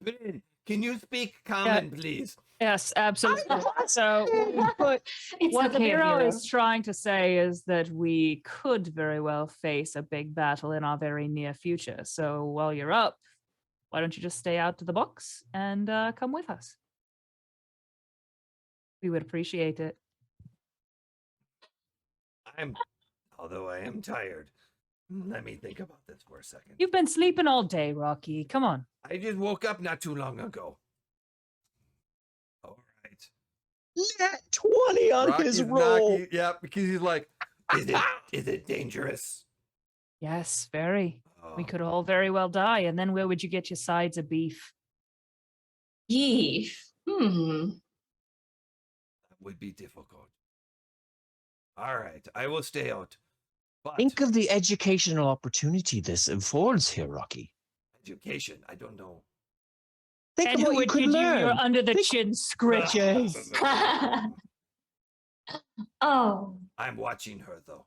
Brynn, can you speak common, please? Yes, absolutely. So what the Bureau is trying to say is that we could very well face a big battle in our very near future. So while you're up, why don't you just stay out to the box and come with us? We would appreciate it. Although I am tired. Let me think about this for a second. You've been sleeping all day, Rocky. Come on. I just woke up not too long ago. All right. Yeah, 20 on Rocky's his roll. Yeah, because he's like, is it dangerous? Yes, very. Oh. We could all very well die. And then where would you get your sides of beef? Beef. That would be difficult. All right, I will stay out. But Think of the educational opportunity this affords here, Rocky. education, I don't know. Think And of who what you would could give you your learn. under the chin scritches? Oh, I'm watching her, though.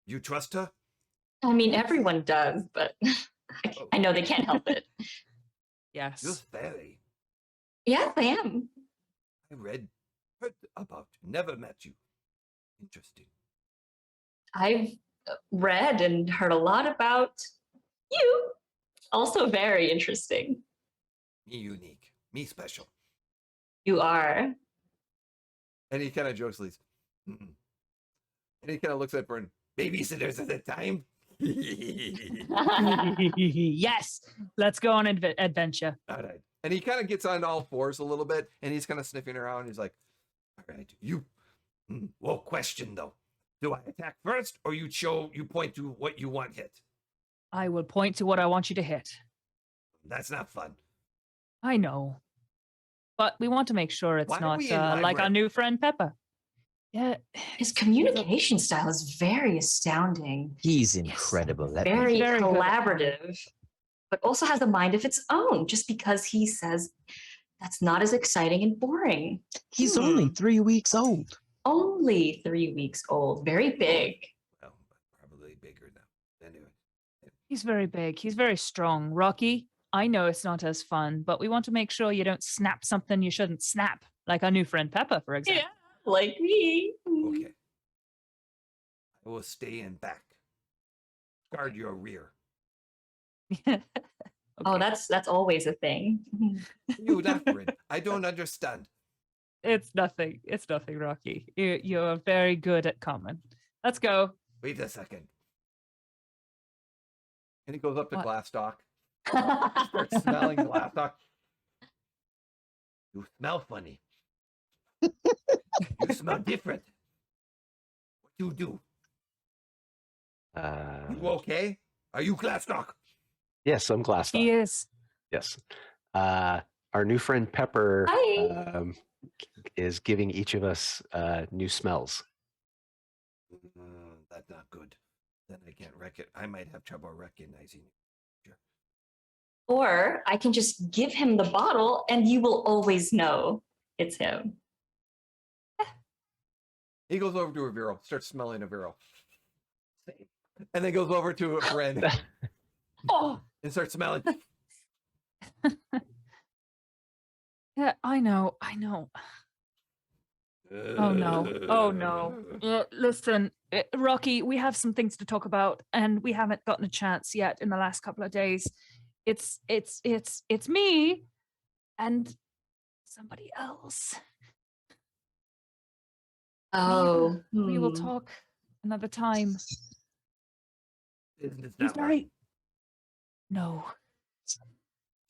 You trust her? I mean, everyone does, but I know they can't help it. You're Yes. fairy. Yes, I am. I heard about you, never met you. Interesting. I've read and heard a lot about you. Also very interesting. Me unique. Me special. You are. And he kind of jokes, and he kind of looks at Brynn. Babysitters at the time? Yes. Let's go on adventure. All right. And he kind of gets on all fours a little bit, and he's kind of sniffing around. He's like, all right, well, question though. Do I attack first, or you point to what you want hit? I will point to what I want you to hit. That's not fun. I know. But we want to make sure it's Why are not we in like our library? new friend Pepper. Yeah. His communication style is very astounding. He's incredible. Let me- Very Very good. collaborative, but also has a mind of its own just because he says that's not as exciting and boring. He's only 3 weeks old. Only 3 weeks old. Very big. Well, probably bigger now. Anyway. He's very big. He's very strong. Rocky, I know it's not as fun, but we want to make sure you don't snap something you shouldn't snap, like our new friend Pepper, for example. Yeah, like me. Okay. I will stay in back. Guard your rear. Okay. Oh, that's always a thing. You laugh, Brynn. I don't understand. It's nothing. It's nothing, Rocky. You're very good at common. Let's go. Wait a second. And he goes up to What? Glastoc. Starts smelling Glastoc. You smell funny. You smell different. What you do? You okay? Are you Glastoc? Yes, I'm Glastoc. He is. Yes. Our new friend Pepper Hi. is giving each of us new smells. That's not good. Then I can't I might have trouble recognizing you. Or I can just give him the bottle and you will always know it's him. He goes over to Aviro, starts smelling Aviro. And then goes over to Brynn Oh, and starts smelling. yeah, I know. Oh no. Listen, Rocky, we have some things to talk about, and we haven't gotten a chance yet in the last couple of days. It's me and somebody else. Oh, We will talk another time. Business He's network. right. No.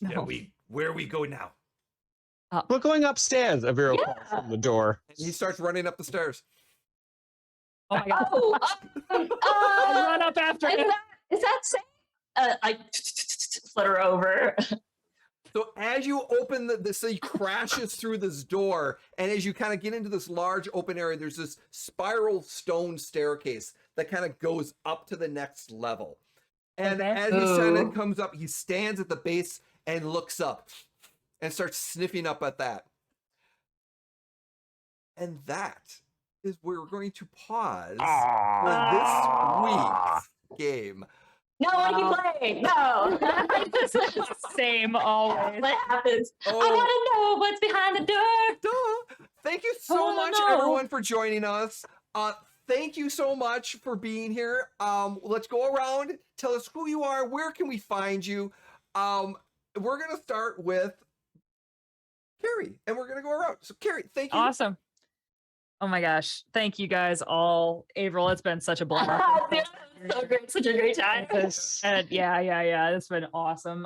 Yeah, No. where we go now? We're going upstairs. Aviro calls Yeah. from the door. And he starts running up the stairs. Oh my god. Oh, I run up after him. is that safe? I flutter over. So as you open so he crashes through this door, and as you kind of get into this large open area, there's this spiral stone staircase that kind of goes up to the next level. And Okay. as he kind of comes up, he stands at the base and looks up and starts sniffing up at that. And that is where we're going to pause for this week's game. No, what do you play? No. Same always. What happens? Oh. I want to know what's behind the door. Duh. Thank you so Oh, much, no. everyone, for joining us. Thank you so much for being here. Let's go around. Tell us who you are. Where can we find you? We're gonna start with Carrie, and we're gonna go around. So, Carrie, thank you. Awesome. Oh my gosh. Thank you guys all. Avril, it's been such a blast. So great, such a great time. Yeah. It's been awesome.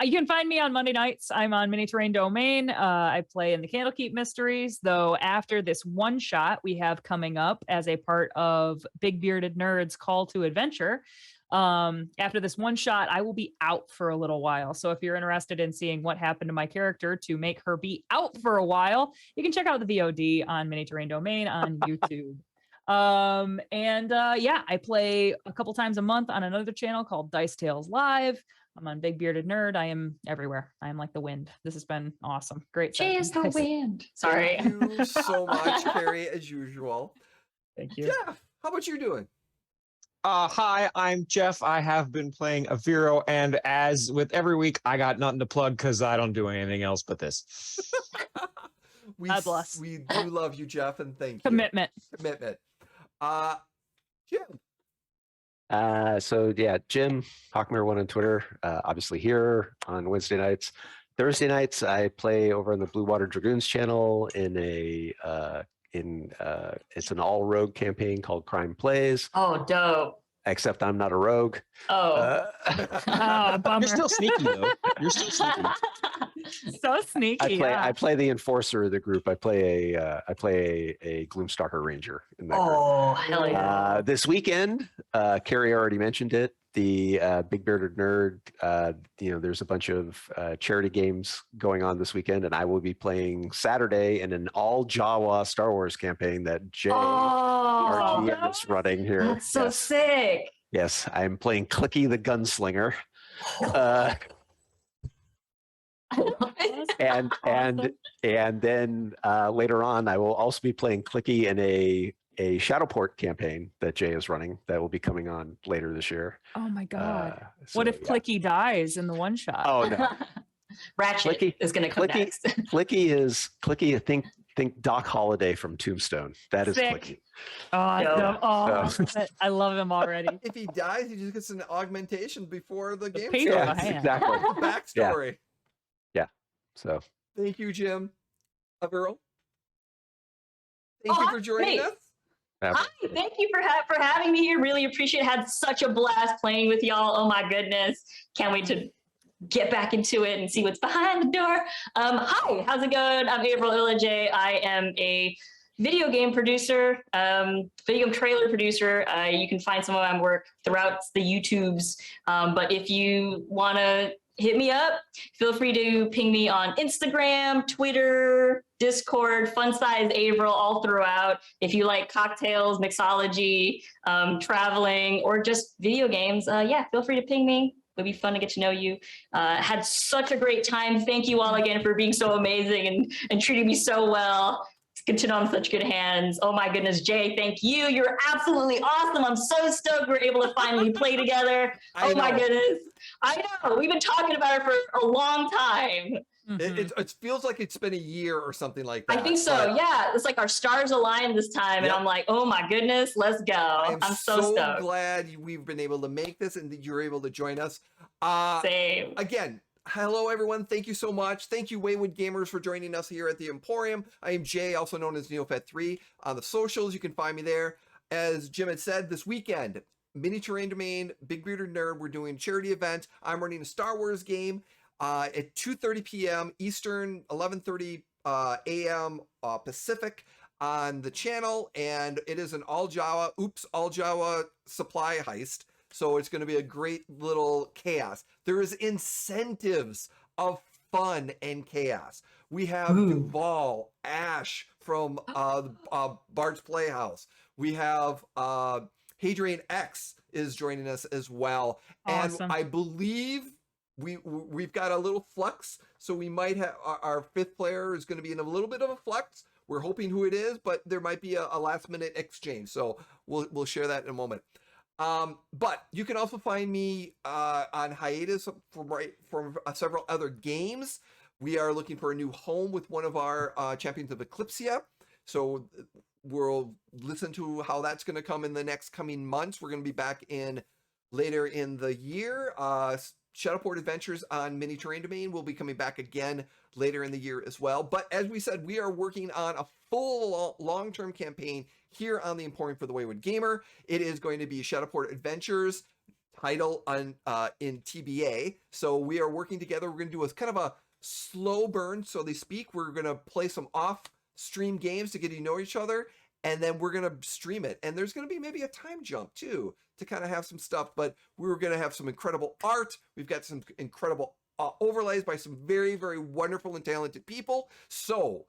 You can find me on Monday nights. I'm on Mini Terrain Domain. I play in the Candlekeep Mysteries, though after this one shot we have coming up as a part of Big Bearded Nerds Call to Adventure. After this one shot, I will be out for a little while. So if you're interested in seeing what happened to my character to make her be out for a while, you can check out the VOD on Mini Terrain Domain on YouTube. I play a couple times a month on another channel called Dice Tales Live. I'm on Big Bearded Nerd. I am everywhere. I am like the wind. This has been awesome. Great. Chase the guys. wind. Sorry. Thank you so much, Carrie, as usual. Thank you. Jeff, how about you doing? Hi, I'm Jeff. I have been playing Aviro, and as with every week, I got nothing to plug because I don't do anything else but this. God bless. We do love you, Jeff, and thank you. Commitment. Jim. Jim Hawkmere1 on Twitter. Obviously here on Wednesday nights. Thursday nights I play over on the Blue Water Dragoons channel in it's an all rogue campaign called Crime Plays. Oh, dope. Except I'm not a rogue. Oh. Oh, bummer. You're still sneaky though. You're still sneaky. So sneaky. I play the enforcer of the group. I play a Gloomstalker Ranger in that group. Oh, hell yeah. This weekend, Carrie already mentioned it. The Big Bearded Nerd. There's a bunch of charity games going on this weekend, and I will be playing Saturday in an all Jawa Star Wars campaign that Jay, our GM, is running here. That's so sick. Yes, I'm playing Clicky the Gunslinger. And then later on, I will also be playing Clicky in a Shadowport campaign that Jay is running that will be coming on later this year. Oh my god! What if Clicky dies in the one shot? Oh no! Ratchet Clicky is going to come next. Clicky. Think Doc Holliday from Tombstone. That is Sick. Clicky. I love him already. If he dies, he just gets an augmentation before the game paper starts. hand. Exactly. The backstory. Yeah. So. Thank you, Jim. Aviro. Thank you for joining hey. us. Hi, thank you for having me here. Really appreciate it. Had such a blast playing with y'all. Oh my goodness. Can't wait to get back into it and see what's behind the door. Hi, how's it going? I'm Avril Illajay. I am a video game producer, video game trailer producer. You can find some of my work throughout the YouTubes. But if you want to hit me up, feel free to ping me on Instagram, Twitter, Discord, Fun Size Avril, all throughout. If you like cocktails, mixology, traveling, or just video games, feel free to ping me. It'll be fun to get to know you. Had such a great time. Thank you all again for being so amazing and treating me so well. Continue on such good hands. Oh my goodness, Jay, thank you. You're absolutely awesome. I'm so stoked we're able to finally play together. Oh my goodness. I know. We've been talking about it for a long time. It feels like it's been a year or something like that. I think so. Yeah. It's like our stars aligned this time. And I'm like, oh my goodness, let's go. I'm so stoked. Glad we've been able to make this and that you're able to join us. Same. Again, hello, everyone. Thank you so much. Thank you, Wayward Gamers, for joining us here at the Emporium. I am Jay, also known as Neofed3. On the socials, you can find me there. As Jim had said, this weekend, Mini Terrain Domain, Big Bearded Nerd. We're doing a charity event. I'm running a Star Wars game at 2:30 p.m. Eastern, 11:30 a.m. Pacific on the channel, and it is an all Jawa supply heist. So it's going to be a great little chaos. There is incentives of fun and chaos. We have Duval, Ash from Bard's Playhouse. We have Hadrian X is joining us as well. Awesome. And I believe we've got a little flux, so we might have our fifth player is going to be in a little bit of a flux. We're hoping who it is, but there might be a last minute exchange. So we'll share that in a moment. But you can also find me on hiatus from several other games. We are looking for a new home with one of our champions of Eclipsia. So we'll listen to how that's going to come in the next coming months. We're going to be back in later in the year. Shadowport Adventures on Mini Terrain Domain will be coming back again later in the year as well. But as we said, we are working on a full long-term campaign here on the Emporium for the Wayward Gamer. It is going to be Shadowport Adventures title on in TBA. So we are working together. We're going to do a kind of a slow burn, so they speak. We're going to play some off-stream games to get to know each other, and then we're going to stream it. And there's going to be maybe a time jump too to kind of have some stuff, but we're going to have some incredible art. We've got some incredible overlays by some very, very wonderful and talented people. So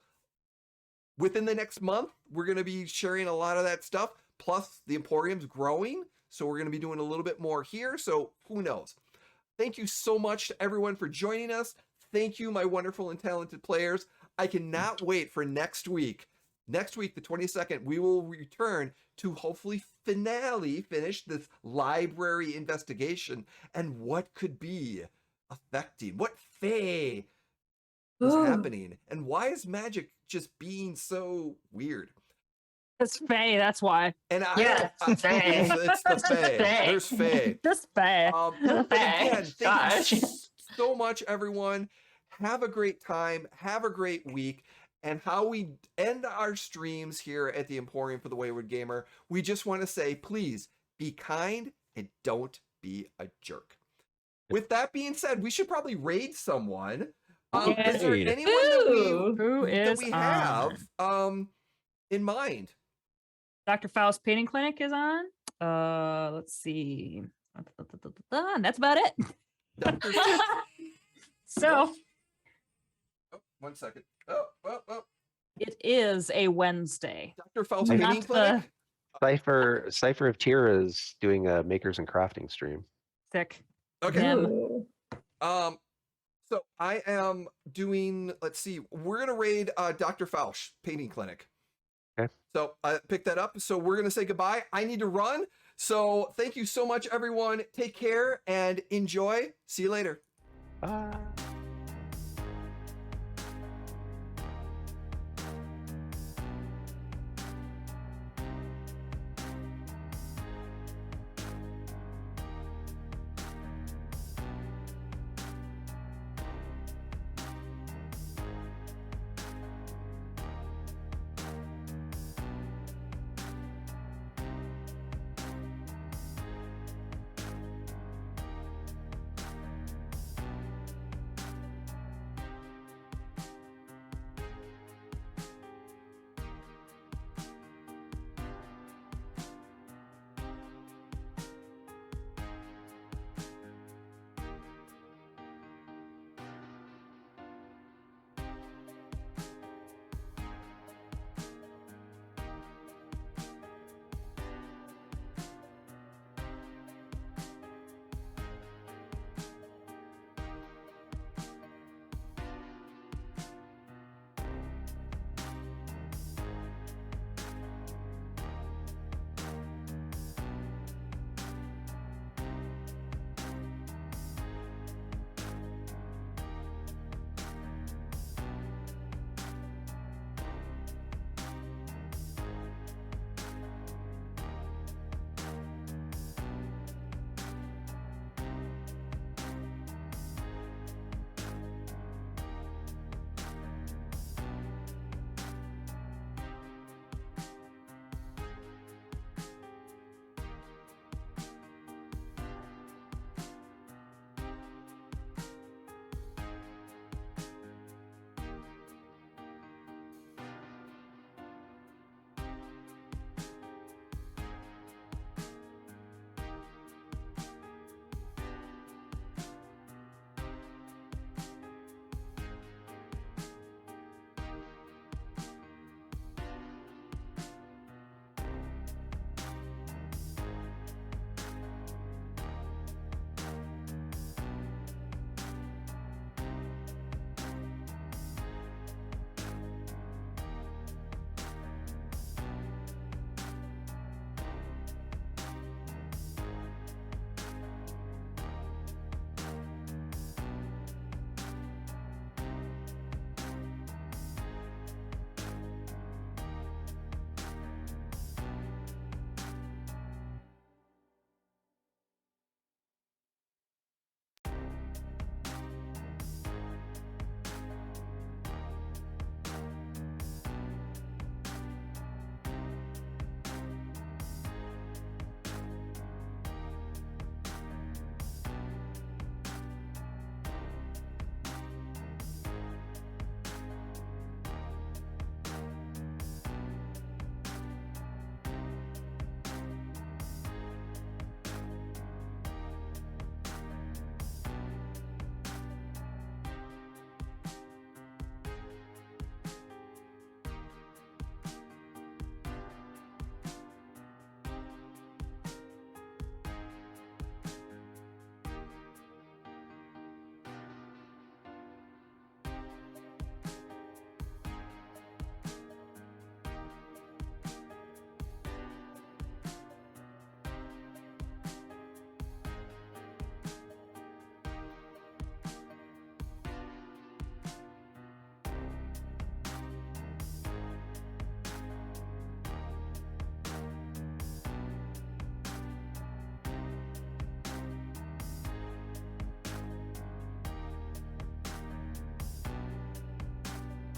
within the next month, we're going to be sharing a lot of that stuff. Plus the Emporium's growing, so we're going to be doing a little bit more here. So who knows? Thank you so much to everyone for joining us. Thank you, my wonderful and talented players. I cannot wait for next week. Next week, the 22nd, we will return to hopefully finish this library investigation and what could be affecting, what fae is happening, and why is magic just being so weird? It's fae, that's why. And it's the fae. There's fae. Just fae. But again, thank you so much, everyone. Have a great time. Have a great week. And how we end our streams here at the Emporium for the Wayward Gamer, we just want to say, please be kind and don't be a jerk. With that being said, we should probably raid someone. Is there anyone that we have in mind? Dr. Faust Painting Clinic is on. Let's see. And that's about it. So. Oh, 1 second. Oh. It is a Wednesday. Dr. Faust Painting Clinic? Cypher of Tira is doing a makers and crafting stream. Sick. Okay. So I am doing, let's see, we're going to raid Dr. Faust Painting Clinic. Okay. So I picked that up. So we're going to say goodbye. I need to run. So thank you so much, everyone. Take care and enjoy. See you later. Bye.